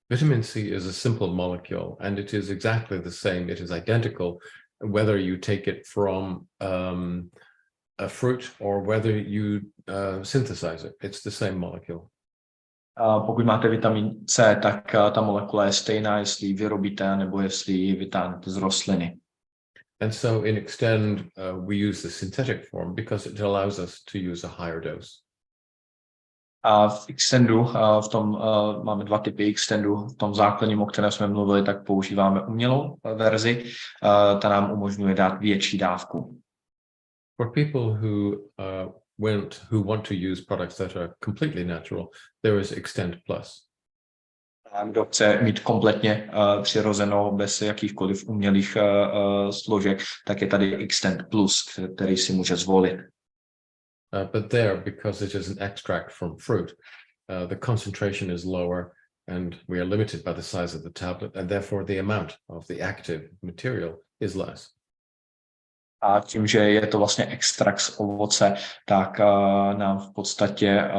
H: Vitamin C is a simple molecule, and it is exactly the same. It is identical whether you take it from a fruit or whether you synthesize it. It's the same molecule.
D: Pokud máte vitamin C, tak ta molekula je stejná, jestli ji vyrobíte, nebo jestli ji vytáhnete z rostliny.
H: And so in Extend, we use the synthetic form because it allows us to use a higher dose.
D: A v Extendu, v tom máme dva typy Extendu. V tom základním, o kterém jsme mluvili, tak používáme umělou verzi. Ta nám umožňuje dát větší dávku.
H: For people who who want to use products that are completely natural, there is Extend Plus.
D: A kdo chce mít kompletně přirozenou, bez jakýchkoliv umělých složek, tak je tady Extend Plus, který si může zvolit.
H: But there, because it is an extract from fruit, the concentration is lower and we are limited by the size of the tablet, and therefore the amount of the active material is less.
D: A tím, že je to vlastně extrakt z ovoce, tak nám v podstatě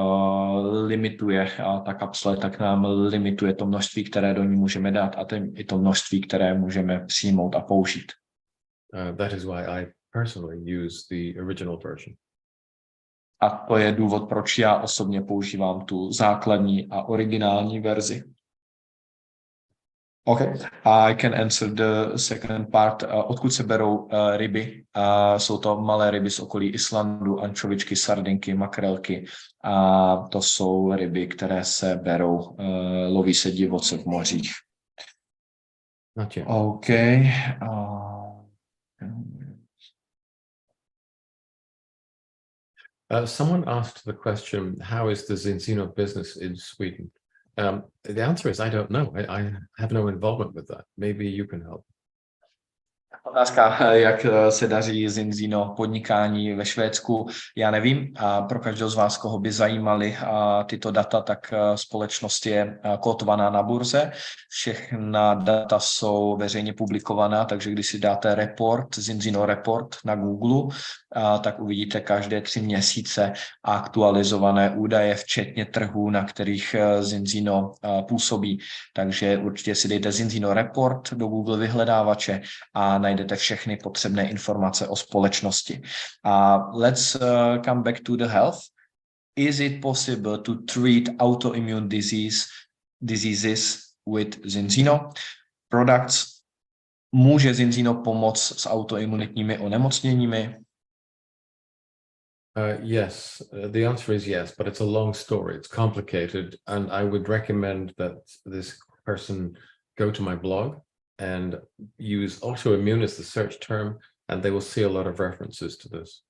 D: limituje ta kapsle, tak nám limituje to množství, které do ní můžeme dát, a i to množství, které můžeme přijmout a použít.
H: That is why I personally use the original version.
D: A to je důvod, proč já osobně používám tu základní a originální verzi. Okay, I can answer the second part. Odkud se berou ryby? Jsou to malé ryby z okolí Islandu, ančovičky, sardinky, makrelky. A to jsou ryby, které se berou, loví se divoce v mořích. Okay.
H: Someone asked the question, how is the Zinzino business in Sweden? The answer is, I don't know. I have no involvement with that. Maybe you can help.
D: Otázka, jak se daří Zinzino podnikání ve Švédsku, já nevím. A pro každého z vás, koho by zajímaly tyto data, tak společnost je kotovaná na burze. Všechna data jsou veřejně publikovaná, takže když si dáte report, Zinzino report na Google, tak uvidíte každé 3 měsíce aktualizované údaje, včetně trhů, na kterých Zinzino působí. Takže určitě si dejte Zinzino report do Google vyhledávače a najdete všechny potřebné informace o společnosti. Let's come back to the health. Is it possible to treat autoimmune diseases with Zinzino products? Může Zinzino pomoct s autoimunitními onemocněními?
H: Yes, the answer is yes, but it's a long story. It's complicated, and I would recommend that this person go to my blog and use autoimmune as the search term, and they will see a lot of references to this.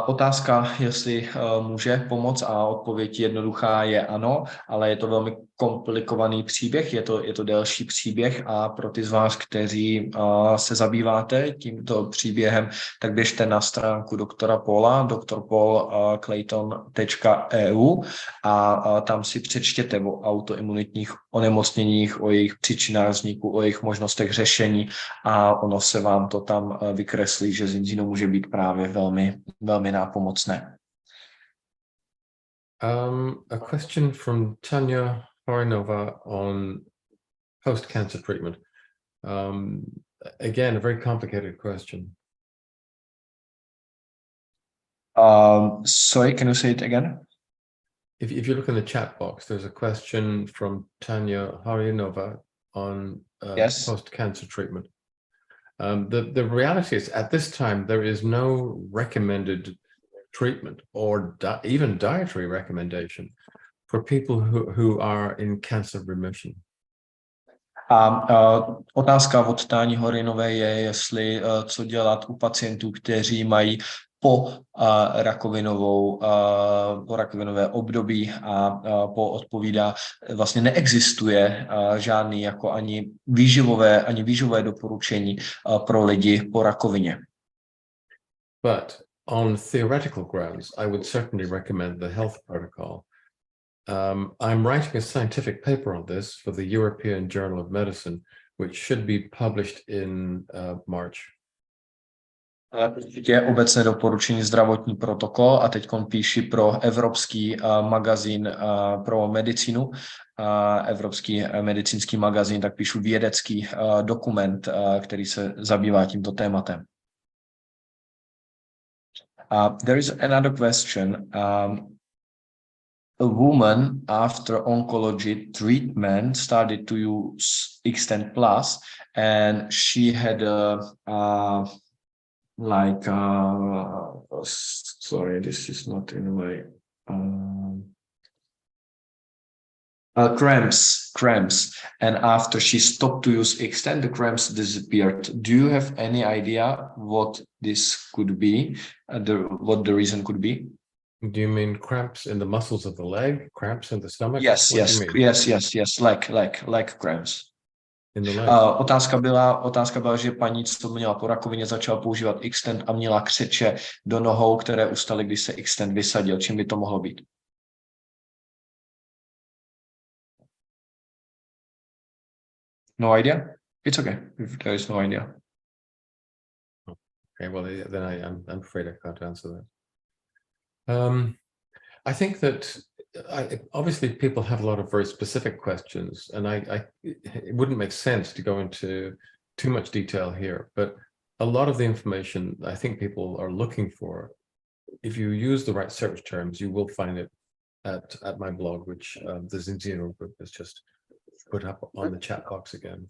D: Otázka, jestli může pomoct, a odpověď jednoduchá je ano, ale je to velmi komplikovaný příběh, je to delší příběh, a pro ty z vás, kteří se zabýváte tímto příběhem, tak běžte na stránku doktora Paula, drpaul.clayton.eu, a tam si přečtěte o autoimunitních onemocněních, o jejich příčinách vzniku, o jejich možnostech řešení, a ono se vám to tam vykreslí, že Zinzino může být právě velmi nápomocné.
H: A question from Tanya Horinova on post-cancer treatment. Again, a very complicated question.
D: Sorry, can you say it again?
H: If you look in the chat box, there's a question from Tanya Horinova on
D: Yes.
H: post-cancer treatment. The reality is, at this time, there is no recommended treatment or even dietary recommendation for people who are in cancer remission.
D: Otázka od Táni Horinové je, jestli co dělat u pacientů, kteří mají po rakovinové období, a po odpovídá, vlastně neexistuje žádný jako ani výživové doporučení pro lidi po rakovině.
H: But on theoretical grounds, I would certainly recommend the health protocol. I'm writing a scientific paper on this for the European Journal of Medicine, which should be published in March.
D: Je obecné doporučení zdravotní protokol, a teď píši pro Evropský magazín pro medicínu, Evropský medicínský magazín, tak píšu vědecký dokument, který se zabývá tímto tématem. There is another question. A woman after oncology treatment started to use Extend Plus, and she had sorry, this is not in my Cramps. And after she stopped to use extend, the cramps disappeared. Do you have any idea what this could be? What the reason could be?
H: Do you mean cramps in the muscles of the leg, cramps in the stomach?
D: Yes,
H: What do you mean?
D: yes. Like cramps.
H: In the leg.
D: Otázka byla, že paní, co měla po rakovině, začala používat extend a měla křeče do nohou, které ustaly, když se extend vysadil. Čím by to mohlo být? No idea? It's okay if there is no idea.
H: Okay, well then I'm afraid I can't answer that. I think that obviously people have a lot of very specific questions, and it wouldn't make sense to go into too much detail here, but a lot of the information I think people are looking for, if you use the right search terms, you will find it at my blog, which the Zinzino group has just put up on the chat box again.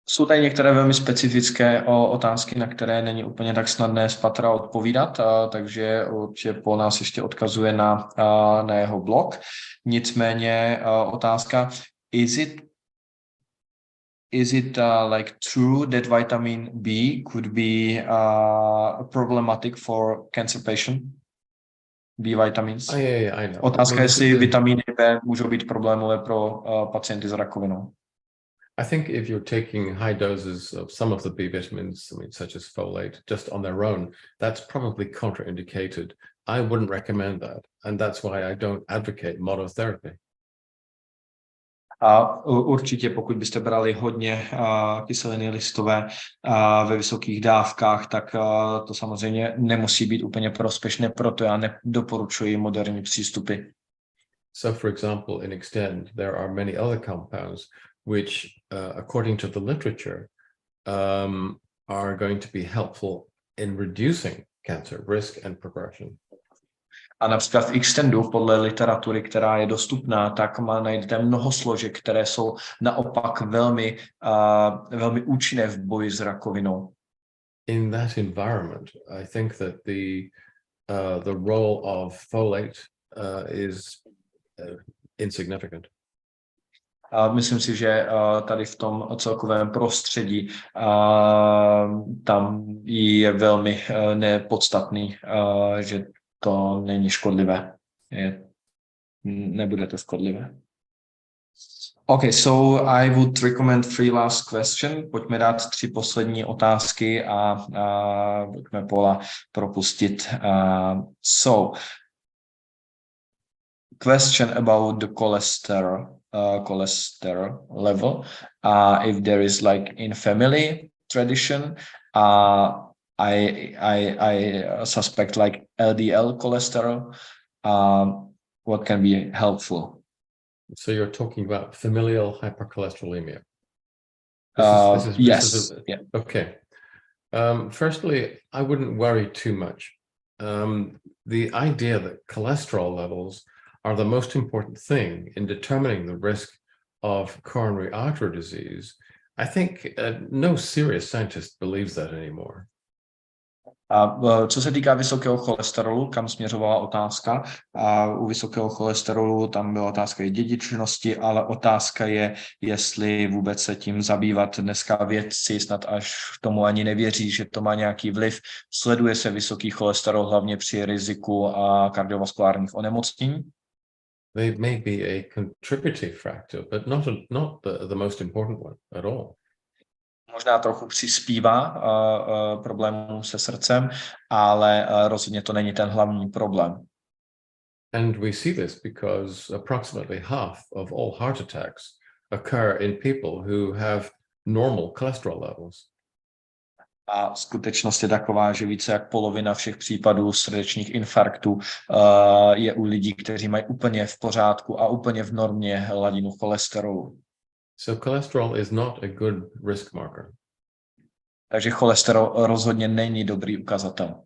D: Jsou tady některé velmi specifické otázky, na které není úplně tak snadné z patra odpovídat, takže určitě Paul nás ještě odkazuje na jeho blog. Nicméně otázka, is it like true that vitamin B could be problematic for cancer patient? B vitamins?
H: Yeah, I know.
D: Otázka, jestli vitamíny B můžou být problémové pro pacienty s rakovinou.
H: I think if you're taking high doses of some of the B vitamins, such as folate, just on their own, that's probably contraindicated. I wouldn't recommend that. And that's why I don't advocate monotherapy.
D: A určitě, pokud byste brali hodně kyseliny listové ve vysokých dávkách, tak to samozřejmě nemusí být úplně prospěšné, proto já nedoporučuji moderní přístupy.
H: So, for example, in Extend, there are many other compounds which, according to the literature, are going to be helpful in reducing cancer risk and progression.
D: A například v Extendu, podle literatury, která je dostupná, tak najdete mnoho složek, které jsou naopak velmi účinné v boji s rakovinou.
H: In that environment, I think that the role of folate is insignificant.
D: Myslím si, že tady v tom celkovém prostředí tam je velmi nepodstatný, že to není škodlivé. Nebude to škodlivé. Okay, so I would recommend 3 last question. Pojďme dát 3 poslední otázky a pojďme Paula propustit. So, question about the cholesterol level. If there is like in family tradition, I suspect like LDL cholesterol. What can be helpful?
H: So you're talking about familial hypercholesterolemia.
D: Yes. Yeah.
H: Okay. Firstly, I wouldn't worry too much. The idea that cholesterol levels are the most important thing in determining the risk of coronary artery disease, I think no serious scientist believes that anymore.
D: Co se týká vysokého cholesterolu, kam směřovala otázka, u vysokého cholesterolu tam byla otázka i dědičnosti, ale otázka je, jestli vůbec se tím zabývat. Dneska vědci snad až tomu ani nevěří, že to má nějaký vliv. Sleduje se vysoký cholesterol hlavně při riziku kardiovaskulárních onemocnění.
H: They may be a contributing factor, but not the most important one at all.
D: Možná trochu přispívá problémům se srdcem, ale rozhodně to není ten hlavní problém.
H: And we see this because approximately half of all heart attacks occur in people who have normal cholesterol levels.
D: A skutečnost je taková, že více jak polovina všech případů srdečních infarktů je u lidí, kteří mají úplně v pořádku a úplně v normě hladinu cholesterolu.
H: So cholesterol is not a good risk marker.
D: Takže cholesterol rozhodně není dobrý ukazatel.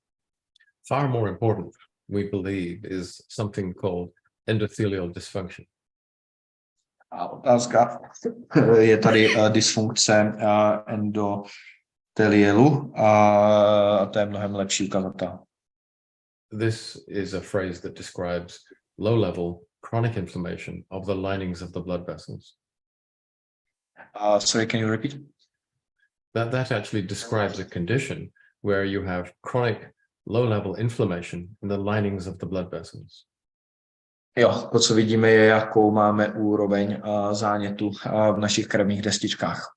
H: Far more important, we believe, is something called endothelial dysfunction.
D: A otázka je tady dysfunkce endotelielu a to je mnohem lepší ukazatel.
H: This is a phrase that describes low-level chronic inflammation of the linings of the blood vessels.
D: Sorry, can you repeat?
H: That actually describes a condition where you have chronic low-level inflammation in the linings of the blood vessels.
D: Jo, to, co vidíme, je, jakou máme úroveň zánětu v našich krevních destičkách.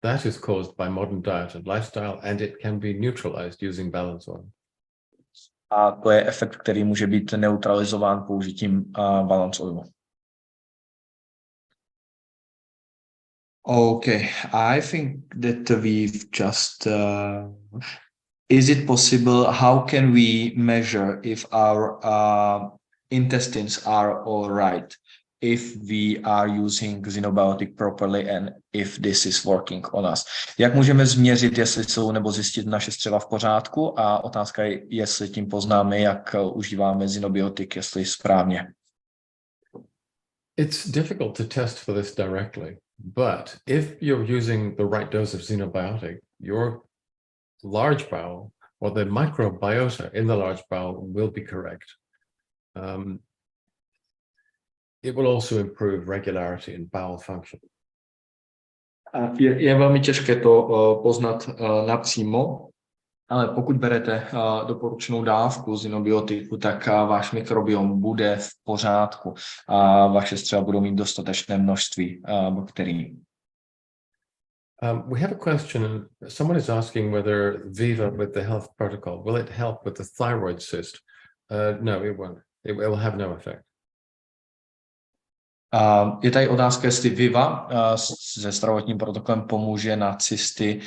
H: That is caused by modern diet and lifestyle, and it can be neutralized using balance oil.
D: A to je efekt, který může být neutralizován použitím balance oilu. Okay, I think that we've just... is it possible, how can we measure if our intestines are all right, if we are using xenobiotic properly and if this is working on us? Jak můžeme změřit, jestli jsou, nebo zjistit naše střeva v pořádku, a otázka je, jestli tím poznáme, jak užíváme xenobiotik, jestli správně.
H: It's difficult to test for this directly, but if you're using the right dose of xenobiotic, your large bowel or the microbiota in the large bowel will be correct. It will also improve regularity in bowel function.
D: Je velmi těžké to poznat napřímo, ale pokud berete doporučenou dávku xenobiotiku, tak váš mikrobiom bude v pořádku a vaše střeva budou mít dostatečné množství bakterií.
H: We have a question. Someone is asking whether Viva with the health protocol, will it help with the thyroid cyst? No, it won't. It will have no effect.
D: Je tady otázka, jestli Viva se zdravotním protokolem pomůže na cysty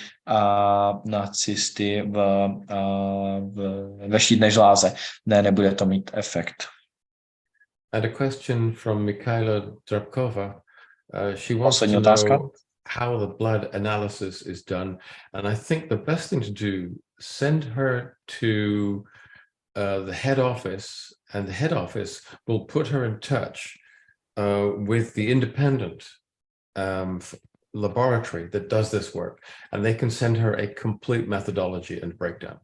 D: ve štítné žláze. Ne, nebude to mít efekt.
H: And a question from Mikhaila Drabkova. She wants to
D: Poslední otázka.
H: know how the blood analysis is done. And I think the best thing to do, send her to the head office, and the head office will put her in touch with the independent laboratory that does this work, and they can send her a complete methodology and breakdown.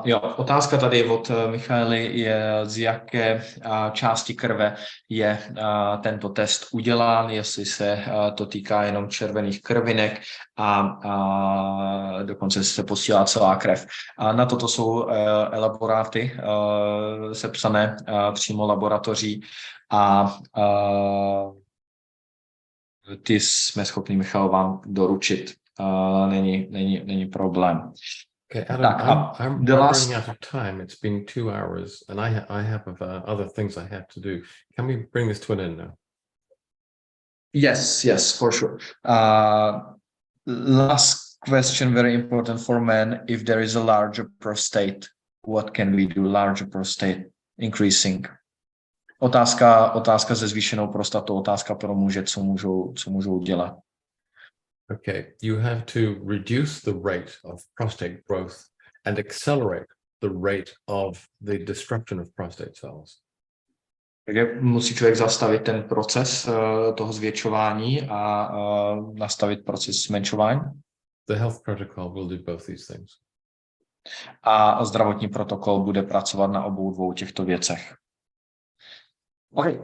D: Jo, otázka tady od Michaely je, z jaké části krve je tento test udělán, jestli se to týká jenom červených krvinek a dokonce se posílá celá krev. A na toto jsou elaboráty sepsané přímo laboratoří a ty jsme schopni, Michal, vám doručit. Není problém.
H: Okay, Adam, I'm running out of time. It's been 2 hours, and I have other things I have to do. Can we bring this to an end now?
D: Yes, for sure. Last question, very important for men. If there is a larger prostate, what can we do? Larger prostate increasing. Otázka se zvýšenou prostatou, otázka pro muže, co můžou dělat.
H: Okay, you have to reduce the rate of prostate growth and accelerate the rate of the destruction of prostate cells.
D: Takže musí člověk zastavit ten proces toho zvětšování a nastavit proces zmenšování.
H: The health protocol will do both these things.
D: A zdravotní protokol bude pracovat na obou dvou těchto věcech. Okay,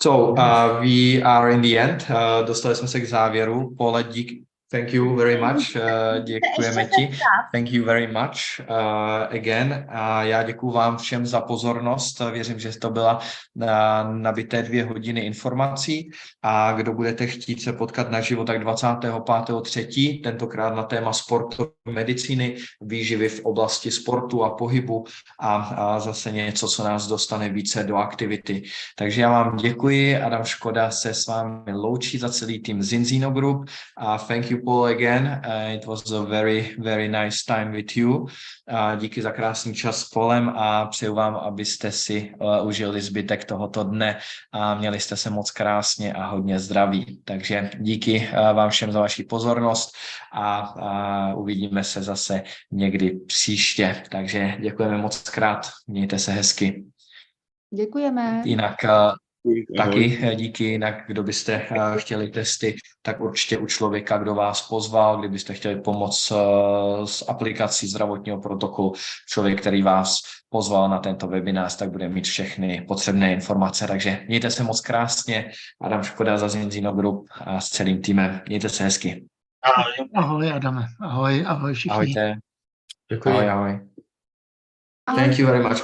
D: so we are in the end. Dostali jsme se k závěru. Pole, thank you very much. Děkujeme ti. Thank you very much again. Já děkuju vám všem za pozornost. Věřím, že to byla nabité 2 hodiny informací. A kdo budete chtít se potkat naživo, tak 25.3. tentokrát na téma sportu, medicíny, výživy v oblasti sportu a pohybu a zase něco, co nás dostane více do aktivity. Takže já vám děkuji. Adam Škoda se s vámi loučí za celý tým Zinzino Group. Thank you, Paul, again. It was a very, very nice time with you. Díky za krásný čas s Polem a přeju vám, abyste si užili zbytek tohoto dne a měli jste se moc krásně a hodně zdraví. Takže díky vám všem za vaši pozornost a uvidíme se zase někdy příště. Takže děkujeme moc krát, mějte se hezky.
J: Děkujeme.
D: Jinak Taky díky, jinak kdo byste chtěli testy, tak určitě u člověka, kdo vás pozval, kdybyste chtěli pomoct s aplikací zdravotního protokolu, člověk, který vás pozval na tento webinář, tak bude mít všechny potřebné informace, takže mějte se moc krásně. Adam Škoda za Zinzino Group a s celým týmem. Mějte se hezky.
E: Ahoj.
J: Ahoj, Adame. Ahoj, ahoj všichni.
D: Ahojte.
H: Děkuji.
D: Ahoj, ahoj. Thank you very much.